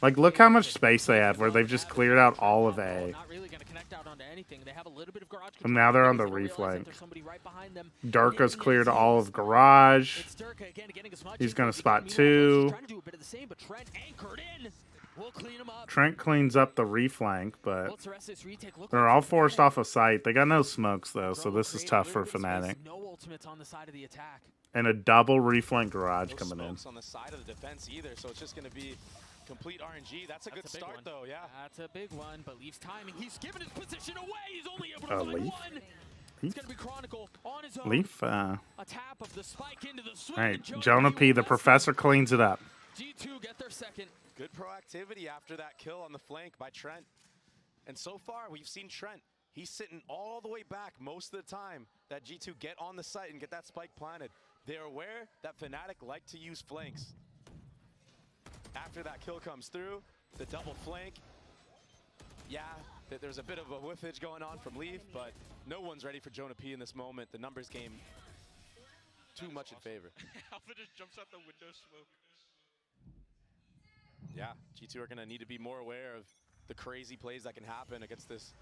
Like, look how much space they have, where they've just cleared out all of A. Not really going to connect out onto anything. They have a little bit of garage And now they're on the reflank. Durka's cleared all of garage. He's going to spot 2. Trent cleans up the reflank, but they're all forced off of sight. They got no smokes, though, so this is tough for Fnatic. And a double reflank garage coming in. On the side of the defense either, so it's just going to be complete RNG. That's a good start, though. Yeah, that's a big one. But Leaf's timing. He's given his position away. He's only able to find Leaf? one. It's going to be Chronicle on his own. Leaf. A tap of the spike into the swing. All right, Jonah P, the professor, cleans it up. G2 get their second. Good proactivity after that kill on the flank by Trent. And so far, we've seen Trent. He's sitting all the way back most of the time that G2 get on the site and get that spike planted. They're aware that Fnatic like to use flanks. After that kill comes through, the double flank. Yeah, there's a bit of a whiffage going on from Leaf, but no one's ready for Jonah P in this moment. The numbers game too much in favor. Alpha just jumps out the window smoke. Yeah, G2 are going to need to be more aware of the crazy plays that can happen against this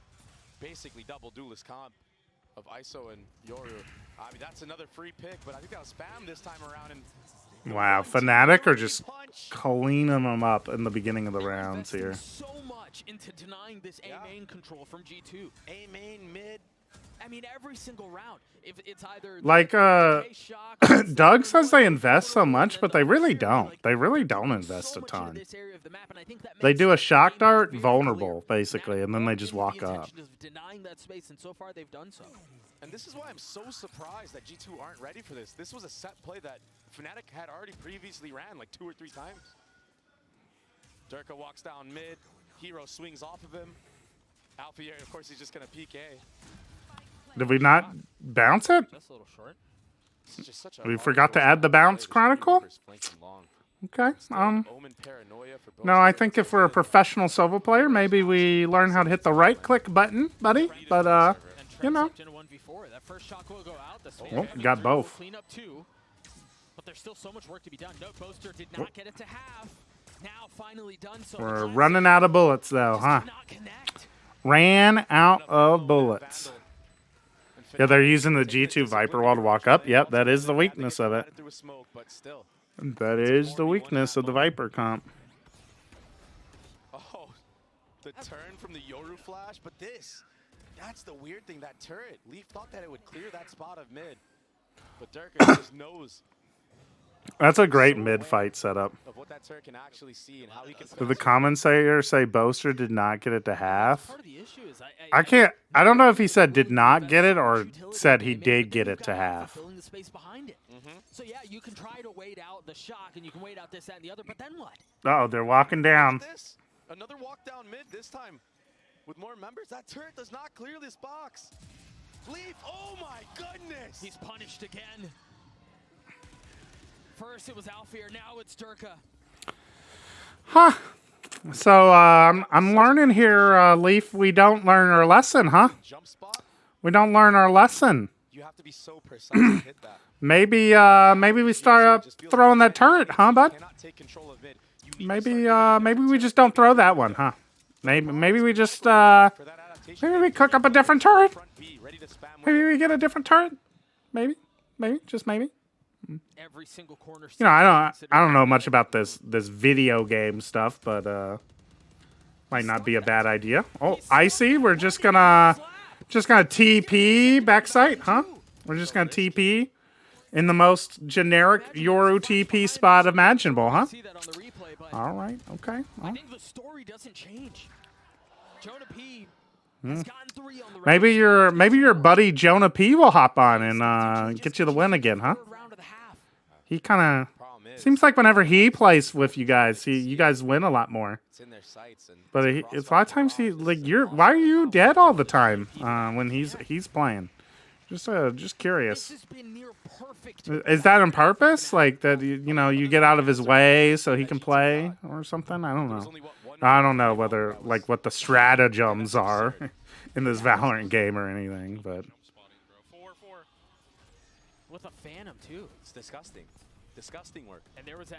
basically double duelist comp of ISO and Yoru. I mean, that's another free pick, but I think that was spam this time around. And Wow, Fnatic are just cleaning them up in the beginning of the rounds here. So much into denying this A main control from G2. A main, mid. I mean, every single round. If it's either like, Doug says they invest so much, but they really don't. They really don't invest a ton. They do a shock dart vulnerable, basically, and then they just walk up. Denying that space, and so far they've done so. And this is why I'm so surprised that G2 aren't ready for this. This was a set play that Fnatic had already previously ran like 2 or 3 times. Durka walks down mid. Hero swings off of him. Alpha, of course, he's just going to peek A. Did we not bounce it? Just a little short. We forgot to add the bounce chronicle? Okay. No, I think if we're a professional solo player, maybe we learn how to hit the right click button, buddy. But, you know. Oh, got both. But there's still so much work to be done. Note Boaster did not get it to half. Now finally done so. We're running out of bullets, though, huh? Ran out of bullets. Yeah, they're using the G2 Viper wall to walk up. Yep, that is the weakness of it. That is the weakness of the Viper comp. Oh, the turn from the Yoru flash, but that's the weird thing, that turret. Leaf thought that it would clear that spot of mid, but Durka just knows. That's a great mid-fight setup. Of what that turret can actually see and how he can. Did the commentator say Boaster did not get it to half? I don't know if he said did not get it or said he did get it to half. Filling the space behind it. So yeah, you can try to wait out the shock and you can wait out this, that, and the other, but then what? Oh, they're walking down. Another walk down mid this time with more members. That turret does not clear this box. Leaf, oh my goodness! He's punished again. First it was Alfir, now it's Durka. Huh. So, I'm learning here, Leaf, we don't learn our lesson, huh? We don't learn our lesson. You have to be so precise to hit that. Maybe we start throwing that turret, huh, bud? Maybe we just don't throw that one, huh? Maybe we just, maybe we cook up a different turret? Maybe we get a different turret? Maybe, just maybe. Every single corner. You know, I don't know much about this video game stuff, but might not be a bad idea. Oh, Icy, we're just gonna TP backside, huh? We're just gonna TP in the most generic Yoru TP spot imaginable, huh? All right, okay. I think the story doesn't change. Jonah P. Maybe your buddy Jonah P will hop on and get you the win again, huh? He kind of seems like whenever he plays with you guys, you guys win a lot more. But it's a lot of times why are you dead all the time when he's playing? Just curious. Is that on purpose? Like that you get out of his way so he can play or something? I don't know. I don't know what the stratagems are in this Valorant game or anything, but with a Phantom too. It's disgusting. disgusting work. And there was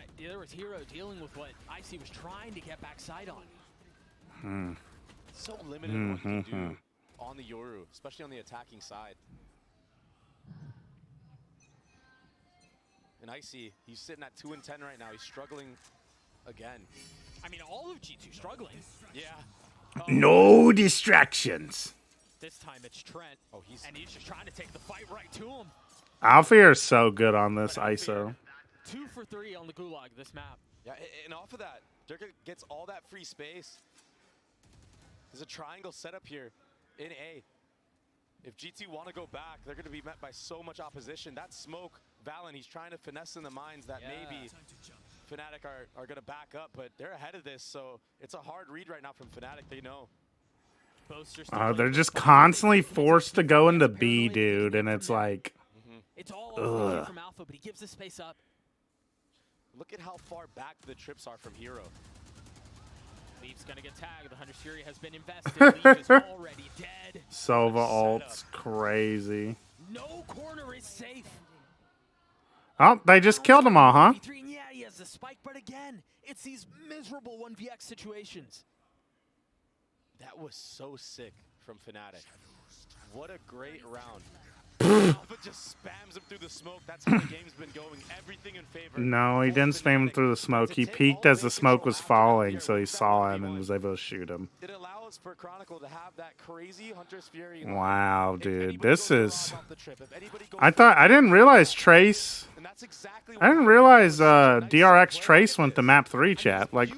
Hero dealing with what Icy was trying to get backside on. So limited what he can do on the Yoru, especially on the attacking side. And Icy, he's sitting at 2 and 10 right now. He's struggling again. I mean, all of G2 struggling. Yeah. No distractions. This time it's Trent, and he's just trying to take the fight right to him. Alfear is so good on this ISO. 2 for 3 on the Gulag this map. Yeah, and off of that, Durka gets all that free space. There's a triangle setup here in A. If G2 want to go back, they're going to be met by so much opposition. That smoke, Valen, he's trying to finesse in the minds that maybe Fnatic are going to back up, but they're ahead of this, so it's a hard read right now from Fnatic, they know. They're just constantly forced to go into B, dude, and it's like, it's all over from Alpha, but he gives the space up. Look at how far back the trips are from Hero. Leaf's gonna get tagged. The Hunter's Fury has been invested. Leaf is already dead. Sova ult's crazy. No corner is safe. Oh, they just killed them all, huh? Yeah, he has the spike, but again, it's these miserable 1vx situations. That was so sick from Fnatic. What a great round. Alpha just spams him through the smoke. That's how the game's been going. Everything in favor. No, he didn't spam him through the smoke. He peeked as the smoke was falling, so he saw him and was able to shoot him. It allows for Chronicle to have that crazy Hunter's Fury. Wow, dude, this is. I didn't realize Trace. I didn't realize DRX Trace went to map 3 chat. Like,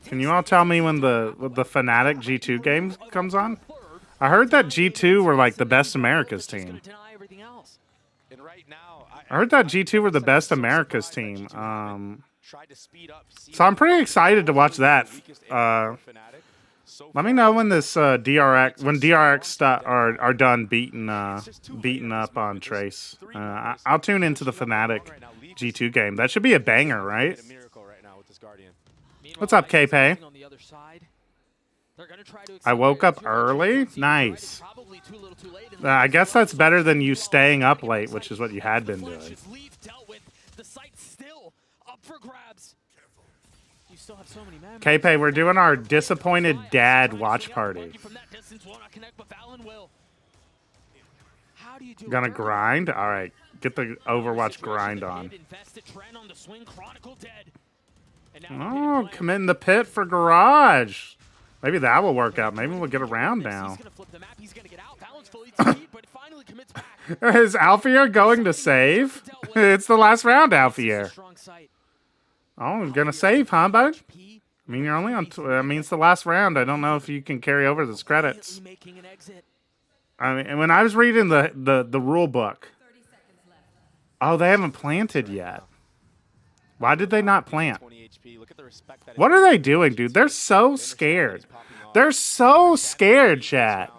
can you all tell me when the Fnatic G2 game comes on? I heard that G2 were like the best America's team. I heard that G2 were the best America's team. So I'm pretty excited to watch that. Let me know when this DRX are done beating up on Trace. I'll tune into the Fnatic G2 game. That should be a banger, right? What's up, K-Pay? I woke up early? Nice. I guess that's better than you staying up late, which is what you had been doing. K-Pay, we're doing our disappointed dad watch party. Gonna grind? Alright, get the Overwatch grind on. Oh, committing the pit for Garage. Maybe that will work out. Maybe we'll get around now. Is Alfear going to save? It's the last round, Alfear. Oh, I'm gonna save, huh, bud? I mean, you're only on. I mean, it's the last round. I don't know if you can carry over those credits. I mean, when I was reading the rule book, oh, they haven't planted yet. Why did they not plant? What are they doing, dude? They're so scared. They're so scared, chat.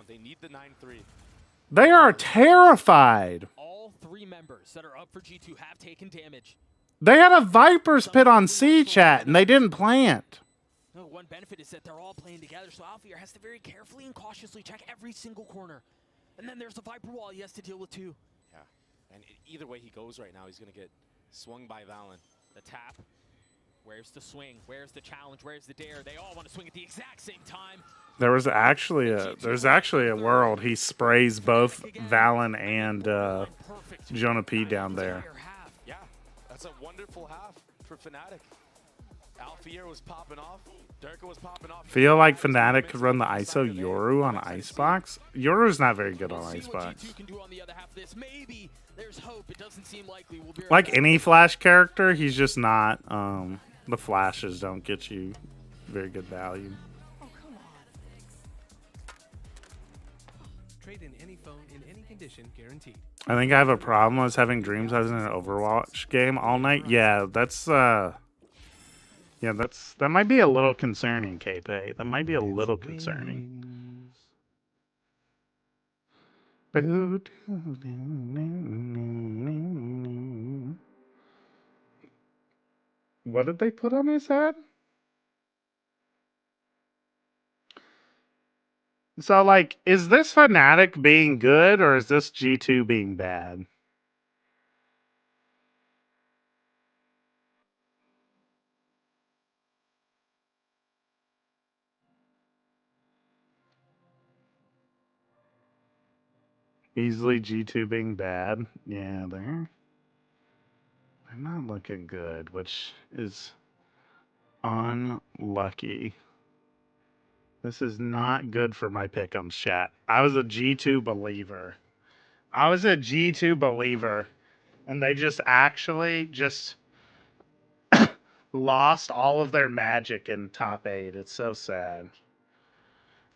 They are terrified. All 3 members that are up for G2 have taken damage. They had a Viper's pit on C, chat, and they didn't plant. No, one benefit is that they're all playing together, so Alfear has to very carefully and cautiously check every single corner. And then there's the Viper wall he has to deal with too. Yeah, and either way he goes right now, he's going to get swung by Valen. The tap. Where's the swing? Where's the challenge? Where's the dare? They all want to swing at the exact same time. There's actually a world he sprays both Valen and Jonah P down there. Yeah, that's a wonderful half for Fnatic. Alfear was popping off. Durka was popping off. Feel like Fnatic could run the ISO Yoru on Icebox. Yoru's not very good on Icebox. Like any Flash character, he's just not. The flashes don't get you very good value. Oh, come on. Trade in any phone in any condition, guaranteed. I think I have a problem. I was having dreams I was in an Overwatch game all night. Yeah, that's that might be a little concerning, K-Pay. That might be a little concerning. What did they put on his head? So, like, is this Fnatic being good or is this G2 being bad? Easily G2 being bad. Yeah, they're not looking good, which is unlucky. This is not good for my pick'ems chat. I was a G2 believer. And they just actually lost all of their magic in top 8. It's so sad.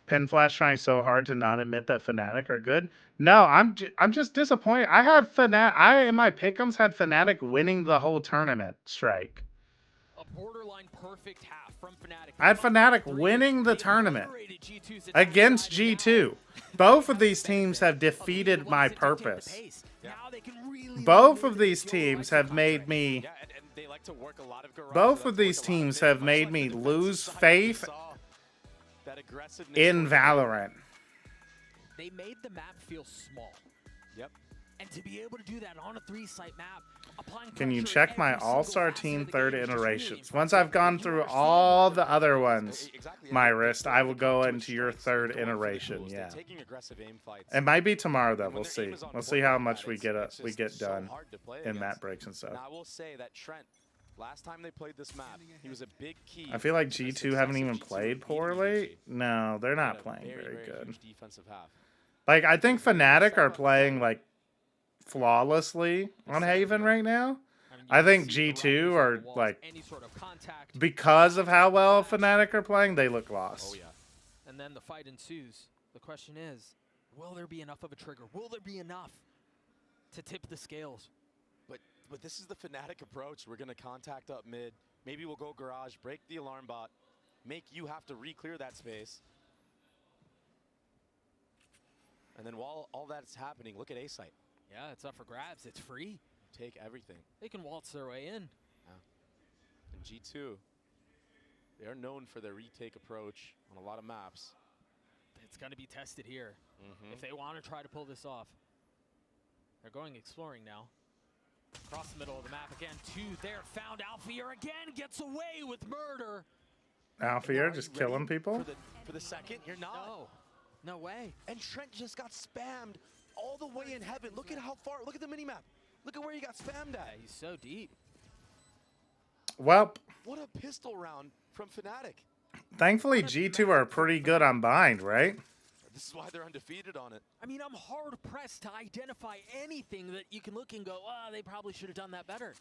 PENFLASH trying so hard to not admit that Fnatic are good. No, I'm just disappointed. I had Fnatic. In my pick'ems had Fnatic winning the whole tournament. Strike. A borderline perfect half from Fnatic. I had Fnatic winning the tournament against G2. Both of these teams have defeated my purpose. Both of these teams have made me. Both of these teams have made me lose faith in Valorant. They made the map feel small. Yep. And to be able to do that on a 3-site map, can you check my all-star team third iterations? Once I've gone through all the other ones, my wrist, I will go into your third iteration. Yeah. It might be tomorrow though. We'll see. We'll see how much we get done in map breaks and stuff. I will say that Trent, last time they played this map, he was a big key. I feel like G2 haven't even played poorly. No, they're not playing very good. Like, I think Fnatic are playing like flawlessly on Haven right now. I think G2 are like, because of how well Fnatic are playing, they look lost. Oh yeah. And then the fight ensues. The question is, will there be enough of a trigger? Will there be enough to tip the scales? But this is the Fnatic approach. We're going to contact up mid. Maybe we'll go garage, break the alarm bot, make you have to re-clear that space. And then while all that's happening, look at A-Site. Yeah, it's up for grabs. It's free. Take everything. They can waltz their way in. Yeah. And G2, they are known for their retake approach on a lot of maps. It's going to be tested here. If they want to try to pull this off. They're going exploring now. Across the middle of the map again. 2 there. Found Alfier again. Gets away with murder. Alfier just killing people? For the second, you're not. No way. And Trent just got spammed all the way in heaven. Look at how far. Look at the minimap. Look at where he got spammed at. Yeah, he's so deep. Well, what a pistol round from Fnatic. Thankfully, G2 are pretty good on bind, right? This is why they're undefeated on it. I mean, I'm hard-pressed to identify anything that you can look and go, oh, they probably should have done that better.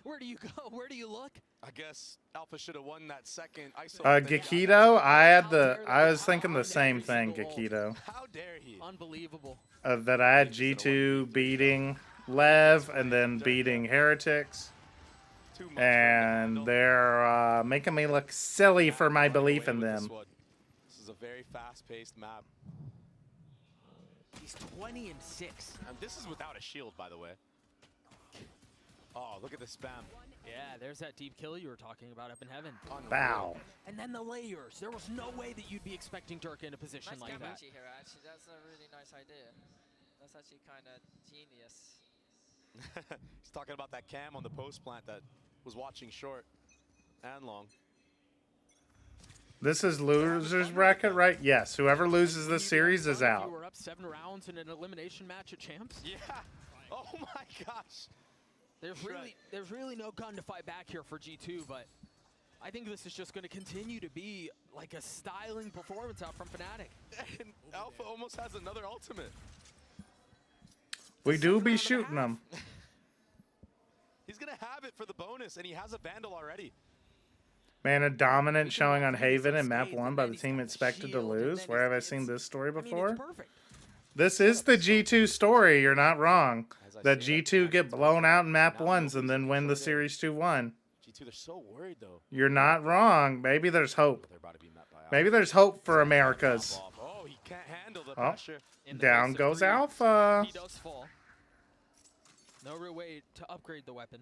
Where do you go? Where do you look? I guess Alpha should have won that second ISO. Gakito, I was thinking the same thing, Gakito. How dare he? Unbelievable. That I had G2 beating Lev and then beating Heretics. And they're making me look silly for my belief in them. This is a very fast-paced map. He's 20-6. And this is without a shield, by the way. Oh, look at the spam. Yeah, there's that deep kill you were talking about up in heaven. Bow. And then the layers. There was no way that you'd be expecting Dirk in a position like that. Here, actually, that's a really nice idea. That's actually kind of genius. He's talking about that cam on the post plant that was watching short and long. This is losers bracket, right? Yes. Whoever loses this series is out. You were up 7 rounds in an elimination match at Champs. Yeah. Oh my gosh. There's really no gun to fight back here for G2, but I think this is just going to continue to be like a styling performance out from Fnatic. And Alpha almost has another ultimate. We do be shooting them. He's going to have it for the bonus, and he has a Vandal already. Man, a dominant showing on Haven in map 1 by the team expected to lose. Where have I seen this story before? This is the G2 story. You're not wrong. That G2 get blown out in map 1s and then win the series 2-1. G2, they're so worried, though. You're not wrong. Maybe there's hope. Maybe there's hope for Americas. Oh, he can't handle the pressure. Down goes Alpha. He does fall. No real way to upgrade the weapon.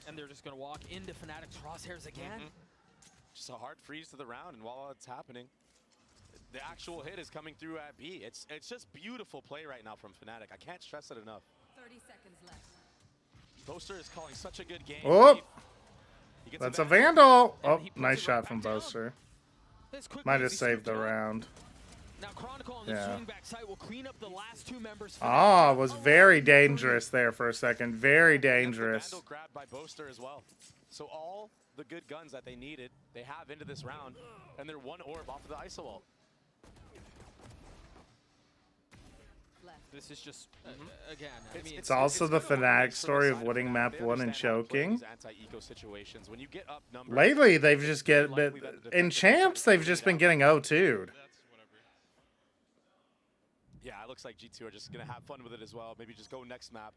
And they're just going to walk into Fnatic's crosshairs again. Just a hard freeze to the round, and while it's happening, the actual hit is coming through at B. It's just beautiful play right now from Fnatic. I can't stress it enough. 30 seconds left. Boaster is calling such a good game. Oh, that's a Vandal. Oh, nice shot from Boaster. Might have saved the round. Now Chronicle on the swing back side will clean up the last two members. Oh, was very dangerous there for a second. Very dangerous. Vandal grabbed by Boaster as well. So all the good guns that they needed, they have into this round, and they're one orb off of the ISO ult. This is just, again, I mean, it's also the Fnatic story of winning map 1 and choking. Lately, they've just in champs, they've just been getting O2'd. Yeah, it looks like G2 are just going to have fun with it as well. Maybe just go next map.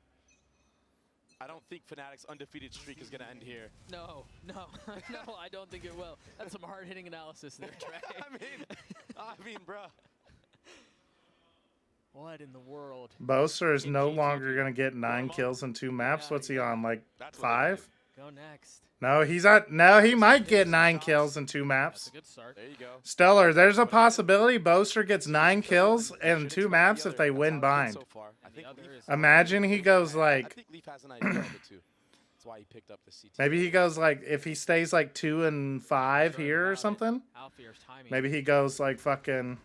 I don't think Fnatic's undefeated streak is going to end here. No, no, no, I don't think it will. That's some hard-hitting analysis there, Trey. I mean, bro. What in the world? Boaster is no longer going to get 9 kills in 2 maps. What's he on, like 5? Go next. No, he's at. No, he might get 9 kills in 2 maps. That's a good start. There you go. Stellar, there's a possibility Boaster gets 9 kills in 2 maps if they win bind. Imagine he goes like. I think Leaf has an idea of it too. That's why he picked up the CT. Maybe he goes like if he stays like 2 and 5 here or something. Maybe he goes like fucking.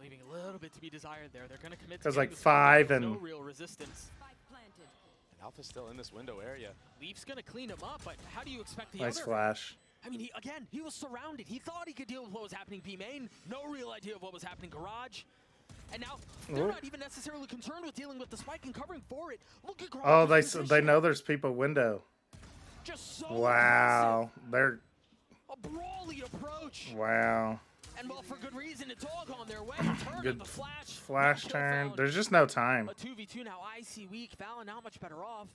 Leaving a little bit to be desired there. They're going to commit to because like 5 and no real resistance. And Alpha's still in this window area. Leaf's going to clean him up, but how do you expect the nice other? flash. I mean, he was surrounded. He thought he could deal with what was happening B main. No real idea of what was happening garage. And now they're not even necessarily concerned with dealing with the spike and covering for it. Look at garage. Oh, they know there's people window. Just so wow, they're a brawly approach. Wow. And well, for good reason, it's all gone their way. Good flash turn. There's just no time. A 2v2 now. Icy weak. Valen not much better off.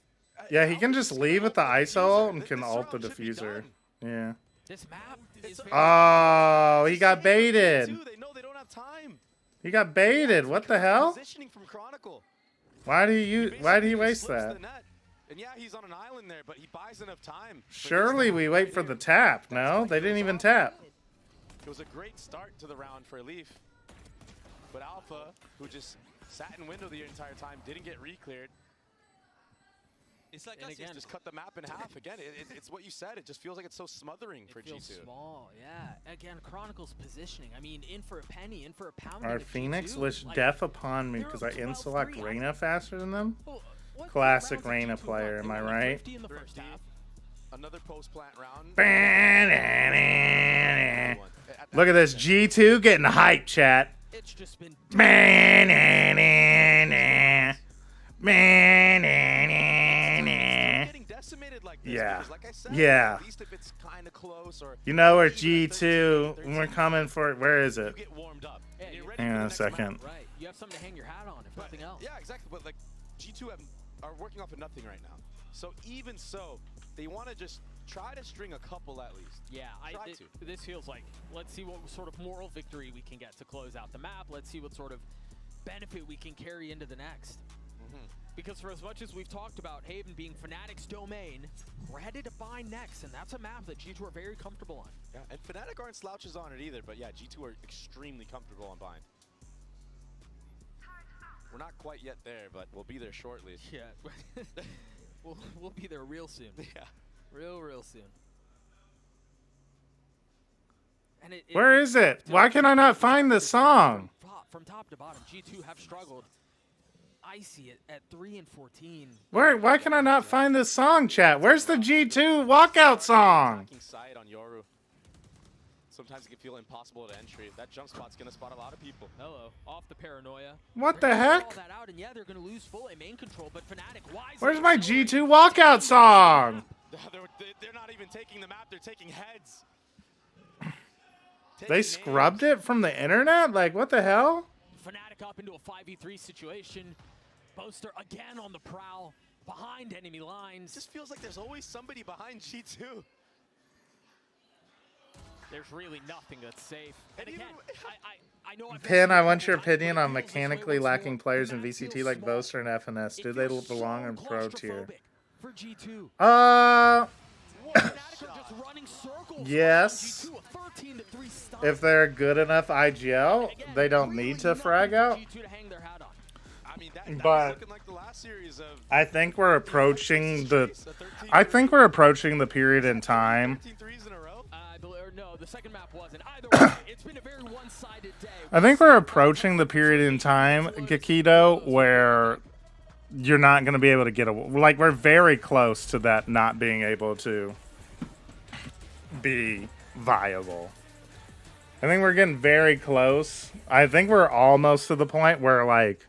Yeah, he can just leave with the ISO ult and can ult the diffuser. Yeah. This map is oh, he got baited. They know they don't have time. He got baited. What the hell? Positioning from Chronicle. Why did he waste that? And yeah, he's on an island there, but he buys enough time. Surely we wait for the tap. No, they didn't even tap. It was a great start to the round for Leaf. But Alpha, who just sat in window the entire time, didn't get re-cleared. It's like us, again, just cut the map in half. Again, it's what you said. It just feels like it's so smothering for G2. It feels small, yeah. Again, Chronicle's positioning. I mean, in for a penny, in for a pound. Our Phoenix wish death upon me because I in-select Reyna faster than them. Classic Reyna player, am I right? Another post-plant round. Look at this G2 getting hype, chat. It's just been yeah. Yeah. At least if it's kind of close or you know where G2 when we're coming for it, where is it? You get warmed up. Hang on a second. Right. You have something to hang your hat on, if nothing else. Yeah, exactly. But like G2 are working off of nothing right now. So even so, they want to just try to string a couple at least. Yeah, this feels like, let's see what sort of moral victory we can get to close out the map. Let's see what sort of benefit we can carry into the next. Because for as much as we've talked about Haven being Fnatic's domain, we're headed to Bind next, and that's a map that G2 are very comfortable on. Yeah, and Fnatic aren't slouches on it either, but yeah, G2 are extremely comfortable on Bind. We're not quite yet there, but we'll be there shortly. Yeah, we'll be there real soon. Yeah. Real soon. And where is it? Why can I not find the song? From top to bottom, G2 have struggled. Icy at 3 and 14. Why can I not find this song, chat? Where's the G2 walkout song? Side on Yoru. Sometimes it can feel impossible at entry. That jump spot's gonna spot a lot of people. Hello, off the paranoia. What the heck? That out, and yeah, they're gonna lose full main control, but Fnatic, where's my G2 walkout song? They're not even taking the map, they're taking heads. They scrubbed it from the internet? Like, what the hell? Fnatic up into a 5v3 situation. Boaster again on the prowl, behind enemy lines. It just feels like there's always somebody behind G2. There's really nothing that's safe. And again, I know Pin, I want your opinion on mechanically lacking players in VCT like Boaster and FNS. Do they belong in pro tier? For G2. Yes. If they're good enough IGL, they don't need to frag out. But I think we're approaching the period in time. So the second map wasn't. Either way, it's been a very one-sided day. I think we're approaching the period in time, Gakido, where you're not going to be able to get away. Like, we're very close to that not being able to be viable. I think we're getting very close. I think we're almost to the point where, like,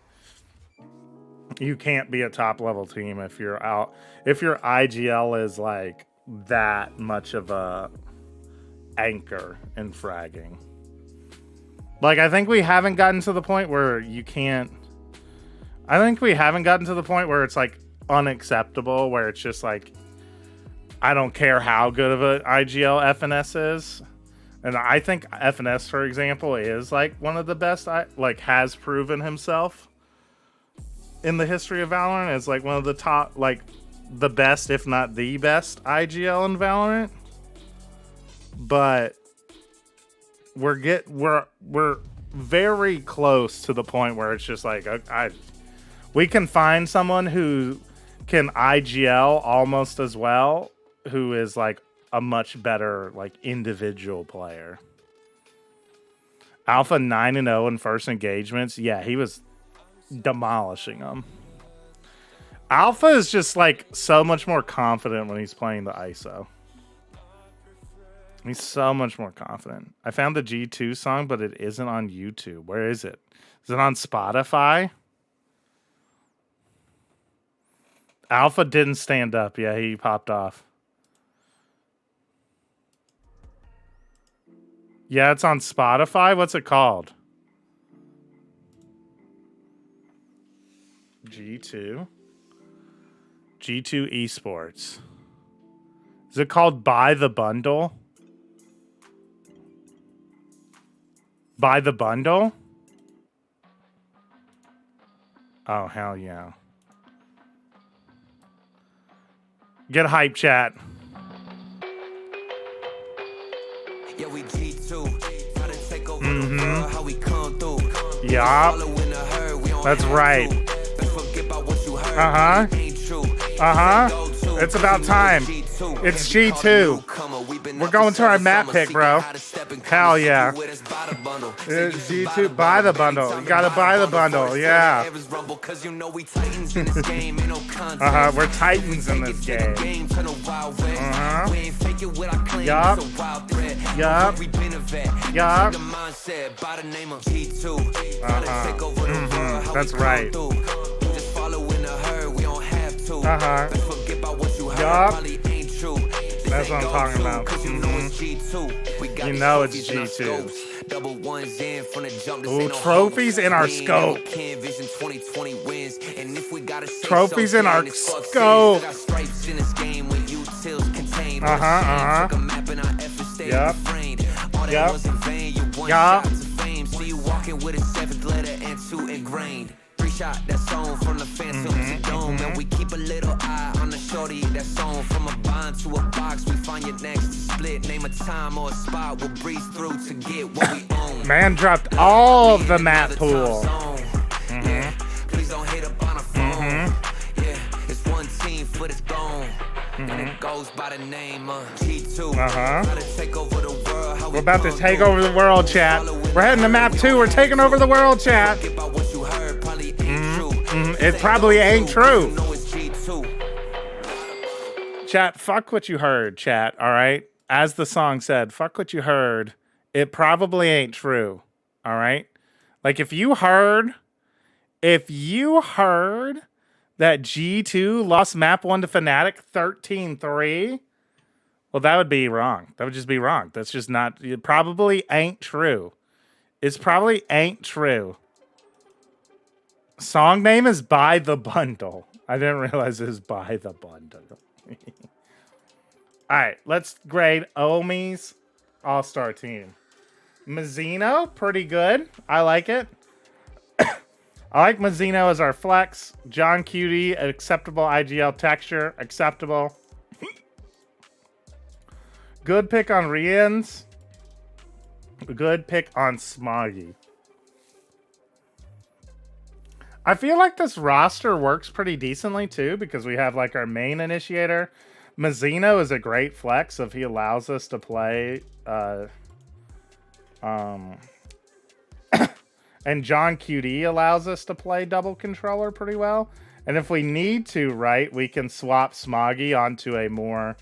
you can't be a top-level team if you're out. If your IGL is, like, that much of a anchor in fragging. Like, I think we haven't gotten to the point where you can't... I think we haven't gotten to the point where it's, like, unacceptable, where it's just, like, I don't care how good of an IGL FNS is. And I think FNS, for example, is, like, one of the best, like, has proven himself in the history of Valorant as, like, one of the top, like, the best, if not the best, IGL in Valorant. But we're very close to the point where it's just like we can find someone who can IGL almost as well, who is like a much better like individual player. Alpha 9-0 in first engagements. Yeah, he was demolishing them. Alpha is just like so much more confident when he's playing the ISO. He's so much more confident. I found the G2 song, but it isn't on YouTube. Where is it? Is it on Spotify? Alpha didn't stand up. Yeah, he popped off. Yeah, it's on Spotify. What's it called? G2. G2 Esports. Is it called Buy the Bundle? Buy the Bundle? Oh, hell yeah. Get hype, chat. Yeah, we G2. Try to take over the world, how we come through. Yeah. That's right. Uh-huh. Uh-huh. It's about time. It's G2. We're going to our map pick, bro. Hell yeah. It's G2. Buy the bundle. You gotta buy the bundle. Yeah. Uh-huh. We're Titans in this game. Uh-huh. Yup. Yup. Yup. Uh-huh. Mm-hmm. That's right. Uh-huh. Yup. That's what I'm talking about. Mm-hmm. You know it's G2. Ooh, trophies in our scope. Trophies in our scope. Uh-huh, uh-huh. Yup. Yup. Yup. Shot that song from the phantom to dome, and we keep a little eye on the shorty. That song from a bond to a box, we find your next split. Name a time or a spot, we'll breeze through to get what we own. Man dropped all of the map pool. Yeah, please don't hit up on a phone. Yeah, it's one team foot is gone. And it goes by the name of G2. We're about to take over the world, chat. We're heading to map 2. We're taking over the world, chat. It probably ain't true. Chat, fuck what you heard, chat, all right? As the song said, fuck what you heard. It probably ain't true, all right? Like, if you heard that G2 lost map 1 to Fnatic 13-3, well, that would be wrong. That would just be wrong. That's just not, it probably ain't true. It's probably ain't true. Song name is Buy the Bundle. I didn't realize it was Buy the Bundle. Alright, let's grade Omi's All-Star team. Mazzino, pretty good. I like it. I like Mazzino as our flex. John Cutie, acceptable IGL texture. Acceptable. Good pick on Rians. Good pick on Smoggy. I feel like this roster works pretty decently too, because we have like our main initiator, Mazzino is a great flex if he allows us to play. And John QD allows us to play double controller pretty well. And if we need to, right, we can swap Smoggy onto a more...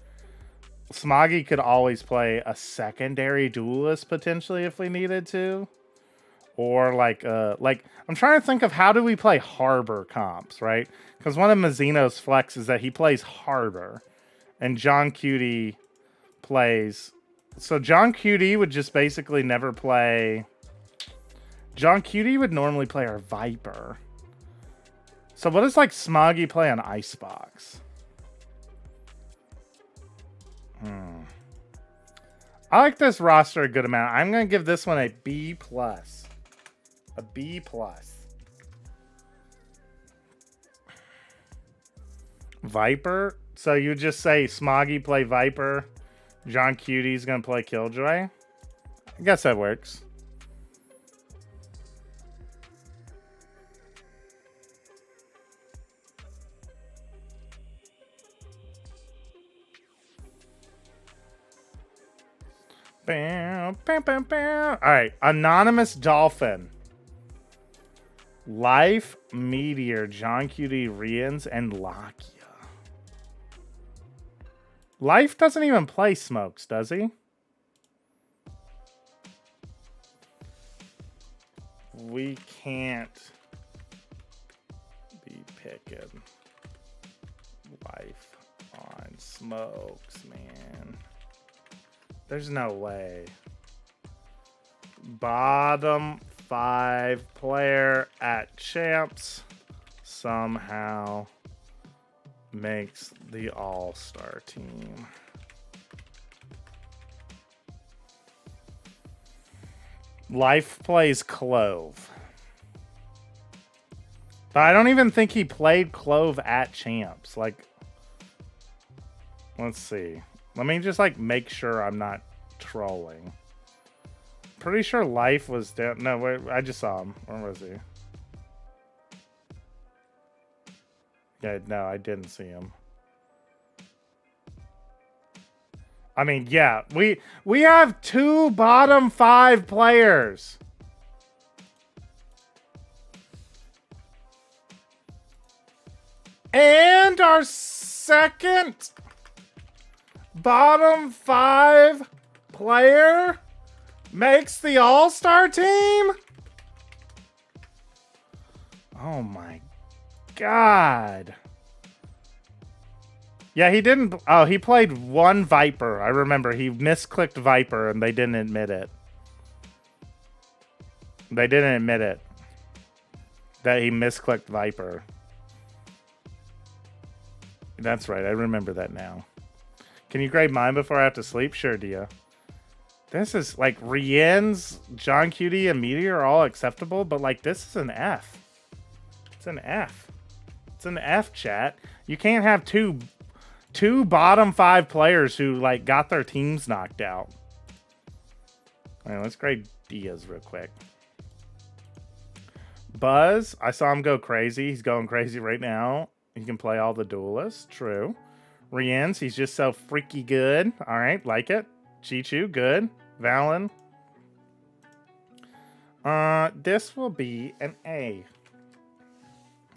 Smoggy could always play a secondary duelist potentially if we needed to. Or like I'm trying to think of how do we play Harbor comps, right? Because one of Mazzino's flex is that he plays Harbor. And John QD plays... So John QD would just basically never play... John QD would normally play our Viper. So what does like Smoggy play on Icebox? I like this roster a good amount. I'm going to give this one a B+. A B+. Viper? So you just say Smoggy play Viper, John QD's going to play Killjoy? I guess that works. Bam, bam, bam, bam. All right, Anonymous Dolphin. Life, Meteor, John QD, Rians, and Lakia. Life doesn't even play Smokes, does he? We can't be picking Life on Smokes, man. There's no way. Bottom 5 player at Champs somehow makes the All-Star team. Life plays Clove. But I don't even think he played Clove at Champs. Like, let's see. Let me just like make sure I'm not trolling. Pretty sure Life was down. No, wait, I just saw him. Where was he? Yeah, no, I didn't see him. I mean, yeah, we have 2 bottom 5 players. And our second bottom 5 player makes the All-Star team? Oh my God. Yeah, he didn't... Oh, he played 1 Viper. I remember he misclicked Viper and they didn't admit it. They didn't admit it. That he misclicked Viper. That's right. I remember that now. Can you grade mine before I have to sleep? Sure, Dia. This is like Rien's, John QD, and Meteor are all acceptable, but like this is an F. It's an F. It's an F, chat. You can't have two bottom 5 players who like got their teams knocked out. All right, let's grade Diaz real quick. Buzz, I saw him go crazy. He's going crazy right now. He can play all the duelists. True. Rien's, he's just so freaky good. All right, like it. Chichu, good. Valen. This will be an A.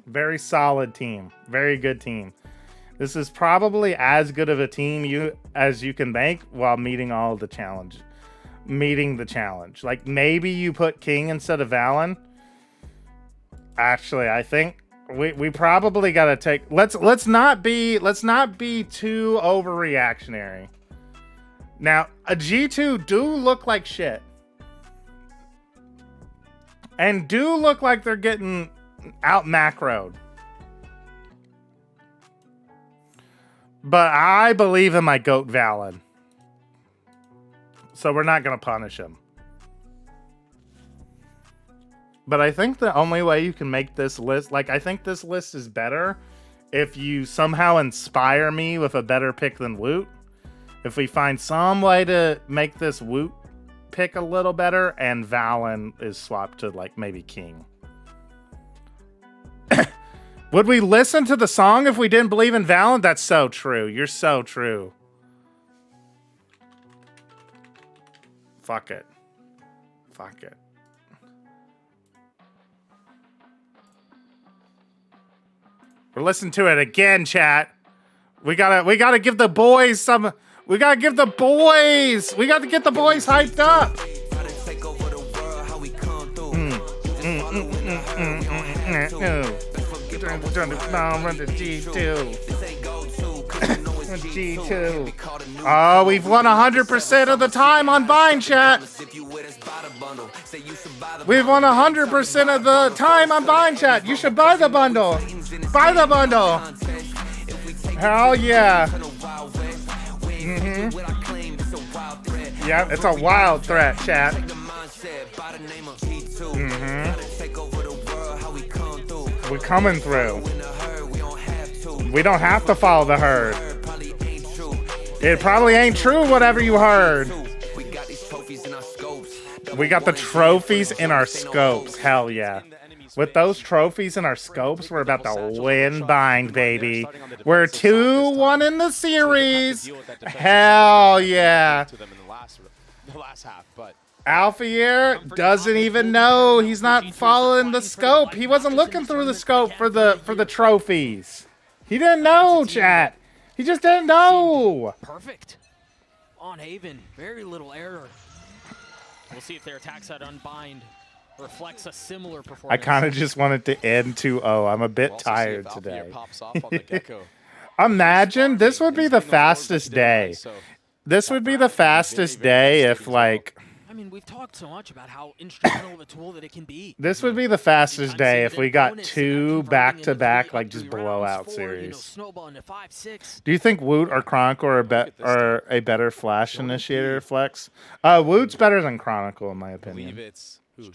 Very solid team. Very good team. This is probably as good of a team as you can make while meeting all the challenge. Meeting the challenge. Like maybe you put King instead of Valen. Actually, I think we probably gotta take let's not be too overreactionary. Now, a G2 do look like shit. And do look like they're getting out macroed. But I believe in my GOAT Valen. So we're not going to punish him. But I think the only way you can make this list... Like, I think this list is better if you somehow inspire me with a better pick than Woot. If we find some way to make this Woot pick a little better and Valen is swapped to, like, maybe King. Would we listen to the song if we didn't believe in Valen? That's so true. You're so true. Fuck it. Fuck it. We're listening to it again, chat. We gotta give the boys some. We gotta give the boys. We gotta get the boys hyped up. Run to G2. G2. Oh, we've won 100% of the time on Vine, chat. We've won 100% of the time on Vine, chat. You should buy the bundle. Buy the bundle. Hell yeah. Yeah, it's a wild threat, chat. We're coming through. We don't have to follow the herd. It probably ain't true, whatever you heard. We got the trophies in our scopes. Hell yeah. With those trophies in our scopes, we're about to win bind, baby. We're 2-1 in the series. Hell yeah. Alphier doesn't even know. He's not following the scope. He wasn't looking through the scope for the trophies. He didn't know, chat. He just didn't know. Perfect. On Haven, very little error. We'll see if their attacks at Unbind reflects a similar performance. I kind of just wanted to end 2-0. I'm a bit tired today. Imagine, this would be the fastest day. This would be the fastest day if, like... I mean, we've talked so much about how instrumental of a tool that it can be. This would be the fastest day if we got 2 back-to-back, like, just blowout series. Do you think Woot or Chronicle are a better Flash initiator, Flex? Woot's better than Chronicle, in my opinion.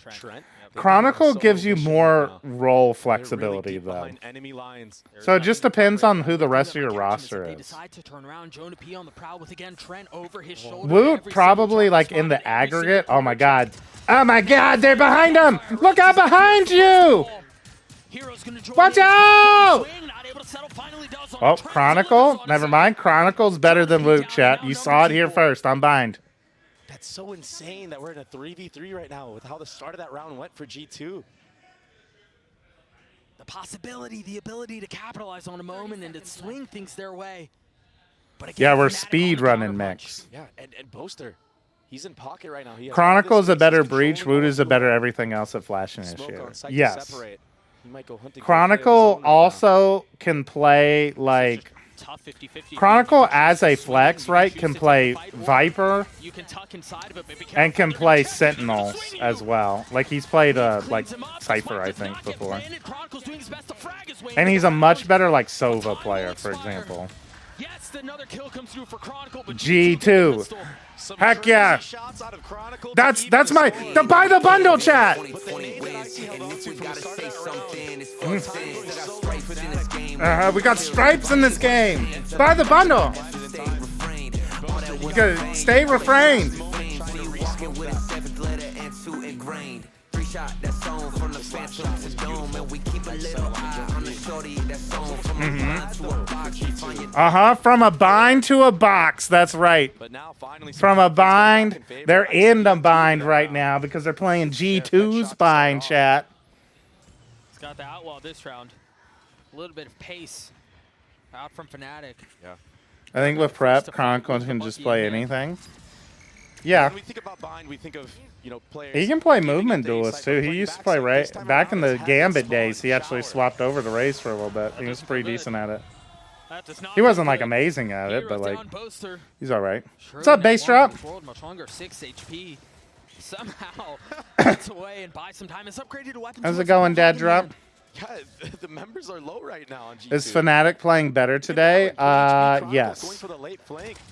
Trent. Chronicle gives you more role flexibility, though. So it just depends on who the rest of your roster is. Woot probably, like, in the aggregate. Oh my god. Oh my god, they're behind him! Look out behind you! Watch out! Oh, Chronicle? Never mind. Chronicle's better than Woot, chat. You saw it here first. I'm bind. That's so insane that we're in a 3v3 right now with how the start of that round went for G2. The possibility, the ability to capitalize on a moment and to swing things their way. But again, yeah, we're speed running mix. Yeah, and Boaster, he's in pocket right now. Chronicle is a better breach. Woot is a better everything else at Flash Initiator. Yes. Chronicle also can play, like... Chronicle as a flex, right, can play Viper and can play Sentinel as well. Like, he's played, like, Cypher, I think, before. And he's a much better, like, Sova player, for example. G2. Heck yeah. That's my... buy the bundle, chat! We got stripes in this game. Buy the bundle. You gotta stay refrained. From a bind to a box. That's right. From a bind, they're in a bind right now because they're playing G2's bind, chat. It's got the Outlaw this round. A little bit of pace out from Fnatic. Yeah. I think with prep, Chronicle can just play anything. Yeah. When we think about bind, we think of, you know, players. He can play movement duelist too. He used to play Ray back in the Gambit days. He actually swapped over to Raze for a little bit. He was pretty decent at it. He wasn't like amazing at it, but like he's all right. What's up, base drop? Much longer, 6 HP. Somehow gets away and buys some time. It's upgraded to weapons. How's it going, Dad drop? Yeah, the members are low right now on G2. Is Fnatic playing better today? Yes.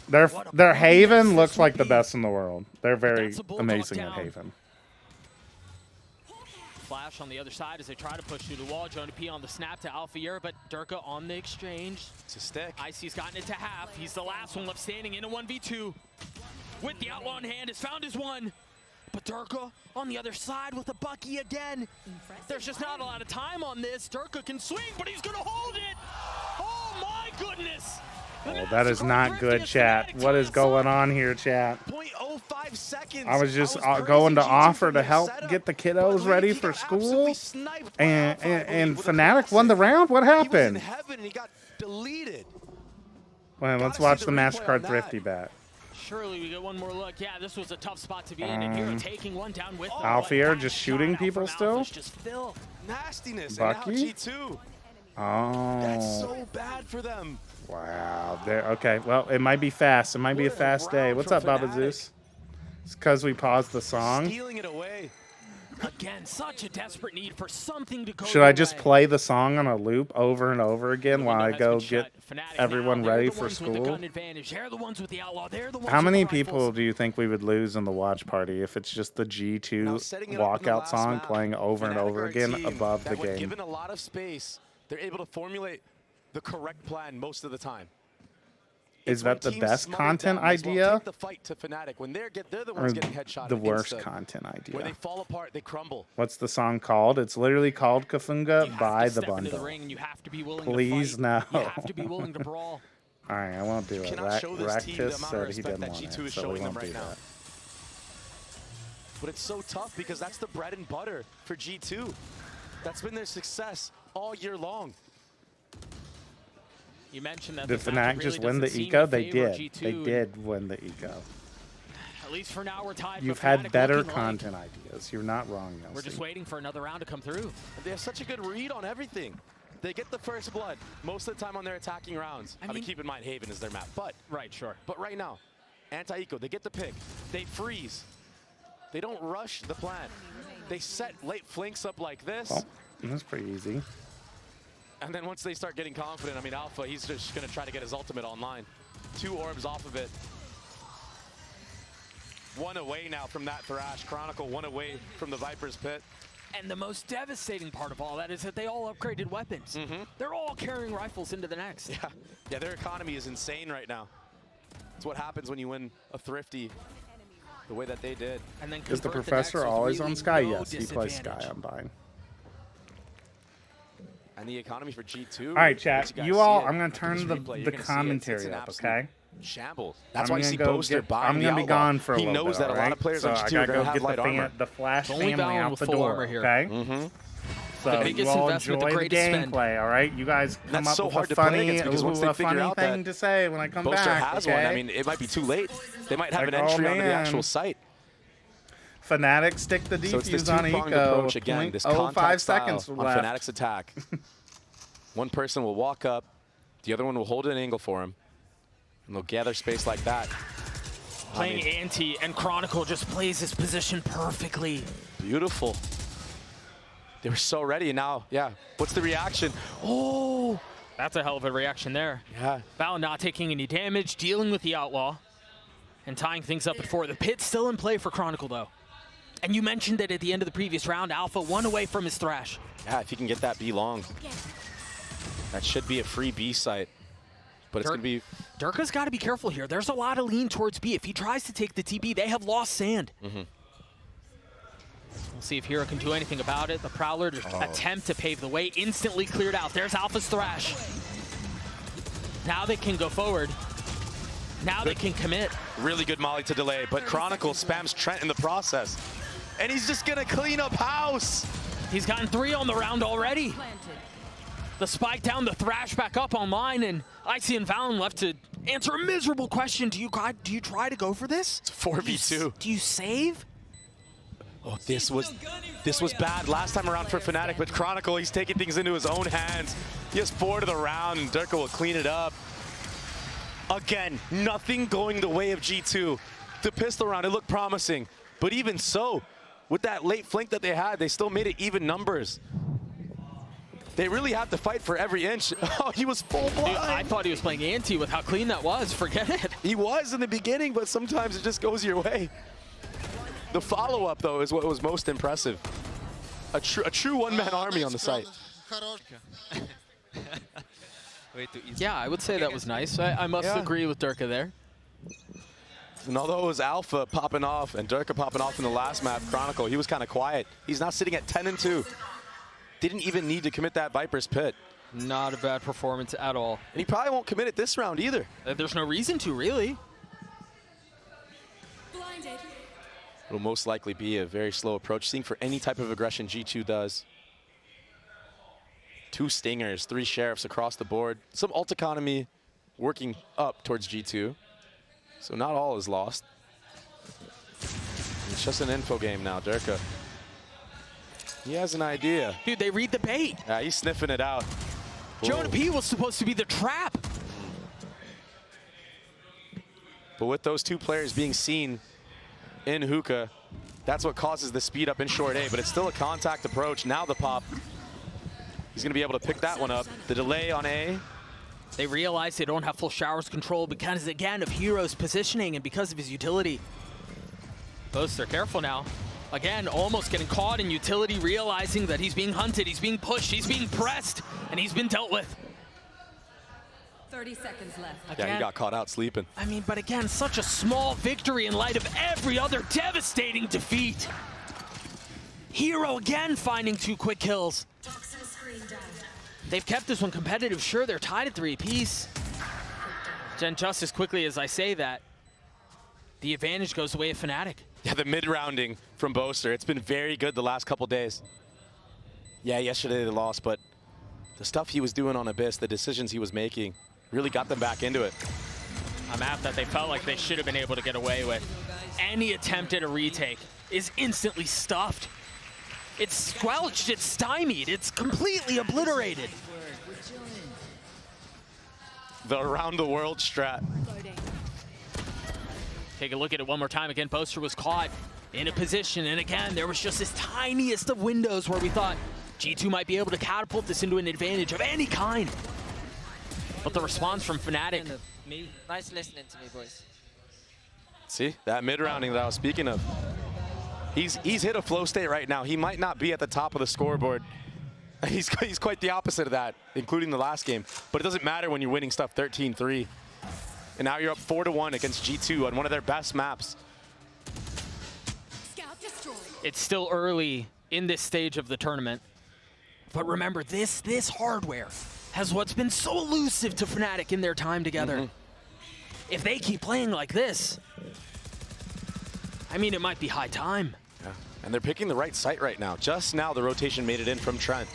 Their Haven looks like the best in the world. They're very amazing at Haven. Flash on the other side as they try to push through the wall. Jonah P on the snap to Alphier, but Durka on the exchange. It's a stick. Icy's gotten it to half. He's the last one left standing in a 1v2. With the Outlaw in hand, has found his one. But Durka on the other side with a Bucky again. There's just not a lot of time on this. Durka can swing, but he's going to hold it. Oh, my goodness. Oh, that is not good, chat. What is going on here, chat? 0.05 seconds. I was just going to offer to help get the kiddos ready for school, and Fnatic won the round. What happened? He was in heaven and he got deleted. Well, let's watch the MasterCard Thrifty bat. Surely we get one more look. Yeah, this was a tough spot to be in, and Hero taking one down with Alfier just shooting people still. Just Phil. Nastiness. Bucky. And now G2. Oh. That's so bad for them. Wow. Okay. Well, it might be fast. It might be a fast day. What's up, Baba Zeus? It's because we paused the song. Stealing it away. Again, such a desperate need for something to go. Should I just play the song on a loop over and over again while I go get everyone ready for school? How many people do you think we would lose in the watch party if it's just the G2 walkout song playing over and over again above the game? Given a lot of space, they're able to formulate the correct plan most of the time. Is that the best content idea? Take the fight to Fnatic. When they're the ones getting headshot. The worst content idea. When they fall apart, they crumble. What's the song called? It's literally called Kafunga by The Bundle. Please no. You have to be willing to brawl. All right, I won't do it. Raktis said he didn't want it, so we won't do that. But it's so tough because that's the bread and butter for G2. That's been their success all year long. You mentioned that did Fnatic just win the eco? They did. G2. They did win the eco. At least for now, we're tied. You've had better content ideas. You're not wrong, Yossi. We're just waiting for another round to come through. They have such a good read on everything. They get the first blood most of the time on their attacking rounds. I mean, keep in mind Haven is their map, but But right now, anti-eco, they get the pick. They freeze. They don't rush the plan. They set late flanks up like this. Oh, that's pretty easy. And then once they start getting confident, I mean, Alpha, he's just going to try to get his ultimate online. 2 orbs off of it. 1 away now from that Thrash. Chronicle 1 away from the Viper's Pit. And the most devastating part of all that is that they all upgraded weapons. They're all carrying rifles into the next. Yeah, their economy is insane right now. It's what happens when you win a Thrifty the way that they did. And then is the Professor always on Sky? Yes, he plays Sky on Vine. And the economy for G2. All right, chat. You all, I'm going to turn the commentary up, okay? Shambles. That's why you see Boaster buying I'm going to be gone for a little bit. He knows that a lot of players on G2 are going to have light armor. The Flash family out the door, okay? So you all enjoy the gameplay, all right? You guys come up with a funny thing to say when I come back, Boaster has one. okay? I mean, it might be too late. They might have an entry onto the actual site. Fnatic stick the defuse on eco. Approach again. This 0.05 seconds on left. Fnatic's attack. One person will walk up, the other one will hold an angle for him, and they'll gather space like that. Playing anti, and Chronicle just plays his position perfectly. Beautiful. They were so ready, and now, what's the reaction? Oh! That's a hell of a reaction there. Yeah. Val not taking any damage, dealing with the Outlaw, and tying things up before. The pit's still in play for Chronicle, though. And you mentioned that at the end of the previous round, Alpha 1 away from his Thrash. Yeah, if he can get that B long. That should be a free B site. But it's going to be... Durka's got to be careful here. There's a lot of lean towards B. If he tries to take the TP, they have lost sand. We'll see if Hero can do anything about it. The Prowler attempt to pave the way, instantly cleared out. There's Alpha's Thrash. Now they can go forward. Now they can commit. Really good molly to delay, but Chronicle spams Trent in the process. And he's just going to clean up house. He's gotten 3 on the round already. The spike down, the Thrash back up online, and Icy and Valen left to answer a miserable question. Do you try to go for this? It's 4v2. Do you save? Oh, this was bad last time around for Fnatic, but Chronicle, he's taking things into his own hands. He has 4 to the round, and Durka will clean it up. Again, nothing going the way of G2. The pistol round, it looked promising, but even so, with that late flank that they had, they still made it even numbers. They really have to fight for every inch. Oh, he was full blind. Dude, I thought he was playing anti with how clean that was. Forget it. He was in the beginning, but sometimes it just goes your way. The follow-up, though, is what was most impressive. A true one-man army on the site. Yeah, I would say that was nice. I must agree with Durka there. And although it was Alpha popping off and Durka popping off in the last map, Chronicle, he was kind of quiet. He's now sitting at 10-2. Didn't even need to commit that Viper's Pit. Not a bad performance at all. And he probably won't commit it this round either. There's no reason to, really. It'll most likely be a very slow approach, seeing for any type of aggression G2 does. 2 Stingers, 3 Sheriffs across the board. Some ult economy working up towards G2. So not all is lost. It's just an info game now, Durka. He has an idea. Dude, they read the bait. Yeah, he's sniffing it out. Jonah P was supposed to be the trap. But with those 2 players being seen in hookah, that's what causes the speed up in short A, but it's still a contact approach. Now the pop. He's gonna be able to pick that one up. The delay on A. They realize they don't have full showers control because, again, of Hero's positioning and because of his utility. Boaster, careful now. Again, almost getting caught in utility, realizing that he's being hunted, he's being pushed, he's being pressed, and he's been dealt with. 30 seconds left. Again, yeah, he got caught out sleeping. I mean, but again, such a small victory in light of every other devastating defeat. Hero again finding 2 quick kills. They've kept this one competitive. Sure, they're tied at 3 apiece. Then just as quickly as I say that, the advantage goes away of Fnatic. Yeah, the mid-rounding from Boaster, it's been very good the last couple days. Yeah, yesterday they lost, but the stuff he was doing on Abyss, the decisions he was making, really got them back into it. A map that they felt like they should have been able to get away with. Any attempt at a retake is instantly stuffed. It's squelched, it's stymied, it's completely obliterated. The around the world strat. Take a look at it one more time. Again, Boaster was caught in a position, and again, there was just this tiniest of windows where we thought G2 might be able to catapult this into an advantage of any kind. But the response from Fnatic. Nice listening to me, boys. See, that mid-rounding that I was speaking of. He's hit a flow state right now. He might not be at the top of the scoreboard. He's quite the opposite of that, including the last game. But it doesn't matter when you're winning stuff 13-3. And now you're up 4-1 against G2 on one of their best maps. It's still early in this stage of the tournament. But remember, this hardware has what's been so elusive to Fnatic in their time together. If they keep playing like this, I mean, it might be high time. Yeah. And they're picking the right site right now. Just now the rotation made it in from Trent.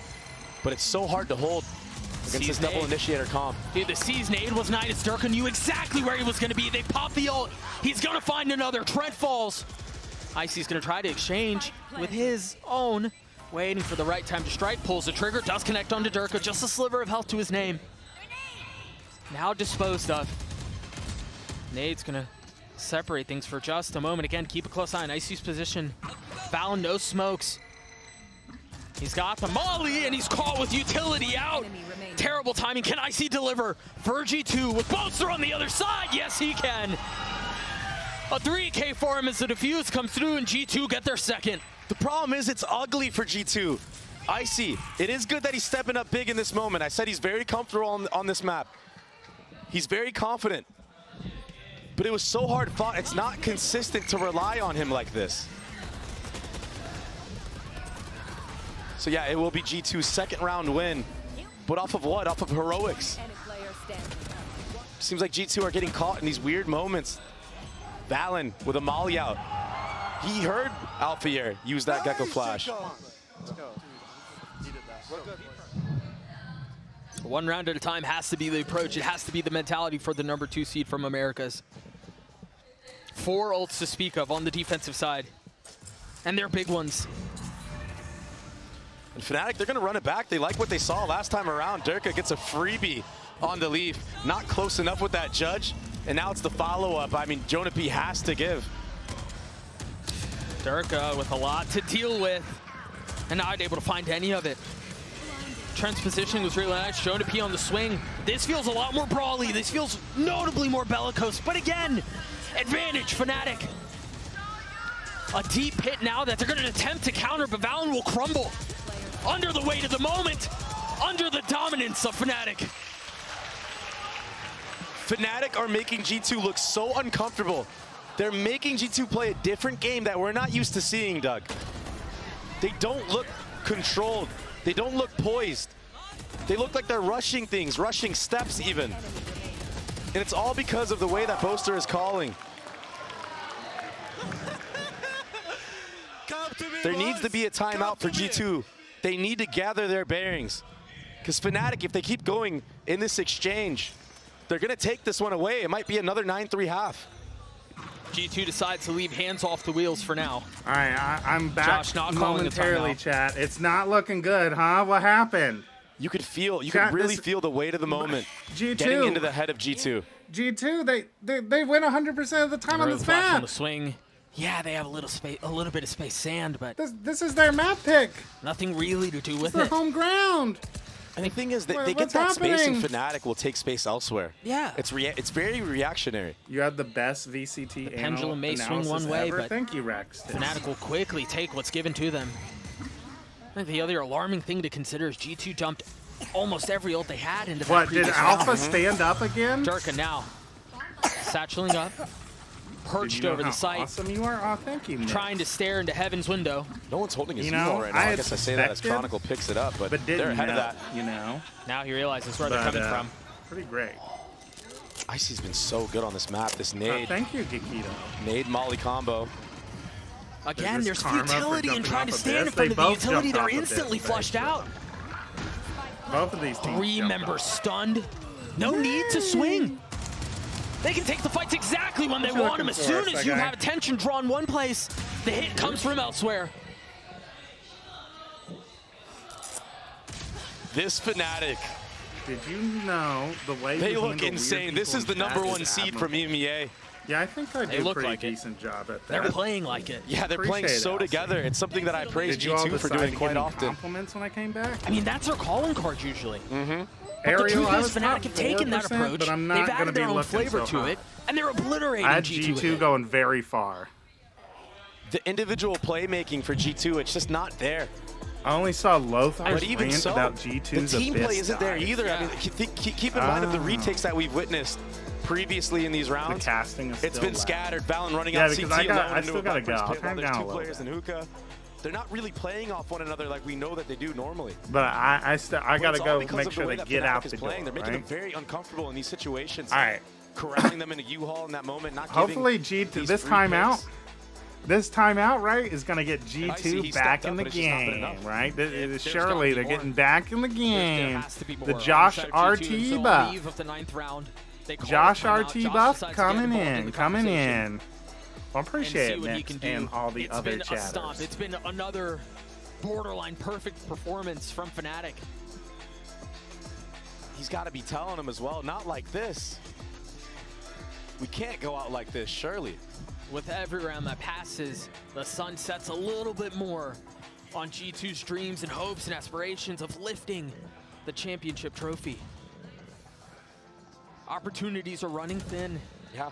But it's so hard to hold against this double initiator comp. Dude, the C's nade was nice. Durka knew exactly where he was going to be. They popped the ult. He's going to find another. Trent falls. Icy's going to try to exchange with his own. Waiting for the right time to strike. Pulls the trigger. Does connect onto Durka. Just a sliver of health to his name. Now disposed of. Nade's going to separate things for just a moment. Again, keep a close eye on Icy's position. Valen, no smokes. He's got the molly, and he's caught with utility out. Terrible timing. Can Icy deliver for G2 with Boaster on the other side? Yes, he can. A 3K for him as the defuse comes through, and G2 get their second. The problem is it's ugly for G2. Icy, it is good that he's stepping up big in this moment. I said he's very comfortable on this map. He's very confident. But it was so hard fought. It's not consistent to rely on him like this. So yeah, it will be G2's second round win. But off of what? Off of heroics. Seems like G2 are getting caught in these weird moments. Valen with a molly out. He heard Alphair use that Gecko Flash. One round at a time has to be the approach. It has to be the mentality for the #2 seed from Americas. 4 ults to speak of on the defensive side. And they're big ones. And Fnatic, they're going to run it back. They like what they saw last time around. Durka gets a freebie on the Leaf. Not close enough with that judge. And now it's the follow-up. I mean, Jonah P has to give. Durka with a lot to deal with. And not able to find any of it. Trent's positioning was really nice. Jonah P on the swing. This feels a lot more brawly. This feels notably more bellicose. But again, advantage Fnatic. A deep hit now that they're going to attempt to counter, but Valen will crumble. Under the weight of the moment, under the dominance of Fnatic. Fnatic are making G2 look so uncomfortable. They're making G2 play a different game that we're not used to seeing, Doug. They don't look controlled. They don't look poised. They look like they're rushing things, rushing steps even. And it's all because of the way that Boaster is calling. There needs to be a timeout for G2. They need to gather their bearings. Because Fnatic, if they keep going in this exchange, they're going to take this one away. It might be another 9-3 half. G2 decides to leave hands off the wheels for now. All right, I'm back Josh not calling momentarily, chat. It's not looking good, huh? What happened? You could feel, you could really feel the weight of the moment. G2 getting into the head of G2. G2, they win 100% of the time on this map. On the swing. Yeah, they have a little space, a little bit of space sand, but this is their map pick. Nothing really to do with it's their home ground. And the thing is that they get that space and Fnatic will take space elsewhere. Yeah. It's very reactionary. You had the best VCT the pendulum may swing one way, ever. but Thank you, Rex. Fnatic will quickly take what's given to them. I think the other alarming thing to consider is G2 dumped almost every ult they had into that. What, did Alpha stand up again? Durka now. Satcheling up. Perched over the site. Awesome you are? Oh, thank you, Nick. Trying to stare into Heaven's window. No one's holding his U-Haul right now. I guess I say that as Chronicle picks it up, but they're ahead of that. You know. Now he realizes where they're coming from. Pretty great. Icy's been so good on this map. This nade. Thank you, Gikito. Nade Molly combo. Again, there's futility in trying to stand in front of the utility. They're instantly flushed out. Both of these teams. 3 members stunned. No need to swing. They can take the fights exactly when they want them. As soon as you have attention drawn one place, the hit comes from elsewhere. This Fnatic. Did you know the way they look insane? This is the #1 seed from EMEA. Yeah, I think I did a pretty decent job at that. They're playing like it. Yeah, they're playing so together. It's something that I praise G2 for doing quite often. Compliments when I came back. I mean, that's their calling card usually. But Ariel, the truth is, Fnatic have taken that approach. But I'm not They've added their own flavor to it, and they're obliterating I had G2 going very far. The individual playmaking for G2, it's just not there. I only saw Lothar's even rant so, about G2's the team play isn't there dive. either. Yeah. I mean, keep in mind of the retakes that we've witnessed previously in these rounds. The casting is it's been scattered. Valen running yeah, out because CT alone. I still gotta go. I'll turn There's down 2 players in hookah. They're not really playing off one another like we know that they do normally. But I gotta go make sure they get out the door. They're making them very uncomfortable in these situations. All right. Corralling them in a U-Haul in that moment. Not hopefully G2 this timeout. This timeout, right, is going to get G2 back in the game, right? Surely they're getting back in the game. The Josh RT buff. Josh RT buff coming in. Well, appreciate it, Nick, and all the other chatters. It's been another borderline perfect performance from Fnatic. He's got to be telling them as well, not like this. We can't go out like this, surely. With every round that passes, the sun sets a little bit more on G2's dreams and hopes and aspirations of lifting the championship trophy. Opportunities are running thin. Yeah,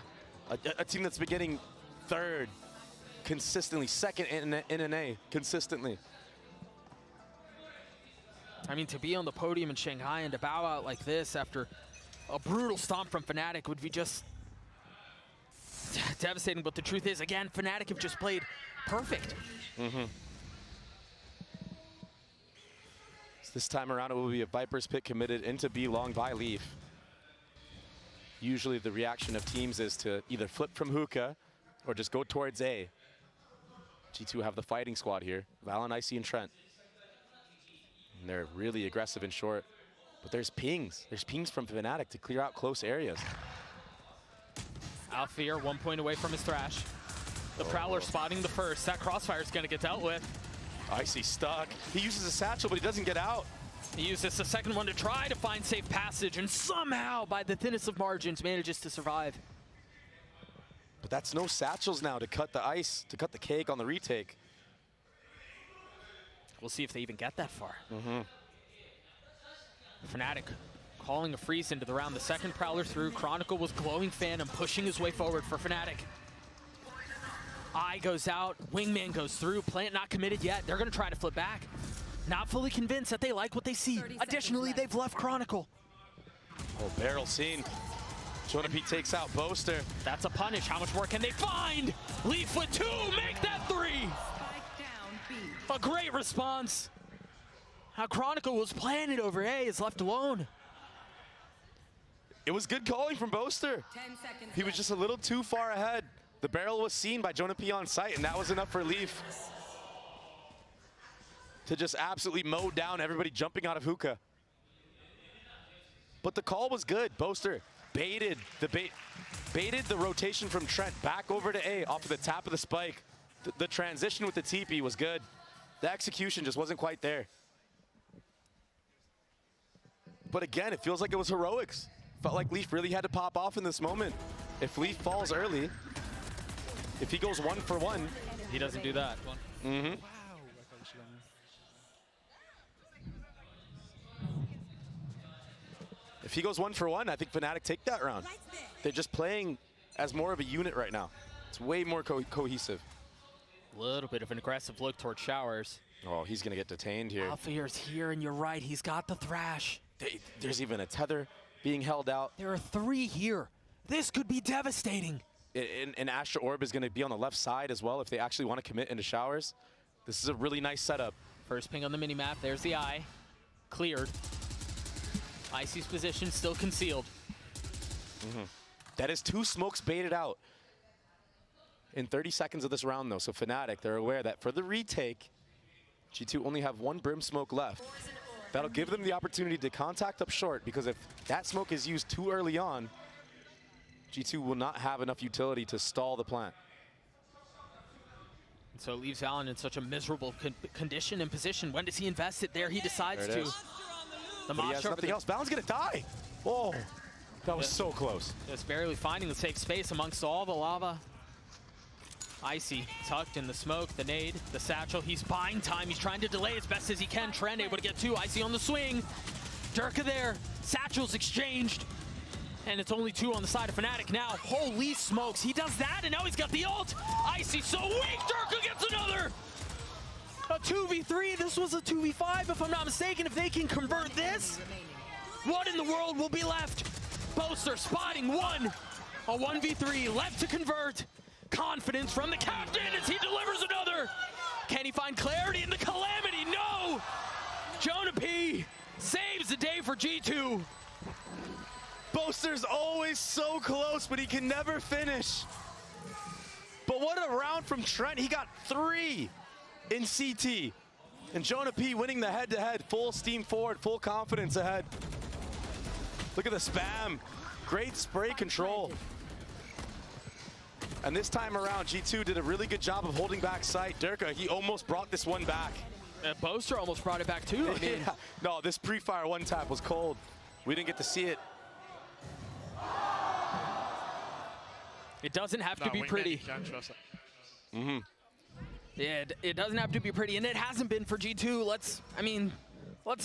a team that's been getting 3rd consistently, 2nd in an A consistently. I mean, to be on the podium in Shanghai and to bow out like this after a brutal stomp from Fnatic would be just devastating, but the truth is, again, Fnatic have just played perfect. So this time around, it will be a Viper's Pit committed into B long by Leaf. Usually the reaction of teams is to either flip from hookah or just go towards A. G2 have the fighting squad here, Valen, Icy, and Trent. And they're really aggressive and short, but there's pings. There's pings from Fnatic to clear out close areas. Alfear 1 point away from his Thrash. The Prowler spotting the first. That crossfire is going to get dealt with. Icy stuck. He uses a satchel, but he doesn't get out. He uses the second one to try to find safe passage, and somehow, by the thinnest of margins, manages to survive. But that's no satchels now to cut the ice, to cut the cake on the retake. We'll see if they even get that far. Fnatic calling a freeze into the round. The second Prowler through. Chronicle was glowing Phantom, pushing his way forward for Fnatic. Eye goes out, Wingman goes through, Plant not committed yet. They're gonna try to flip back. Not fully convinced that they like what they see. Additionally, they've left Chronicle. Oh, barrel seen. Jonah P takes out Boaster. That's a punish. How much more can they find? Leaf with 2, make that 3. A great response. How Chronicle was planted over A is left alone. It was good calling from Boaster. He was just a little too far ahead. The barrel was seen by Jonah P on site, and that was enough for Leaf to just absolutely mow down everybody jumping out of hookah. But the call was good. Boaster baited the rotation from Trent back over to A off of the tap of the spike. The transition with the TP was good. The execution just wasn't quite there. But again, it feels like it was heroics. Felt like Leaf really had to pop off in this moment. If Leaf falls early, if he goes 1 for 1. He doesn't do that. Mm-hmm. If he goes 1 for 1, I think Fnatic take that round. They're just playing as more of a unit right now. It's way more cohesive. A little bit of an aggressive look toward Showers. Oh, he's going to get detained here. Alphair's here, and you're right. He's got the Thrash. There's even a tether being held out. There are 3 here. This could be devastating. And Astra Orb is going to be on the left side as well if they actually want to commit into Showers. This is a really nice setup. First ping on the minimap. There's the eye. Cleared. Icy's position still concealed. That is 2 smokes baited out in 30 seconds of this round, though. So Fnatic, they're aware that for the retake, G2 only have 1 brim smoke left. That'll give them the opportunity to contact up short, because if that smoke is used too early on, G2 will not have enough utility to stall the plant. So it leaves Allen in such a miserable condition and position. When does he invest it there? He decides to. The he has nothing else. Balan's gonna die. Oh, that was so close. Just barely finding the safe space amongst all the lava. Icy tucked in the smoke, the nade, the satchel. He's buying time. He's trying to delay as best as he can. Trent able to get 2. Icy on the swing. Durka there. Satchels exchanged. And it's only 2 on the side of Fnatic now. Holy smokes. He does that, and now he's got the ult. Icy so weak. Durka gets another. A 2v3. This was a 2v5, if I'm not mistaken. If they can convert this, what in the world will be left? Boaster spotting 1. A 1v3 left to convert. Confidence from the captain as he delivers another. Can he find clarity in the calamity? No! Jonah P saves the day for G2. Boaster's always so close, but he can never finish. But what a round from Trent. He got 3 in CT. And Jonah P winning the head-to-head. Full steam forward, full confidence ahead. Look at the spam. Great spray control. And this time around, G2 did a really good job of holding back sight. Durka, he almost brought this one back. Boaster almost brought it back too. I mean, yeah. No, this pre-fire 1-tap was cold. We didn't get to see it. It doesn't have to be pretty. Yeah, it doesn't have to be pretty, and it hasn't been for G2. Let's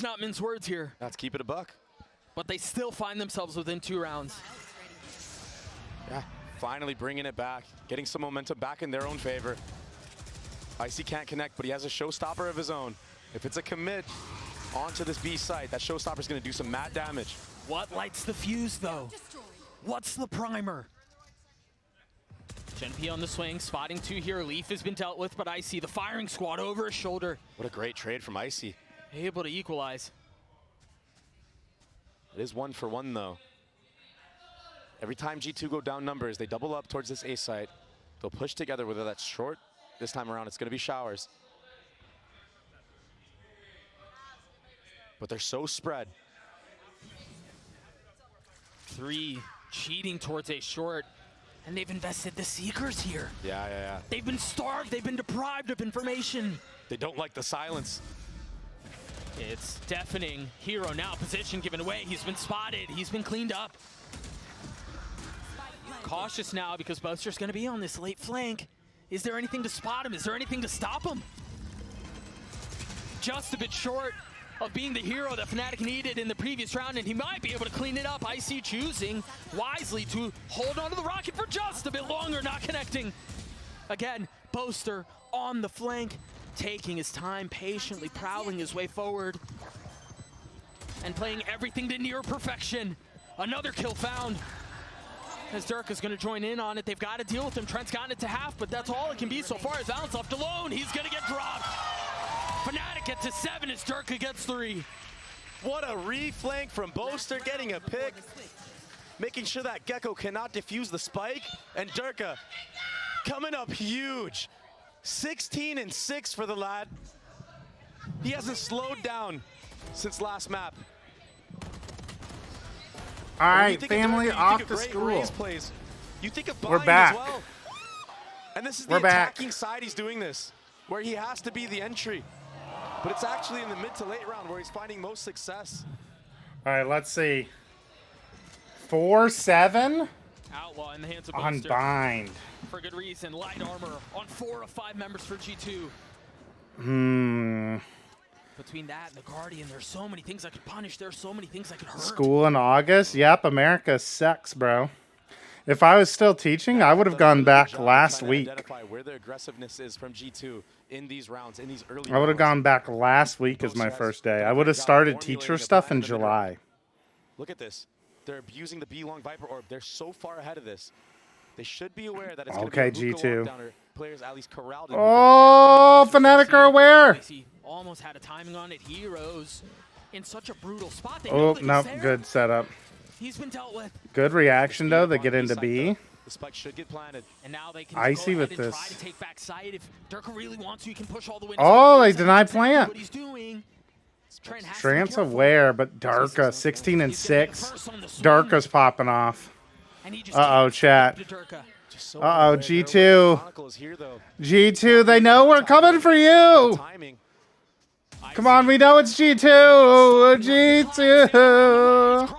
not mince words here. Let's keep it a buck. But they still find themselves within 2 rounds. Yeah, finally bringing it back, getting some momentum back in their own favor. Icy can't connect, but he has a showstopper of his own. If it's a commit onto this B site, that showstopper's gonna do some mad damage. What lights the fuse, though? What's the primer? Gen P on the swing, spotting 2 here. Leaf has been dealt with, but Icy, the firing squad over his shoulder. What a great trade from Icy. Able to equalize. It is 1 for 1, though. Every time G2 go down numbers, they double up towards this A site. They'll push together, whether that's short. This time around, it's going to be Showers. But they're so spread. 3 cheating towards a short. And they've invested the Seekers here. Yeah. They've been starved. They've been deprived of information. They don't like the silence. It's deafening. Hero now position given away. He's been spotted. He's been cleaned up. Cautious now because Boaster's going to be on this late flank. Is there anything to spot him? Is there anything to stop him? Just a bit short of being the hero that Fnatic needed in the previous round, and he might be able to clean it up. Icy choosing wisely to hold onto the rocket for just a bit longer, not connecting. Again, Boaster on the flank, taking his time, patiently prowling his way forward, and playing everything to near perfection. Another kill found. As Dirk is going to join in on it, they've got to deal with him. Trent's gotten it to half, but that's all it can be so far. As Valen's left alone, he's going to get dropped. Fnatic gets to 7 as Dirk gets 3. What a reflank from Boaster, getting a pick, making sure that Gecko cannot defuse the spike, and Durka coming up huge. 16 and 6 for the lad. He hasn't slowed down since last map. All right, family off to school. You think of We're Bind back. as well. And this is the attacking side he's doing this, where he has to be the entry. But it's actually in the mid to late round where he's finding most success. All right, let's see. 4-7 Outlaw in the hands of on Boaster. bind. For good reason. Light armor on 4 of 5 members for G2. Between that and the Guardian, there's so many things I could punish. There's so many things I could hurt. School in August? Yep, America sucks, bro. If I was still teaching, I would have gone back last week. Identify where the aggressiveness is from G2 in these rounds, in these early I would have gone back last week as my first day. I would have started teacher stuff in July. Look at this. They're abusing the B long Viper Orb. They're so far ahead of this. They should be aware that it's going to be a G2. Players at least corralled. Oh, Fnatic are aware. Almost had a timing on it. Heroes in such a brutal spot. They Oh, no, good setup. He's been dealt with. Good reaction, though. They get into B. The spike should get planted. And now they can Icy go with ahead and this. try to take back side. If Durka really wants to, he can push all the way. Oh, they deny plant. What he's doing. Trant's aware, but Darka, 16 and 6. Darka's popping off. Uh-oh, chat. Uh-oh, G2. G2, they know we're coming for you. Come on, we know it's G2. G2.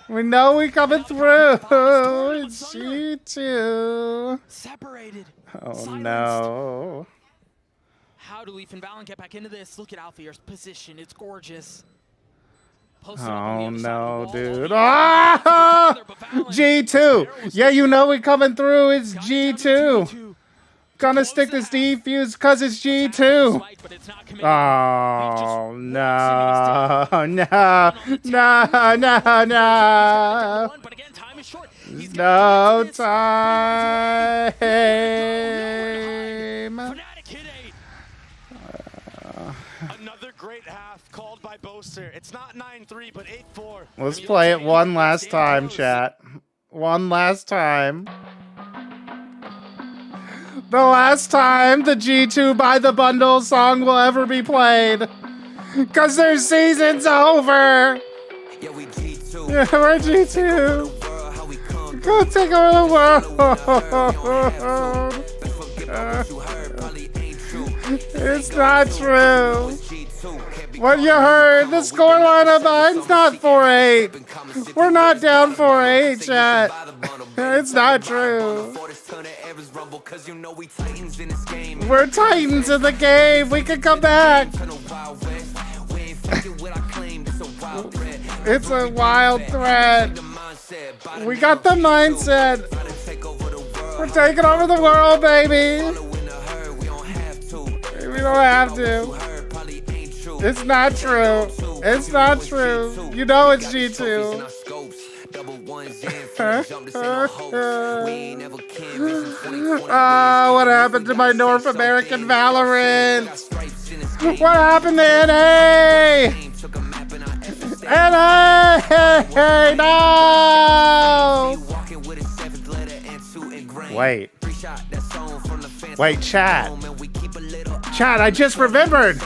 We know we coming through. It's G2. Separated. Oh, no. How do Leaf and Valen get back into this? Look at Alfier's position. It's gorgeous. Oh, no, dude. Ah! G2. Yeah, you know we coming through. It's G2. Gonna stick this defuse because it's G2. Oh, no. No. No, no, no. No time. Another great half called by Boaster. It's not 9-3, but 8-4. Let's play it one last time, chat. One last time. The last time the G2 Buy the Bundle song will ever be played. Because their season's over. Yeah, we're G2. Go take over the world. It's not true. What you heard, the scoreline of mine's not 4-8. We're not down 4-8, chat. It's not true. We're Titans in the game. We can come back. It's a wild threat. We got the mindset. We're taking over the world, baby. We don't have to. It's not true. It's not true. You know it's G2. What happened to my North American Valorant? What happened to NA? NA! No! Wait. Wait, chat. Chat, I just remembered.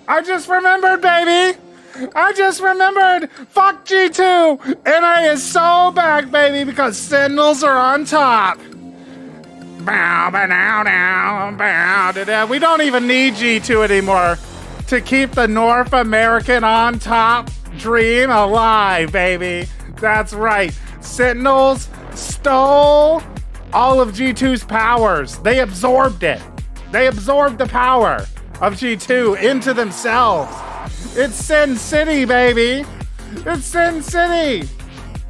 I just remembered, baby. I just remembered. Fuck G2. NA is so back, baby, because Sentinels are on top. We don't even need G2 anymore to keep the North American on top dream alive, baby. That's right. Sentinels stole all of G2's powers. They absorbed it. They absorbed the power of G2 into themselves. It's Sin City, baby. It's Sin City.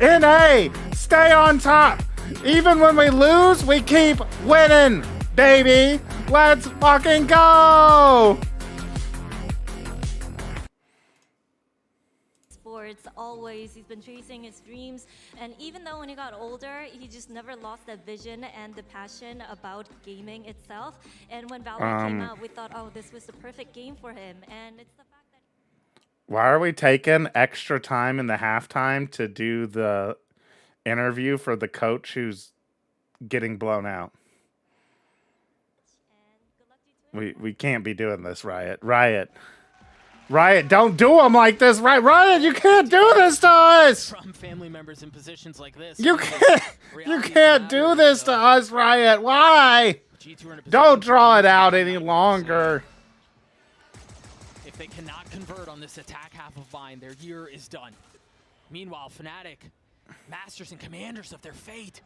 NA, stay on top. Even when we lose, we keep winning, baby. Let's fucking go. Sports, always. He's been chasing his dreams. And even though when he got older, he just never lost that vision and the passion about gaming itself. And when Valorant came out, we thought, oh, this was the perfect game for him. And it's the fact that... Why are we taking extra time in the halftime to do the interview for the coach who's getting blown out? We can't be doing this, Riot. Riot, don't do them like this, right? Riot, you can't do this to us. From family members in positions like this. You can't do this to us, Riot. Why? Don't draw it out any longer. If they cannot convert on this attack half of Vine, their year is done. Meanwhile, Fnatic, masters and commanders of their fate.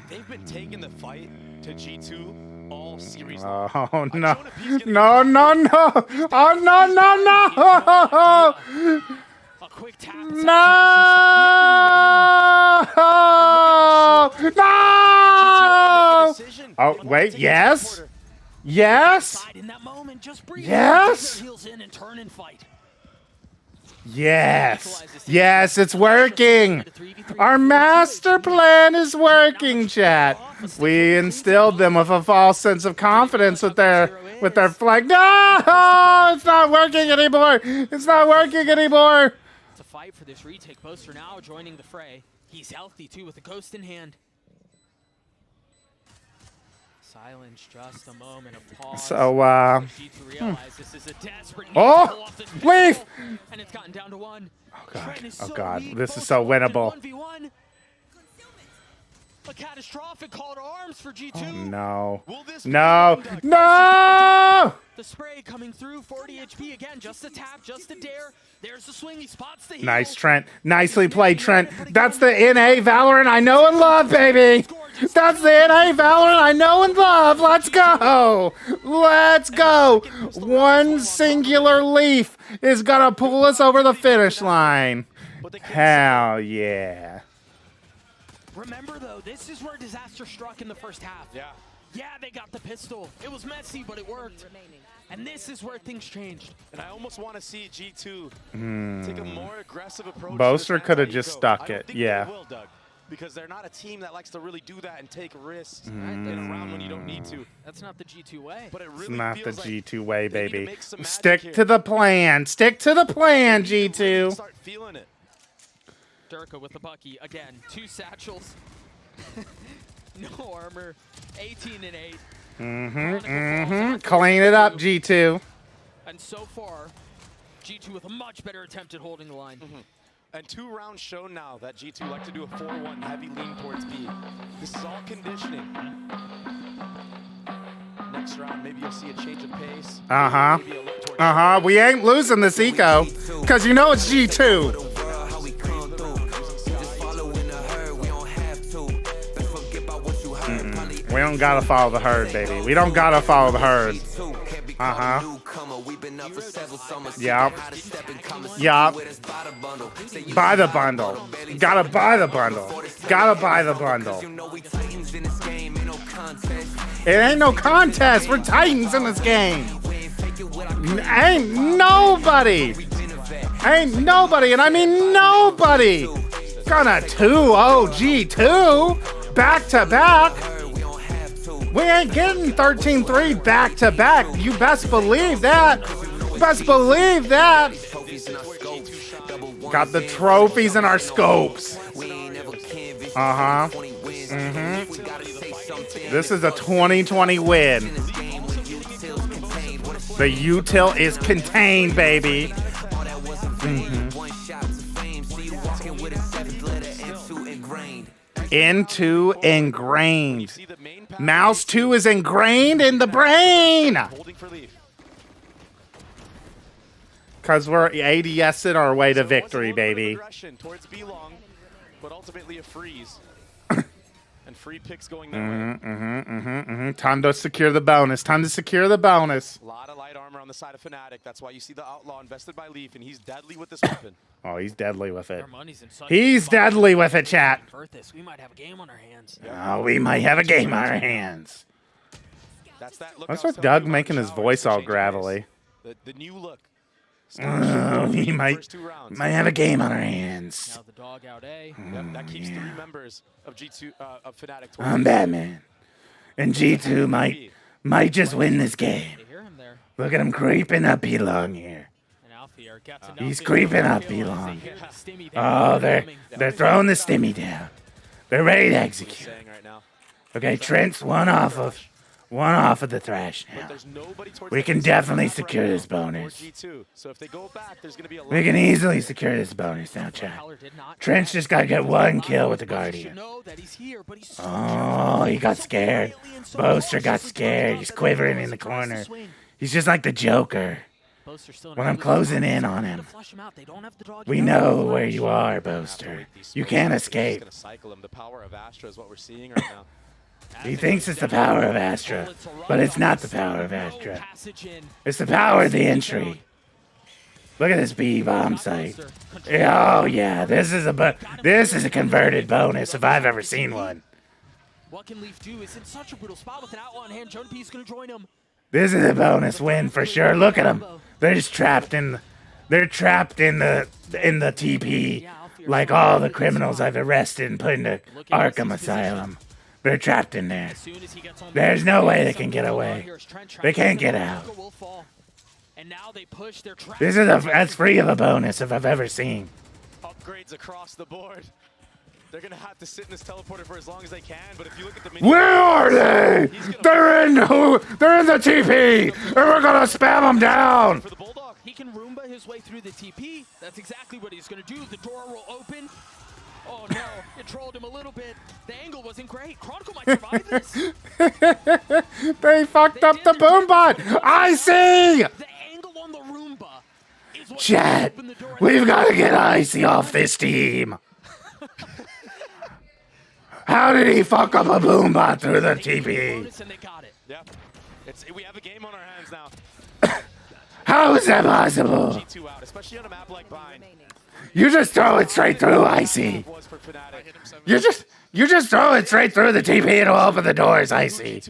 They've been taking the fight to G2 all series long. Oh, no. No, no, no. Oh, no, no, no. A quick tap. No. No. Oh, wait. Yes. Yes. Yes. Yes. Yes, it's working. Our master plan is working, chat. We instilled them with a false sense of confidence with their flag. No, it's not working anymore. It's not working anymore. It's a fight for this retake. Boaster now joining the fray. He's healthy too with the ghost in hand. Silence, just a moment of pause. So, this is a desperate oh, leave! And it's gotten down to one. Oh god, this is so winnable. 1v1. A catastrophic call to arms for G2. Oh, no. No. No! The spray coming through, 40 HP again, just a tap, just a dare. There's the swing, he spots the heal. Nice, Trent. Nicely played, Trent. That's the NA Valorant I know and love, baby. That's the NA Valorant I know and love. Let's go. Let's go. One singular leaf is going to pull us over the finish line. Hell yeah. Remember, though, this is where disaster struck in the first half. Yeah, they got the pistol. It was messy, but it worked. And this is where things changed. And I almost want to see G2 take a more aggressive approach. Boaster could have just stuck it. Yeah. They will, Doug, because they're not a team that likes to really do that and take risks in a round when you don't need to. That's not the G2 way. But it really It's not the feels G2 like way, they need to baby. make some magic Stick here. to the plan. Stick to the plan, G2. Start feeling it. Durka with the Bucky again. 2 satchels. No armor. 18 and 8. Clean it up, G2. And so far, G2 with a much better attempt at holding the line. And 2 rounds shown now that G2 like to do a 4-1 heavy lean towards B. This is all conditioning. Next round, maybe you'll see a change of pace. We ain't losing this eco, because you know it's G2. We don't gotta follow the herd, baby. We don't gotta follow the herd. Yup. Buy the bundle. Gotta buy the bundle. Gotta buy the bundle. It ain't no contest. We're Titans in this game. Ain't nobody, and I mean nobody, gonna 2-0 G2 back to back. We ain't getting 13-3 back to back. You best believe that. Best believe that. Got the trophies in our scopes. This is a 2020 win. The util is contained, baby. Into ingrained. Mouse 2 is ingrained in the brain. Because we're ADSing our way to victory, baby. Towards B long, but ultimately a freeze. And free picks going their way. Time to secure the bonus. Time to secure the bonus. A lot of light armor on the side of Fnatic. That's why you see the Outlaw invested by Leaf, and he's deadly with this weapon. Oh, he's deadly with it. In He's deadly with it, chat. We might have a game on our hands. Oh, we might have a game on our hands. What's with Doug making his voice all gravelly? The new look. Oh, we might have a game on our hands. Now the dog out A. Yep, that keeps 3 members of G2 of Fnatic. I'm Batman, and G2 might just win this game. Look at him creeping up along here. He's creeping up along. Oh, they're throwing the stimmy down. They're ready to execute. Okay, Trent's one off of the thrash now. We can definitely secure this bonus. We can easily secure this bonus now, chat. Trent's just got to get 1 kill with the Guardian. Oh, he got scared. Boaster got scared. He's quivering in the corner. He's just like the Joker. When I'm closing in on him. We know where you are, Boaster. You can't escape. The power of Astra is what we're seeing right now. He thinks it's the power of Astra, but it's not the power of Astra. It's the power of the entry. Look at this B bomb site. Oh yeah, this is a converted bonus if I've ever seen one. What can Leaf do? Is in such a brutal spot with an outlaw in hand. Joan P is going to join him. This is a bonus win for sure. Look at them. They're just trapped in. They're trapped in the TP, like all the criminals I've arrested and put into Arkham Asylum. They're trapped in there. There's no way they can get away. They can't get out. This is as free of a bonus if I've ever seen. Upgrades across the board. They're gonna have to sit in this teleporter for as long as they can. But if you look at the where are they? They're in the TP, and we're gonna spam them down. He can Roomba his way through the TP. That's exactly what he's gonna do. The door will open. Oh no, it trolled him a little bit. The angle wasn't great. Chronicle might survive this. They fucked up the boom bot. I see. The angle on the Roomba is what Chat, we've got to get Icy off this team. How did he fuck up a boom bot through the TP? Yeah, we have a game on our hands now. How is that possible? G2 out, especially on a map like Bind. You just throw it straight through, Icy. You just throw it straight through the TP and it'll open the doors, Icy.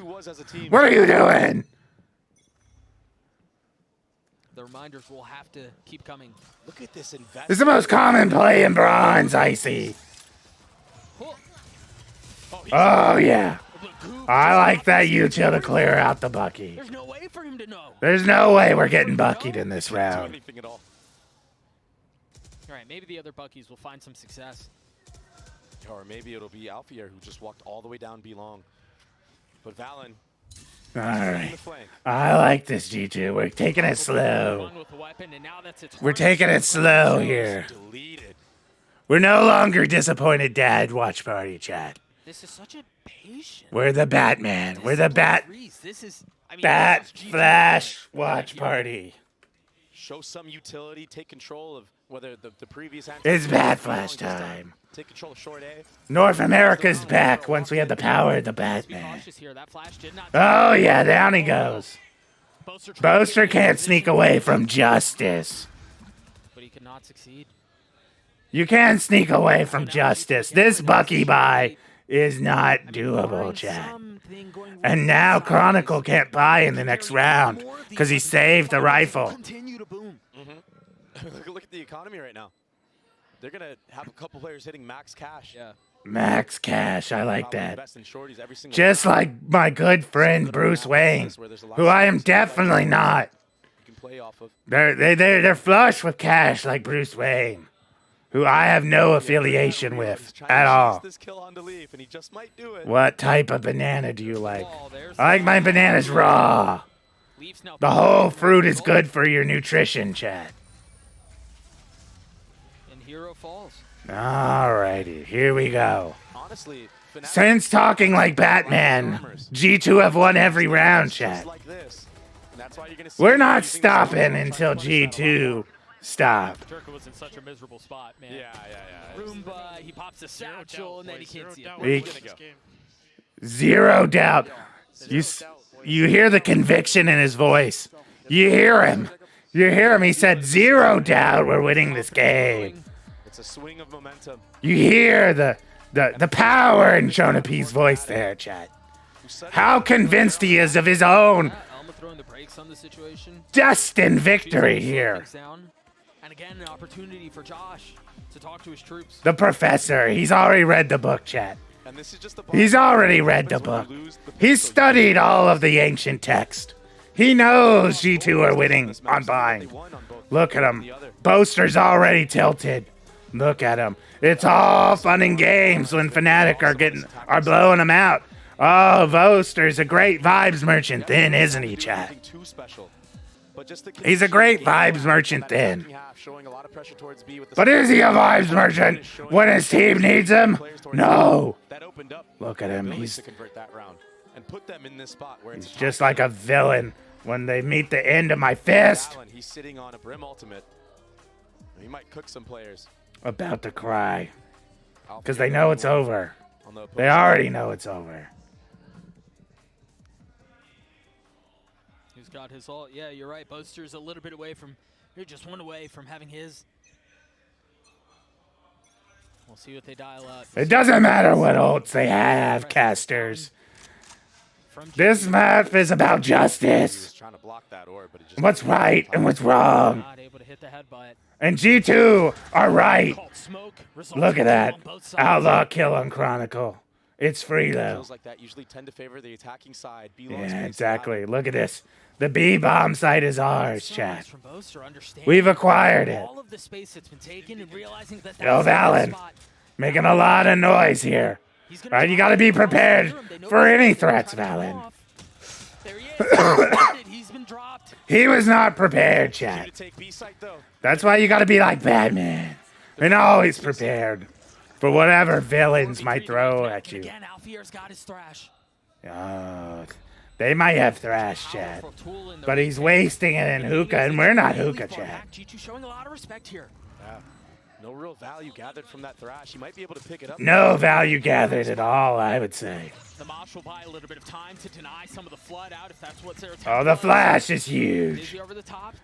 What are you doing? The reminders will have to keep coming. Look at this investment. This is the most common play in bronze, Icy. Oh, yeah. I like that util to clear out the Bucky. There's no way for him to know. There's no way we're getting Buckied in this round. All right, maybe the other Buckies will find some success. Or maybe it'll be Alfier who just walked all the way down B long. But Valen. All right. I like this, G2. We're taking it slow. We're taking it slow here. We're no longer disappointed dad watch party, chat. This is such a patient. We're the Batman. We're the Bat Flash watch party. Show some utility, take control of whether the previous It's Bat Flash time. Take control of short A. North America's back once we have the power of the Batman. Oh yeah, down he goes. Boaster can't sneak away from justice. But he cannot succeed. You can't sneak away from justice. This Bucky buy is not doable, chat. And now Chronicle can't buy in the next round because he saved the rifle. Continue to boom. Look at the economy right now. They're going to have a couple players hitting max cash. Yeah. Max cash, I like that. Just like my good friend Bruce Wayne, who I am definitely not. They're flush with cash like Bruce Wayne, who I have no affiliation with at all. What type of banana do you like? I like my bananas raw. The whole fruit is good for your nutrition, chat. And hero falls. Alrighty, here we go. Since talking like Batman, G2 have won every round, chat. We're not stopping until G2 stop. Turka was in such a miserable spot, man. Yeah. Roomba, he pops a satchel, and then he can't see it. Zero doubt. You hear the conviction in his voice. You hear him. You hear him. He said, zero doubt we're winning this game. It's a swing of momentum. You hear the power in Jonapi's voice there, chat. How convinced he is of his own destined victory here. And again, an opportunity for Josh to talk to his troops. The professor, he's already read the book, chat. He's already read the book. He's studied all of the ancient text. He knows G2 are winning on bind. Look at him. Boaster's already tilted. Look at him. It's all fun and games when Fnatic are blowing him out. Oh, Boaster's a great vibes merchant then, isn't he, chat? He's a great vibes merchant then. But is he a vibes merchant when his team needs him? No. Look at him. He's just like a villain when they meet the end of my fist. He's sitting on a Brim ultimate. He might cook some players. About to cry. Because they know it's over. They already know it's over. He's got his ult. Yeah, you're right. Boaster's a little bit away from, just one away from having his. We'll see what they dial up. It doesn't matter what ults they have, casters. This map is about justice. What's right and what's wrong. And G2 are right. Look at that. Outlaw kill on Chronicle. It's free though. Yeah, exactly. Look at this. The B bomb site is ours, chat. We've acquired it. Yo, Valen, making a lot of noise here. All right, you got to be prepared for any threats, Valen. He was not prepared, chat. That's why you got to be like Batman and always prepared for whatever villains might throw at you. They might have Thrash, chat, but he's wasting it in Hookah, and we're not Hookah, chat. No real value gathered from that Thrash. He might be able to pick it up. No value gathered at all, I would say. The Mosh will buy a little bit of time to deny some of the flood out if that's what's there. Oh, the flash is huge.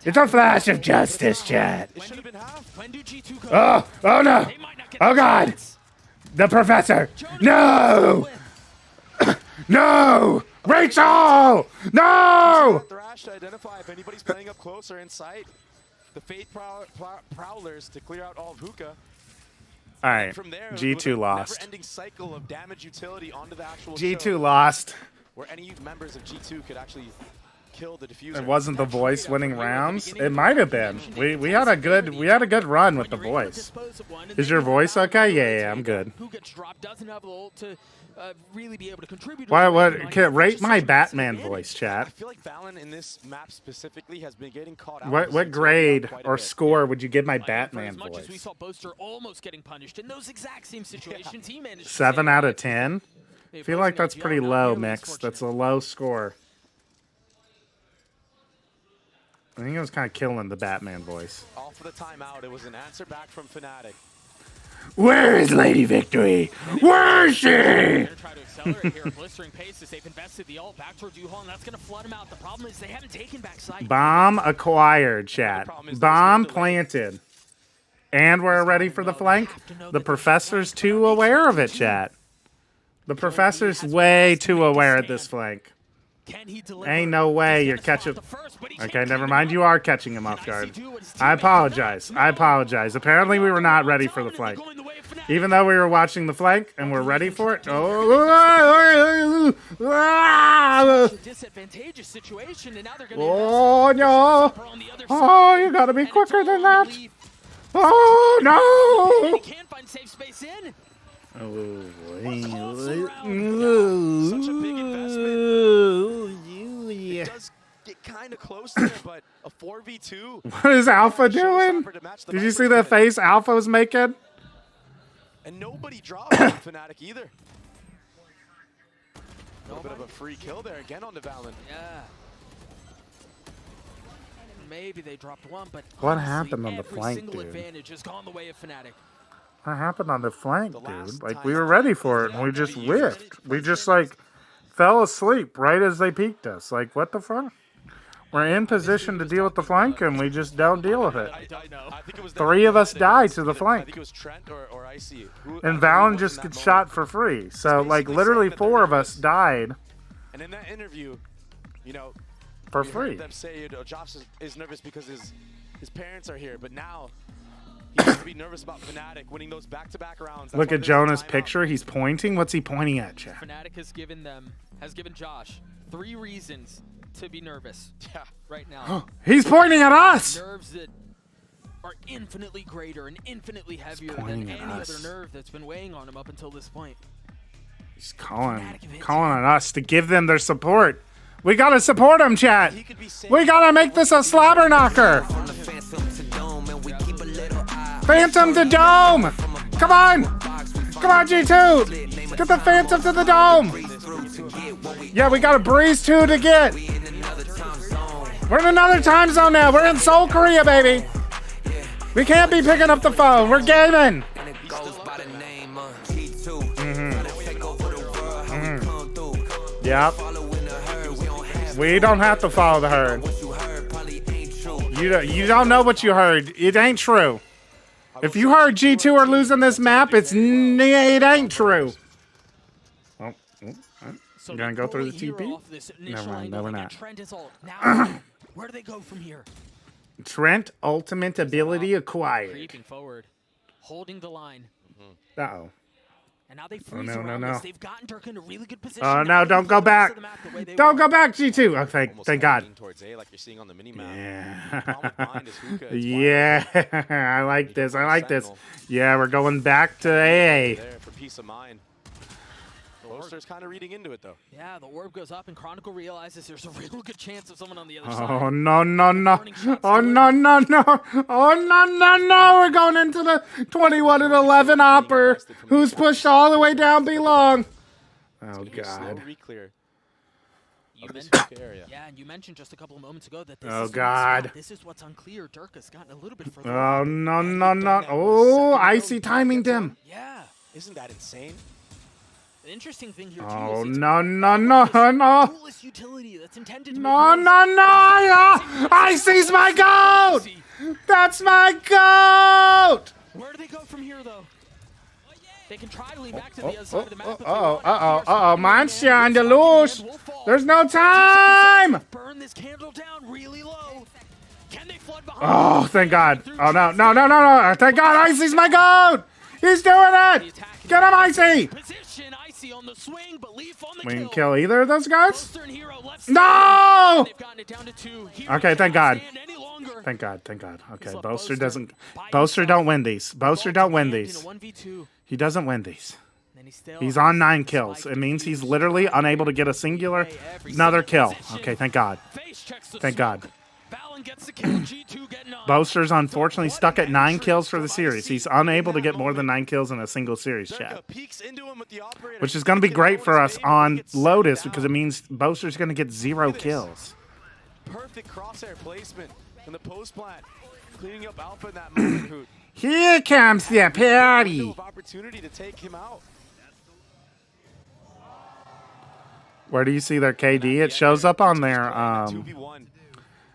It's a flash of justice, chat. Oh no. Oh God. The professor. No. No. Rachel. No. Thrash to identify if anybody's playing up close or in sight. The Fate Prowlers to clear out all of Hookah. All right, from there, G2 lost. Never-ending cycle of damage utility onto the actual G2 kill, lost. Where any members of G2 could actually kill the diffuser. It wasn't the voice winning rounds. It might have been. We had a good run with the voice. Is your voice okay? Yeah, I'm good. Who gets dropped doesn't have the ult to really be able to contribute. What? Rate my Batman voice, chat. I feel like Valen in this map specifically has been getting caught out. What grade or score would you give my Batman voice? As we saw Boaster almost getting punished in those exact same situations, he managed 7 out of 10. I feel like that's pretty low, Mix. That's a low score. I think I was kind of killing the Batman voice. All for the timeout. It was an answer back from Fnatic. Where is Lady Victory? Where is she? Bomb acquired, chat. Bomb planted. And we're ready for the flank. The professor's too aware of it, chat. The professor's way too aware of this flank. Ain't no way you're catching... Okay, never mind. You are catching him off guard. I apologize. I apologize. Apparently we were not ready for the flank. Even though we were watching the flank and we're ready for it. Oh, no. Oh, you gotta be quicker than that. Oh, no. Oh, Such a big investment. It does get kind of close there, but a 4v2. What is Alpha doing? Did you see the face Alpha was making? And nobody dropped from Fnatic either. A little bit of a free kill there again on the Valen. Yeah. Maybe they dropped one, but what happened on the flank, every single dude? advantage has gone the way of Fnatic. What happened on the flank, dude? Like, we were ready for it, and we just whiffed. We just, like, fell asleep right as they peeked us. Like, what the fuck? We're in position to deal with the flank, and we just don't deal with it. Three of us die to the flank. And Valen just gets shot for free. So, like, literally 4 of us died. And in that interview, you know, for free. Heard them say, you know, Josh is nervous because his parents are here, but now he has to be nervous about Fnatic winning those back-to-back rounds. Look at Jonah's picture. He's pointing. What's he pointing at, Chad? Fnatic has given Josh 3 reasons to be nervous. Yeah. Right now. He's pointing at us. Nerves that are infinitely greater and infinitely heavier than any other nerve that's been weighing on him up until this point. He's calling on us to give them their support. We gotta support him, chat. We gotta make this a slobber knocker. Phantom to dome. Come on. Come on, G2. Get the Phantom to the dome. Yeah, we got a breeze 2 to get. We're in another time zone now. We're in Seoul, Korea, baby. We can't be picking up the phone. We're gaming. Yep. We don't have to follow the herd. You don't know what you heard. It ain't true. If you heard G2 are losing this map, it ain't true. Oh, you gonna go through the TP? Never mind, no, we're not. Where do they go from here? Trent ultimate ability acquired. Creeping forward, holding the line. Uh-oh. And now they freeze around us. They've gotten Dirk in a really good position. Oh no! Don't go back! Don't go back, G2. Oh, thank God. Yeah. Yeah. I like this. I like this. Yeah, we're going back to AA. There for peace of mind. Boaster's kind of reading into it though. Yeah, the orb goes up and Chronicle realizes there's a real good chance of someone on the other side. Oh no! Oh no! Oh no! We're going into the 21 and 11 hopper. Who's pushed all the way down belong? Oh God. Yeah, and you mentioned just a couple of moments ago that this is what's unclear. Dirk has gotten a little bit further. Oh no! Oh, Icy timing him. Yeah. Isn't that insane? The interesting thing here, oh, too, no. Coolest utility that's intended to Icy's my goat! That's my goat! Where do they go from here, though? They can try to lean back to the other side of the map. Mine's trying to lose. There's no time! Burn this candle down really low. Can they flood behind? Oh, thank God. Oh, no. Thank God, Icy's my goat! He's doing it! Get him, Icy! On the swing, but Leaf on the we didn't kill either of those guys? No! Okay, thank God. Thank God. Okay, Boaster don't win these. Boaster don't win these. He doesn't win these. He's on 9 kills. It means he's literally unable to get another kill. Okay, thank God. Thank God. Boaster's unfortunately stuck at 9 kills for the series. He's unable to get more than 9 kills in a single series, chat. Which is going to be great for us on Lotus because it means Boaster's going to get 0 kills. Perfect crosshair placement in the post plant, cleaning up Alpha in that moment. Here comes the party. Opportunity to take him out. Where do you see their KD? It shows up on their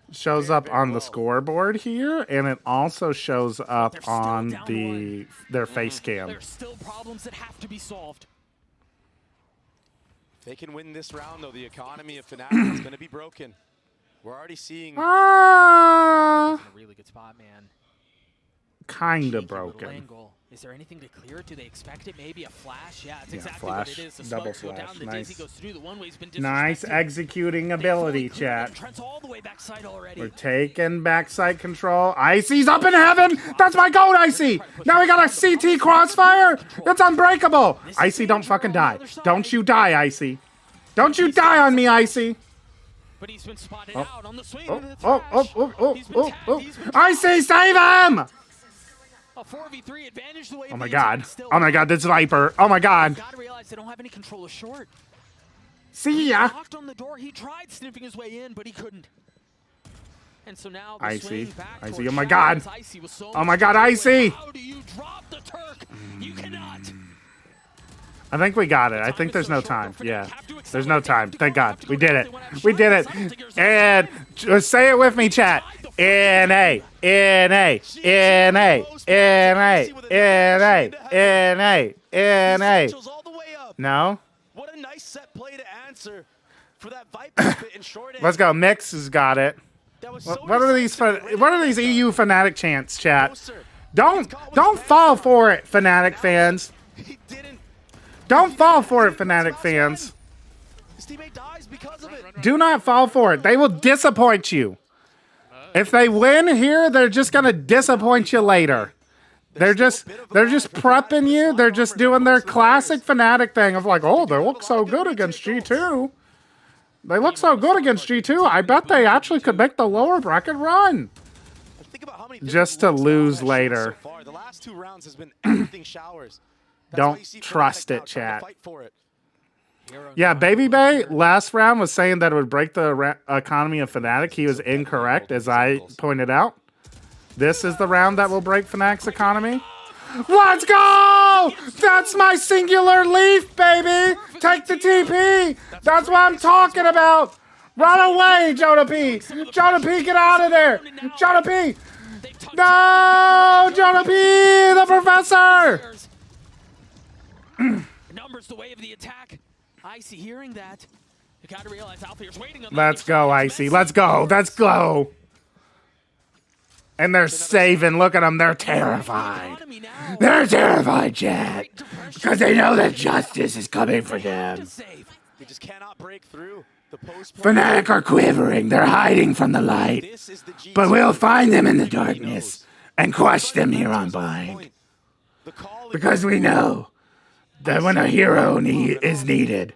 shows up on the scoreboard here, and it also shows up on their face cam. There's still problems that have to be solved. If they can win this round, though, the economy of Fnatic is going to be broken. We're already seeing. In a really good spot, man. Kinda broken. Is there anything to clear it? Do they expect it? Maybe a flash? Yeah, it's exactly flash. What it is. The Double flash. Down, the nice. Daisy goes through. The one-way's been Nice executing ability, chat. Trent's all the way backside already. We're taking backside control. Icy's up in heaven. That's my goat, Icy. Now we got a CT crossfire. It's unbreakable. Icy, don't fucking die. Don't you die, Icy. Don't you die on me, Icy. But he's been spotted out on the swing. Icy, save him. A 4v3 advantage the way oh my God, this Viper. Oh my God. Gotta realize they don't have any control of short. See ya. He knocked on the door. He tried sniffing his way in, but he couldn't. And so now Icy. Icy. Oh my god. Oh my god, Icy. How do you drop the Turk? You cannot. I think we got it. I think there's no time. Yeah. There's no time. Thank God. We did it. We did it. And just say it with me, chat. NA. NA. NA. NA. NA. NA. NA. No? What a nice set play to answer for that Viper spit in short. Let's go. Mix has got it. What are these EU Fnatic chants, chat? Don't fall for it, Fnatic fans. Don't fall for it, Fnatic fans. His teammate dies because of it. Do not fall for it. They will disappoint you. If they win here, they're just gonna disappoint you later. They're just prepping you. They're just doing their classic Fnatic thing of like, oh, they look so good against G2. They look so good against G2. I bet they actually could make the lower bracket run. Just to lose later. The last 2 rounds has been everything showers. Don't trust it, chat. Yeah, Baby Bay last round was saying that it would break the economy of Fnatic. He was incorrect, as I pointed out. This is the round that will break Fnatic's economy. Let's go! That's my singular leaf, baby! Take the TP! That's what I'm talking about! Run away, Jonah P! Jonah P, get out of there! Jonah P! No! Jonah P, the professor! Numbers the way of the attack. Icy hearing that. You gotta realize Alfier's waiting on. Let's go, Icy. Let's go. Let's go. And they're saving. Look at them. They're terrified. They're terrified, chat. Because they know that justice is coming for them. They just cannot break through. Fnatic are quivering. They're hiding from the light. But we'll find them in the darkness and crush them here on Bind. Because we know that when a hero is needed,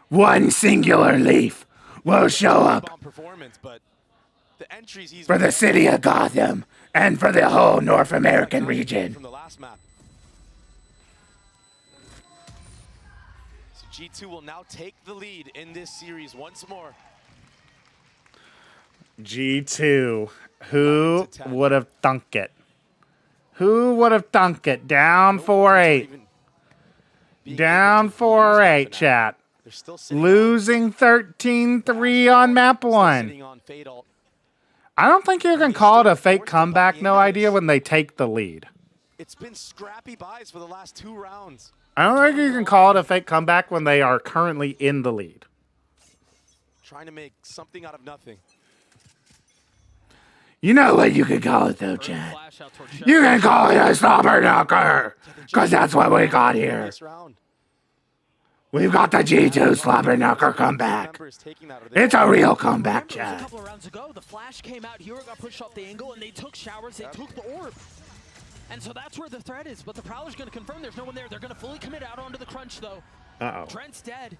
one singular leaf will show up for the city of Gotham and for the whole North American region. So G2 will now take the lead in this series once more. G2, who would have thunk it? Who would have thunk it? Down 4-8. Down 4-8, chat. Losing 13-3 on map 1. I don't think you can call it a fake comeback, no idea, when they take the lead. It's been scrappy buys for the last 2 rounds. I don't think you can call it a fake comeback when they are currently in the lead. Trying to make something out of nothing. You know what you can call it, though, Chad? You can call it a slobber knocker, because that's what we got here. We've got the G2 slobber knocker comeback. It's a real comeback, Chad. A couple of rounds ago, the flash came out, Hero got pushed off the angle, and they took showers, they took the orb. And so that's where the threat is, but the Prowler's going to confirm there's no one there. They're going to fully commit out onto the crunch, though. Uh-oh. Trent's dead.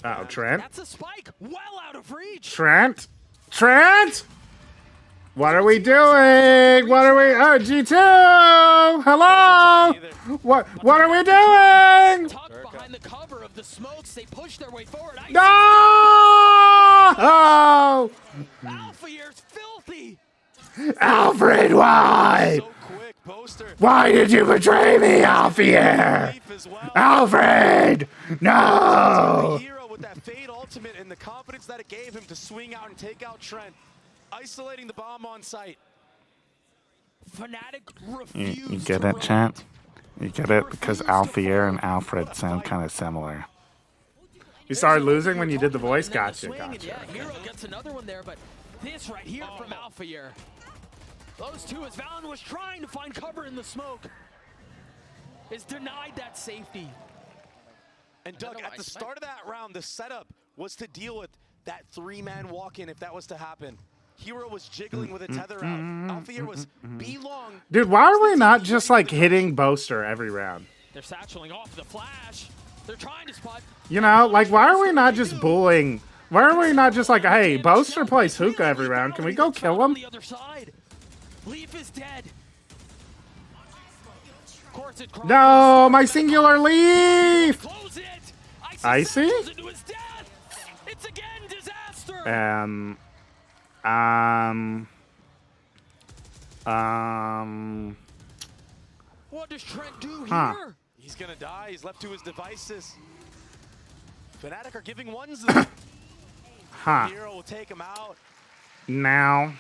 Uh-oh, Trent? That's a spike, well out of reach. Trent? Trent? What are we doing? What are we... Oh, G2! Hello? What are we doing? Tucked behind the cover of the smokes, they push their way forward. No! Oh! Alfier's filthy. Alfred, why? Why did you betray me, Alfier? Alfred! No! Hero with that fade ultimate and the confidence that it gave him to swing out and take out Trent, isolating the bomb on site. Fnatic refused. You get it, chat? You get it? Because Alfier and Alfred sound kind of similar. You started losing when you did the voice? Gotcha. Yeah, Hero gets another one there, but this right here from Alfier. Those two, as Valen was trying to find cover in the smoke, is denied that safety. And Doug, at the start of that round, the setup was to deal with that 3-man walk-in if that was to happen. Hero was jiggling with a tether out. Alfier was B-long. Dude, why are we not just like hitting Boaster every round? They're satcheling off the flash. They're trying to spot. You know, like why are we not just bullying? Why are we not just like, hey, Boaster plays hookah every round. Can we go kill him? Leaf is dead. No, my singular leaf. Icy? It's again disaster. What does Trent do Huh. here? He's gonna die. He's left to his devices. Fnatic are giving ones. Huh. Hero will take him out. Now,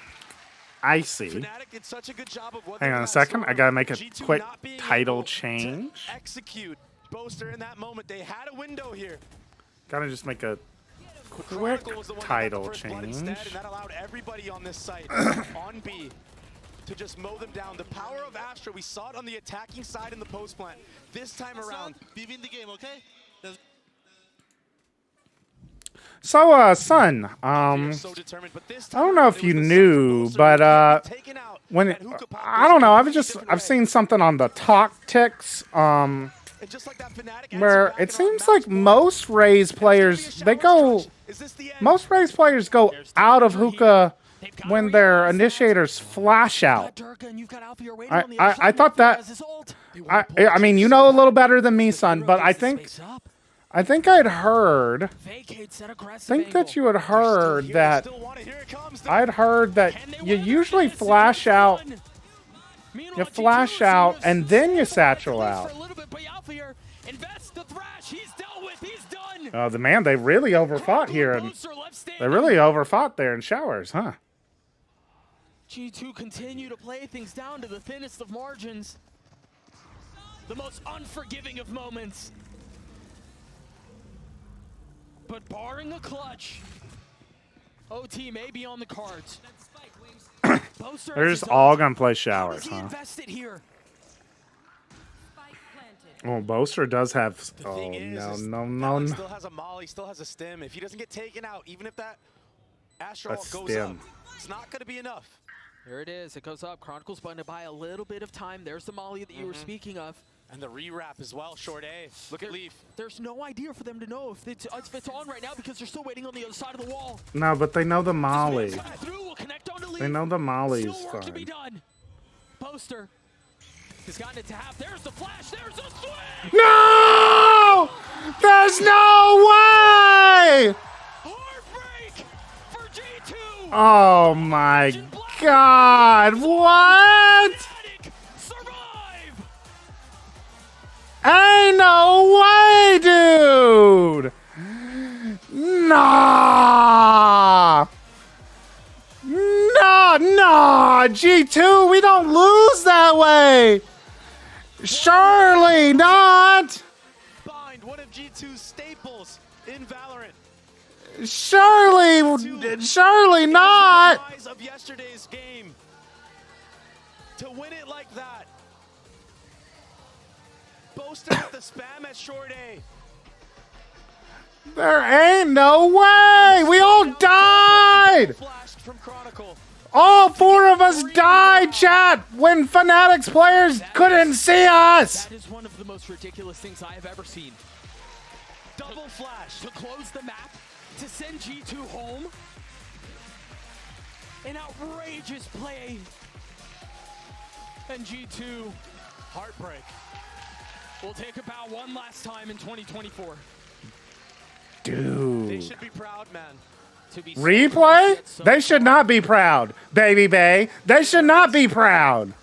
I see. Fnatic did such a good job of what Hang on a second. I gotta make a quick title change. Execute Boaster in that moment. They had a window here. Gotta just make a quick title change. Instead, and that allowed everybody on this site on B to just mow them down. The power of Astra, we saw it on the attacking side in the post plant. This time around, we win the game, okay? So, son, I don't know if you knew, but when I don't know, I've seen something on the talk ticks, where it seems like most Raze players go out of hookah when their initiators flash out. I thought that. I mean, you know a little better than me, son, but I think I'd heard. I think that you had heard that. I'd heard that you usually flash out. You flash out and then you satchel out. Oh, they really overfought here, and they really overfought there in showers, huh? G2 continue to play things down to the thinnest of margins. The most unforgiving of moments. But barring a clutch, OT may be on the cards. They're just all gonna play showers, huh? Here. Oh, Boaster does have. Oh no! Still has a molly, still has a stim. If he doesn't get taken out, even if that Astro goes up, it's not going to be enough. There it is. It goes up. Chronicles going to buy a little bit of time. There's the molly that you were speaking of. And the rewrap as well, short A. Look at Leaf. There's no idea for them to know if it's on right now because they're still waiting on the other side of the wall. No, but they know the molly. They know the molly's fine. Poster has gotten it to half. There's the flash. There's the swing. No! There's no way! Heartbreak for G2. Oh my God! What? Ain't no way, dude! Nah! Nah! G2, we don't lose that way! Surely not! Bind, one of G2's staples in Valorant. Surely not! Of yesterday's game. To win it like that. Boaster with the spam at short A. There ain't no way! We all died! All four of us died, chat, when Fnatic's players couldn't see us! That is one of the most ridiculous things I have ever seen. Double flash to close the map, to send G2 home. An outrageous play. And G2, heartbreak. We'll take a bow one last time in 2024. Dude. They should be proud, man. Replay? They should not be proud, baby Bay. They should not be proud.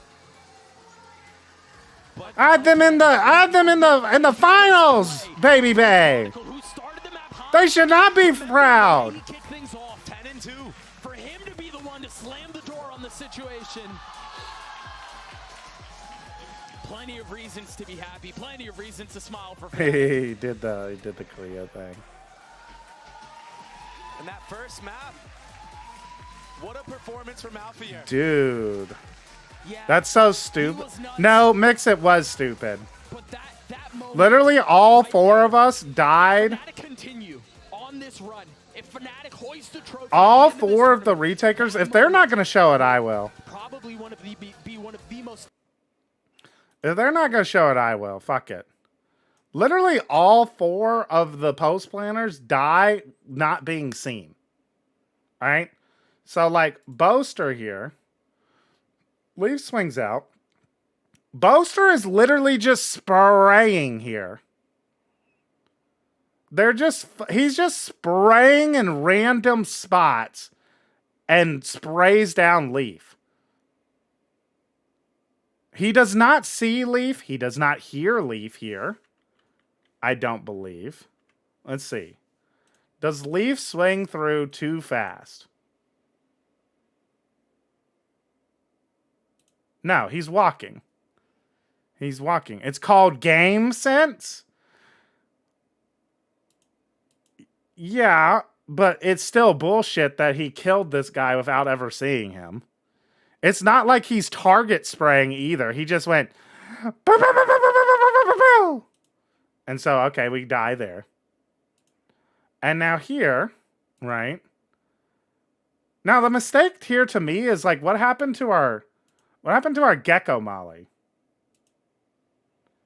Add them in the finals, baby Bay. They should not be proud. Kick things off 10-2. For him to be the one to slam the door on the situation. Plenty of reasons to be happy, plenty of reasons to smile for fans. He did the Cleo thing. And that first map, what a performance from Alpha here. Dude. Yeah, that's so stupid. No, Mix-It was stupid. But that literally all four of us died. Continue on this run. If Fnatic hoist the trophy, all four of the retakers, if they're not going to show it, I will. Probably one of the most. If they're not going to show it, I will. Fuck it. Literally all four of the post planners die not being seen. All right? So, like, Boaster here. Leaf swings out. Boaster is literally just spraying here. He's just spraying in random spots and sprays down Leaf. He does not see Leaf. He does not hear Leaf here. I don't believe. Let's see. Does Leaf swing through too fast? No, he's walking. He's walking. It's called game sense. Yeah, but it's still bullshit that he killed this guy without ever seeing him. It's not like he's target spraying either. He just went... And so, okay, we die there. And now here, right? Now, the mistake here to me is like, what happened to our gecko molly?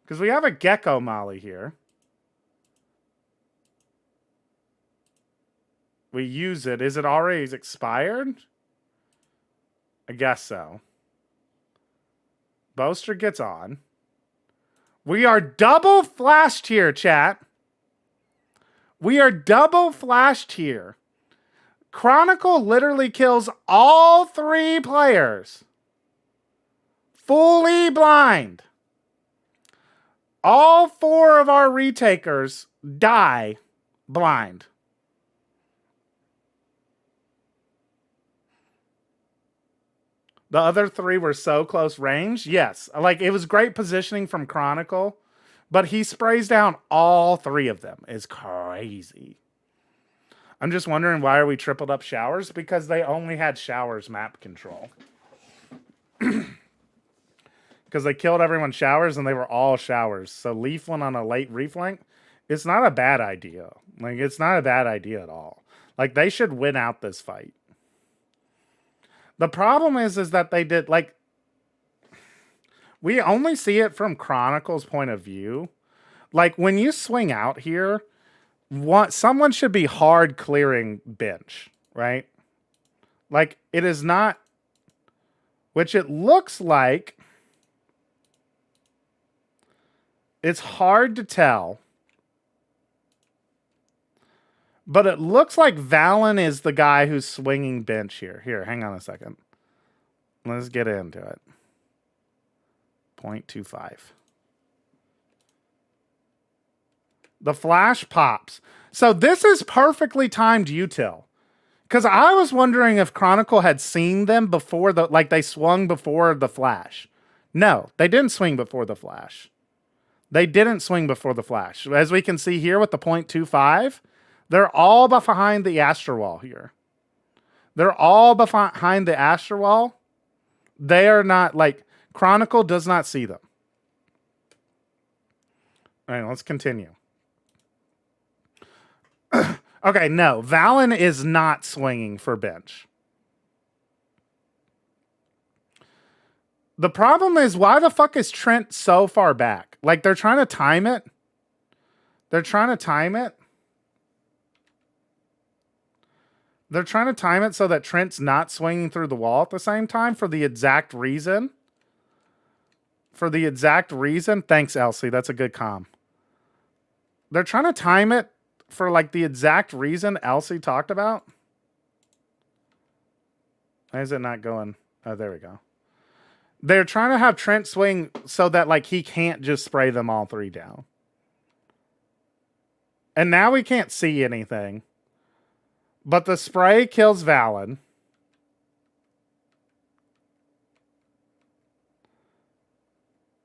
Because we have a gecko molly here. We use it. Is it already expired? I guess so. Boaster gets on. We are double flashed here, chat. We are double flashed here. Chronicle literally kills all 3 players. Fully blind. All 4 of our retakers die blind. The other 3 were so close range. Yes. Like, it was great positioning from Chronicle, but he sprays down all 3 of them. It's crazy. I'm just wondering, why are we tripled up showers? Because they only had showers map control. Because they killed everyone showers and they were all showers. So Leaf went on a late reflank. It's not a bad idea. Like, it's not a bad idea at all. Like, they should win out this fight. The problem is that they did, like, we only see it from Chronicle's point of view. Like, when you swing out here, someone should be hard clearing bench, right? Like, it is not, which it looks like, it's hard to tell. But it looks like Valen is the guy who's swinging bench here. Here, hang on a second. Let's get into it. 0.25. The flash pops. So this is perfectly timed util. Because I was wondering if Chronicle had seen them before they swung before the flash. No, they didn't swing before the flash. They didn't swing before the flash. As we can see here with the 0.25, they're all behind the Astro Wall here. They're all behind the Astro Wall. They are not, like, Chronicle does not see them. All right, let's continue. Okay, no. Valen is not swinging for bench. The problem is, why the fuck is Trent so far back? Like, they're trying to time it. They're trying to time it. They're trying to time it so that Trent's not swinging through the wall at the same time for the exact reason. For the exact reason. Thanks, Elsie. That's a good comm. They're trying to time it for, like, the exact reason Elsie talked about. Why is it not going? Oh, there we go. They're trying to have Trent swing so that, like, he can't just spray them all 3 down. And now we can't see anything. But the spray kills Valen.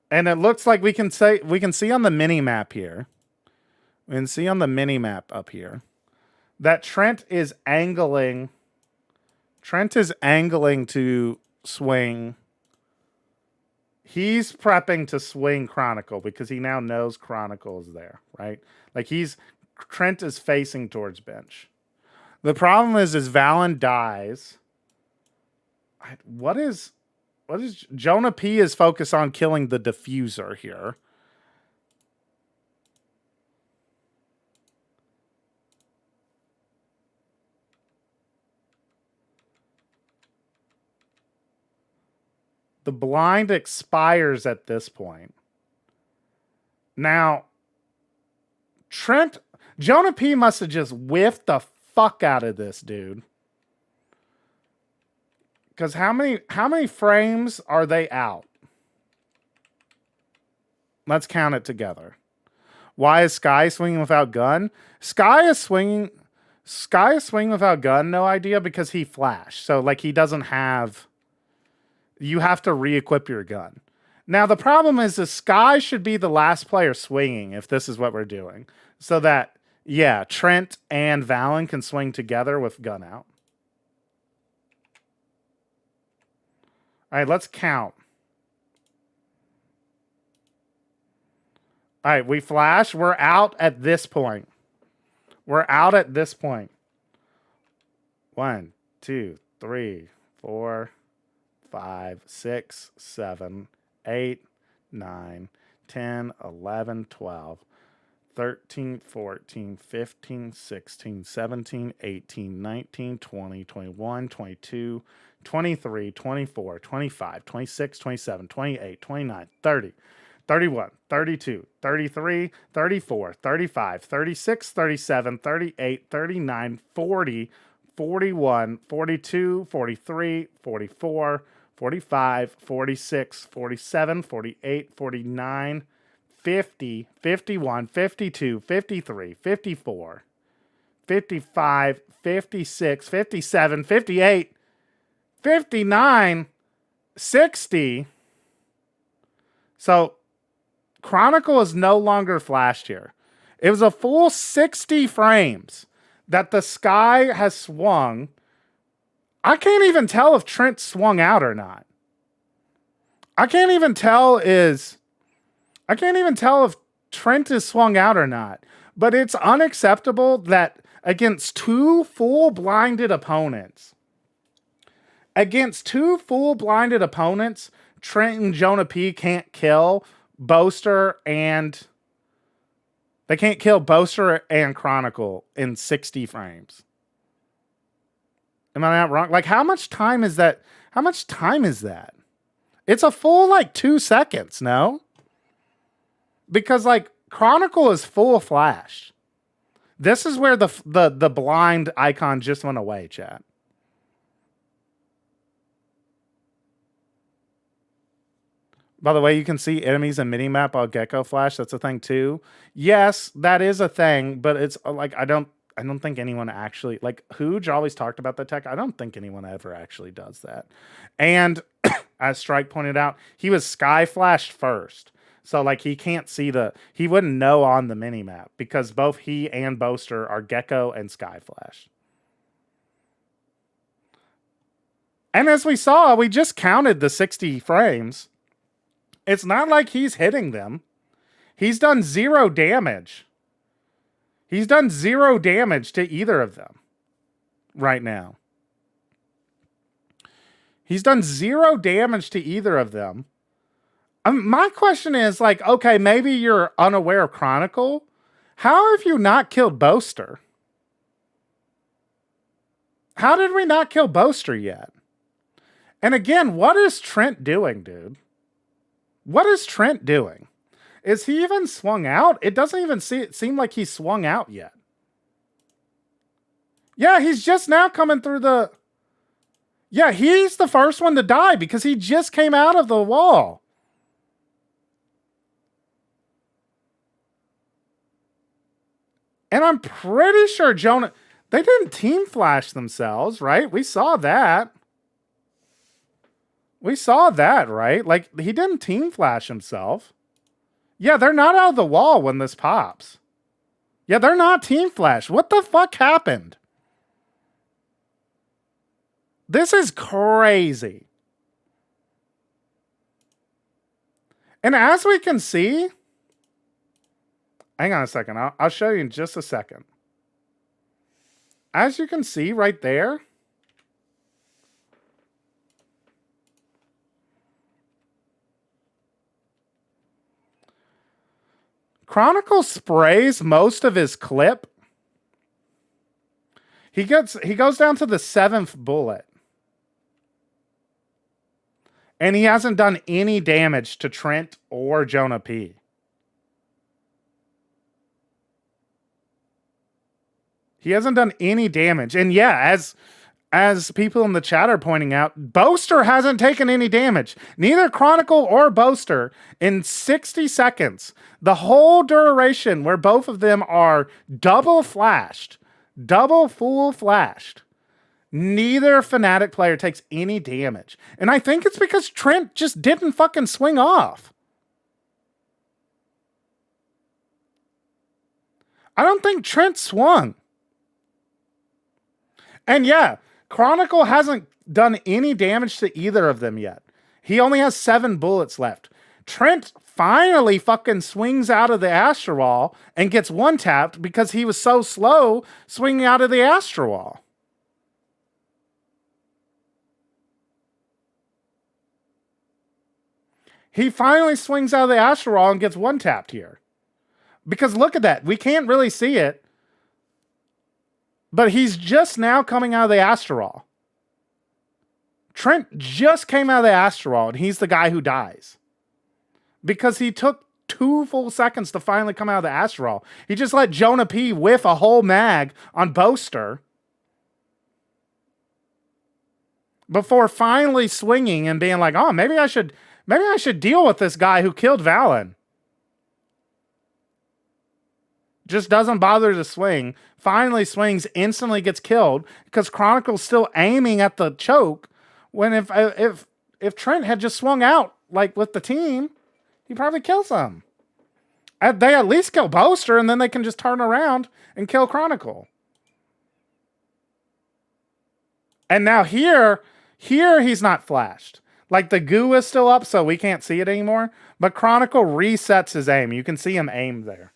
And it looks like we can see on the mini map here. We can see on the mini map up here that Trent is angling. Trent is angling to swing. He's prepping to swing Chronicle because he now knows Chronicle is there, right? Like, Trent is facing towards bench. The problem is Valen dies. What is Jonah P is focused on killing the diffuser here. The blind expires at this point. Now, Jonah P must have just whiffed the fuck out of this dude. Because how many frames are they out? Let's count it together. Why is Sky swinging without gun? Sky is swinging without gun, no idea, because he flashed. So, like, he doesn't have... You have to re-equip your gun. Now, the problem is the Sky should be the last player swinging if this is what we're doing. So that, yeah, Trent and Valen can swing together with gun out. All right, let's count. All right, we flash. We're out at this point. We're out at this point. 1, 2, 3, 4, 5, 6, 7, 8, 9, 10, 11, 12, 13, 14, 15, 16, 17, 18, 19, 20, 21, 22, 23, 24, 25, 26, 27, 28, 29, 30, 31, 32, 33, 34, 35, 36, 37, 38, 39, 40, 41, 42, 43, 44, 45, 46, 47, 48, 49, 50, 51, 52, 53, 54, 55, 56, 57, 58, 59, 60. So Chronicle is no longer flashed here. It was a full 60 frames that the Sky has swung. I can't even tell if Trent swung out or not. I can't even tell if Trent is swung out or not. But it's unacceptable that against two full blinded opponents, Trent and Jonah P can't kill Boaster and Chronicle in 60 frames. Am I not wrong? Like, how much time is that? How much time is that? It's a full, like, 2 seconds, no? Because, like, Chronicle is full flash. This is where the blind icon just went away, chat. By the way, you can see enemies in minimap on Gecko Flash. That's a thing too. Yes, that is a thing, but it's like I don't think anyone actually, like, Hooge always talked about the tech. I don't think anyone ever actually does that. And as Strike pointed out, he was Sky Flashed first. So, like, he can't see he wouldn't know on the minimap because both he and Boaster are Gecko and Sky Flash. And as we saw, we just counted the 60 frames. It's not like he's hitting them. He's done 0 damage. He's done 0 damage to either of them right now. He's done 0 damage to either of them. My question is, like, okay, maybe you're unaware of Chronicle. How have you not killed Boaster? How did we not kill Boaster yet? And again, what is Trent doing, dude? What is Trent doing? Is he even swung out? It doesn't even seem like he's swung out yet. Yeah, he's just now coming through the... Yeah, he's the first one to die because he just came out of the wall. And I'm pretty sure Jonah... They didn't team flash themselves, right? We saw that. We saw that, right? Like, he didn't team flash himself. Yeah, they're not out of the wall when this pops. Yeah, they're not team flash. What the fuck happened? This is crazy. And as we can see... Hang on a second. I'll show you in just a second. As you can see right there... Chronicle sprays most of his clip. He goes down to the 7th bullet. And he hasn't done any damage to Trent or Jonah P. He hasn't done any damage. And yeah, as people in the chat are pointing out, Boaster hasn't taken any damage. Neither Chronicle or Boaster in 60 seconds. The whole duration where both of them are double flashed, double full flashed. Neither Fnatic player takes any damage. And I think it's because Trent just didn't fucking swing off. I don't think Trent swung. And yeah, Chronicle hasn't done any damage to either of them yet. He only has 7 bullets left. Trent finally fucking swings out of the Astro Wall and gets one-tapped because he was so slow swinging out of the Astro Wall. He finally swings out of the Astro Wall and gets one-tapped here. Because look at that. We can't really see it. But he's just now coming out of the Astro Wall. Trent just came out of the Astro Wall, and he's the guy who dies. Because he took 2 full seconds to finally come out of the Astro Wall. He just let Jonah P whiff a whole mag on Boaster before finally swinging and being like, oh, maybe I should deal with this guy who killed Valen. Just doesn't bother to swing. Finally swings, instantly gets killed because Chronicle's still aiming at the choke. When if Trent had just swung out like with the team, he probably kills them. They at least kill Boaster, and then they can just turn around and kill Chronicle. And now here he's not flashed. Like the goo is still up, so we can't see it anymore. But Chronicle resets his aim. You can see him aim there.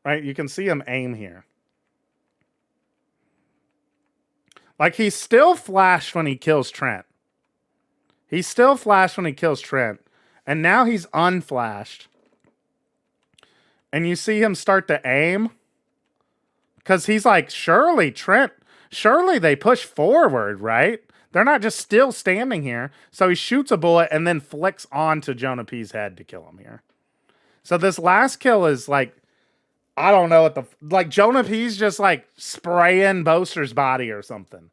Right? You can see him aim here. Like he's still flashed when he kills Trent. He's still flashed when he kills Trent. And now he's unflashed. And you see him start to aim. Because he's like, surely they push forward, right? They're not just still standing here. So he shoots a bullet and then flicks onto Jonah P's head to kill him here. So this last kill is like, I don't know what like Jonah P's just like spraying Boaster's body or something.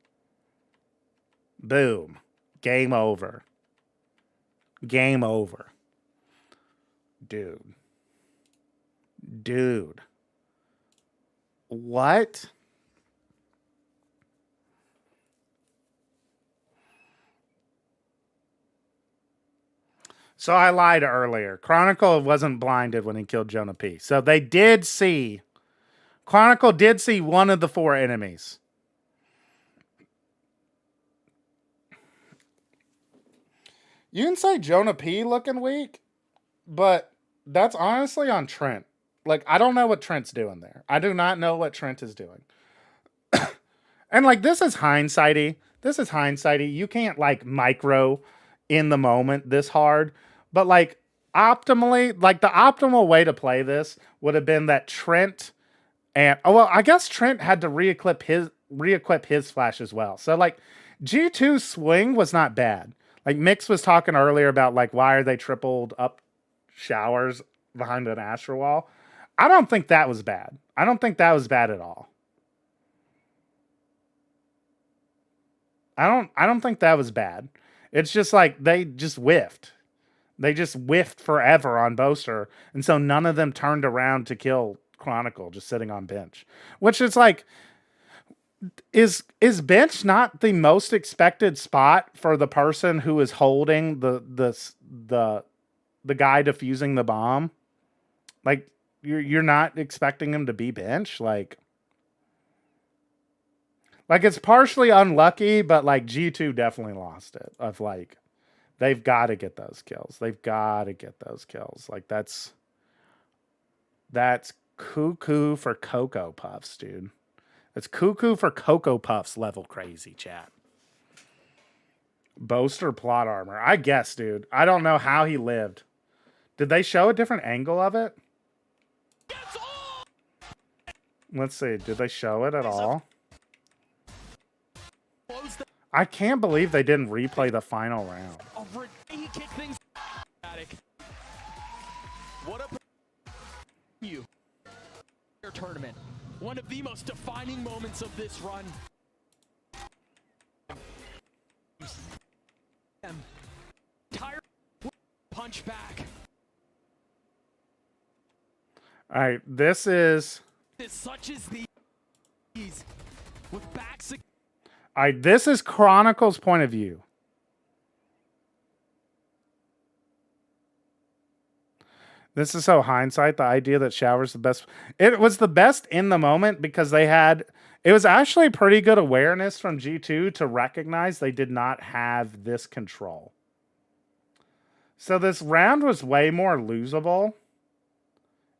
Boom. Game over. Game over. Dude. What? So I lied earlier. Chronicle wasn't blinded when he killed Jonah P. So they did see. Chronicle did see one of the 4 enemies. You can say Jonah P looking weak, but that's honestly on Trent. Like, I don't know what Trent's doing there. I do not know what Trent is doing. And like, this is hindsighty. You can't like micro in the moment this hard. But like optimally, like the optimal way to play this would have been that Trent and I guess Trent had to re-equip his flash as well. So like G2's swing was not bad. Like Mix was talking earlier about like why are they tripled up showers behind an Astro Wall? I don't think that was bad. I don't think that was bad at all. I don't think that was bad. It's just like they just whiffed. They just whiffed forever on Boaster. And so none of them turned around to kill Chronicle just sitting on bench. Which is like, is bench not the most expected spot for the person who is holding the guy defusing the bomb? Like, you're not expecting him to be bench? Like it's partially unlucky, but like G2 definitely lost it. Of like, they've got to get those kills. Like that's cuckoo for Cocoa Puffs, dude. It's cuckoo for Cocoa Puffs level crazy, chat. Boaster plot armor. I guess, dude. I don't know how he lived. Did they show a different angle of it? Let's see. Did they show it at all? I can't believe they didn't replay the final round. He kicked things. What a tournament. One of the most defining moments of this run. punch back. All right, this is. Such as these with backs. All right, this is Chronicle's point of view. This is so hindsight, the idea that Shower's the best. It was the best in the moment because they had. It was actually pretty good awareness from G2 to recognize they did not have this control. So this round was way more losable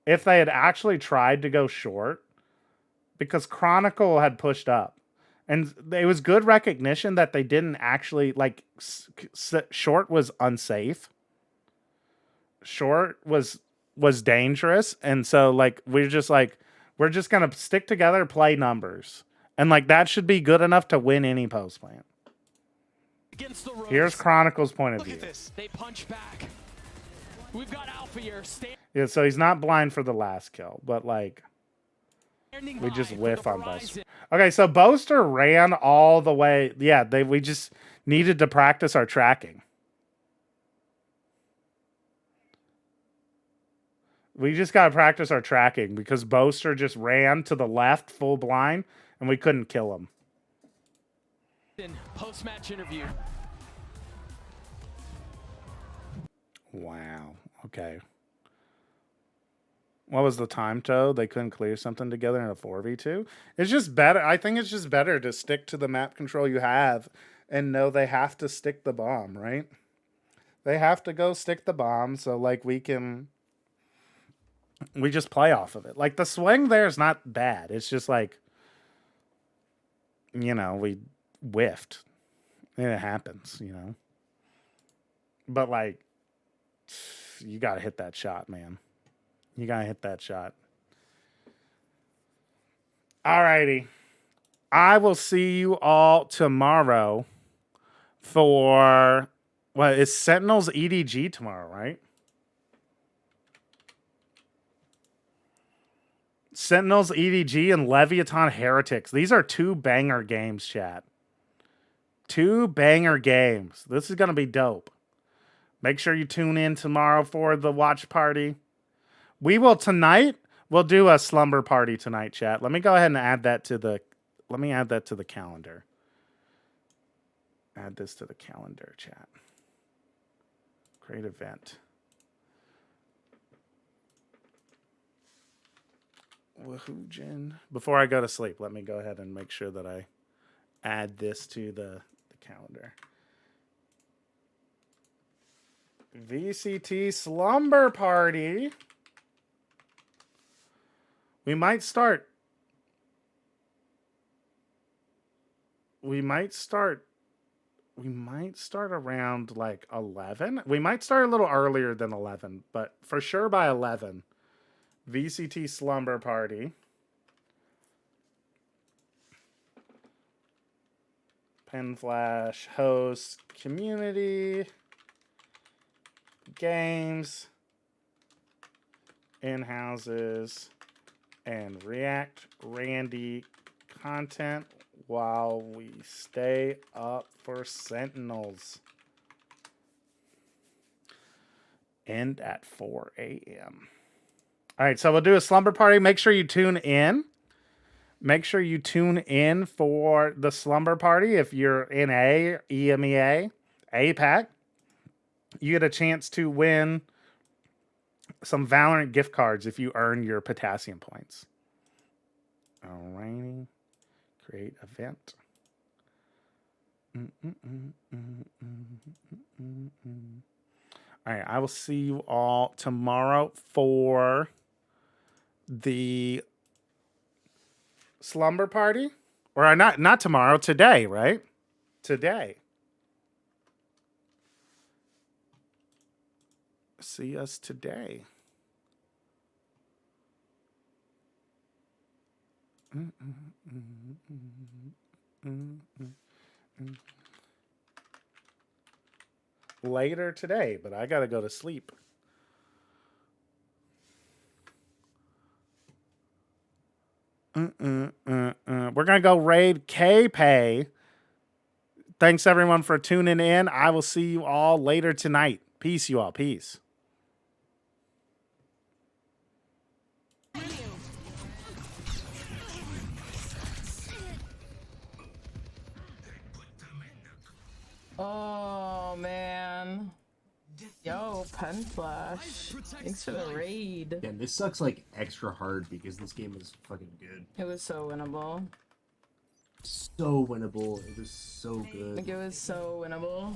if they had actually tried to go short, because Chronicle had pushed up. And it was good recognition that they didn't actually, like, short was unsafe. Short was dangerous. And so, like, we're just going to stick together, play numbers. And, like, that should be good enough to win any post plant. Here's Chronicle's point of view. Look at this. They punch back. We've got Alpha here. Yeah, so he's not blind for the last kill, but like we just whiff on Boaster. Okay, so Boaster ran all the way. Yeah, we just needed to practice our tracking. We just got to practice our tracking because Boaster just ran to the left full blind and we couldn't kill him. Post-match interview. Wow. Okay. What was the time, Toe? They couldn't clear something together in a 4v2? It's just better. I think it's just better to stick to the map control you have and know they have to stick the bomb, right? They have to go stick the bomb so, like, we just play off of it. Like, the swing there is not bad. It's just like, you know, we whiffed. And it happens, you know? But, like, you got to hit that shot, man. You got to hit that shot. Alrighty. I will see you all tomorrow for, well, it's Sentinels EDG tomorrow, right? Sentinels EDG and Leviathan Heretics. These are 2 banger games, chat. 2 banger games. This is going to be dope. Make sure you tune in tomorrow for the watch party. We'll do a slumber party tonight, chat. Let me go ahead and add that to the calendar. Add this to the calendar, chat. Great event. Woohoo, Jin. Before I go to sleep, let me go ahead and make sure that I add this to the calendar. VCT Slumber Party. We might start around like 11. We might start a little earlier than 11, but for sure by 11. VCT Slumber Party. PENFLASH hosts community games, in-houses, and React Randy content while we stay up for Sentinels. End at 4 a.m. All right, so we'll do a slumber party. Make sure you tune in. Make sure you tune in for the slumber party. If you're in EMEA, APAC, you get a chance to win some Valorant gift cards if you earn your potassium points. All righty. Create event. All right, I will see you all tomorrow for the slumber party. Or not tomorrow, today, right? Today. See us today. Later today, but I gotta go to sleep. We're gonna go raid K-Pay. Thanks everyone for tuning in. I will see you all later tonight. Peace, you all. Peace. Oh, man. Yo, PENFLASH. Thanks for the raid. Yeah, this sucks like extra hard because this game is fucking good. It was so winnable. So winnable. It was so good. Like, it was so winnable.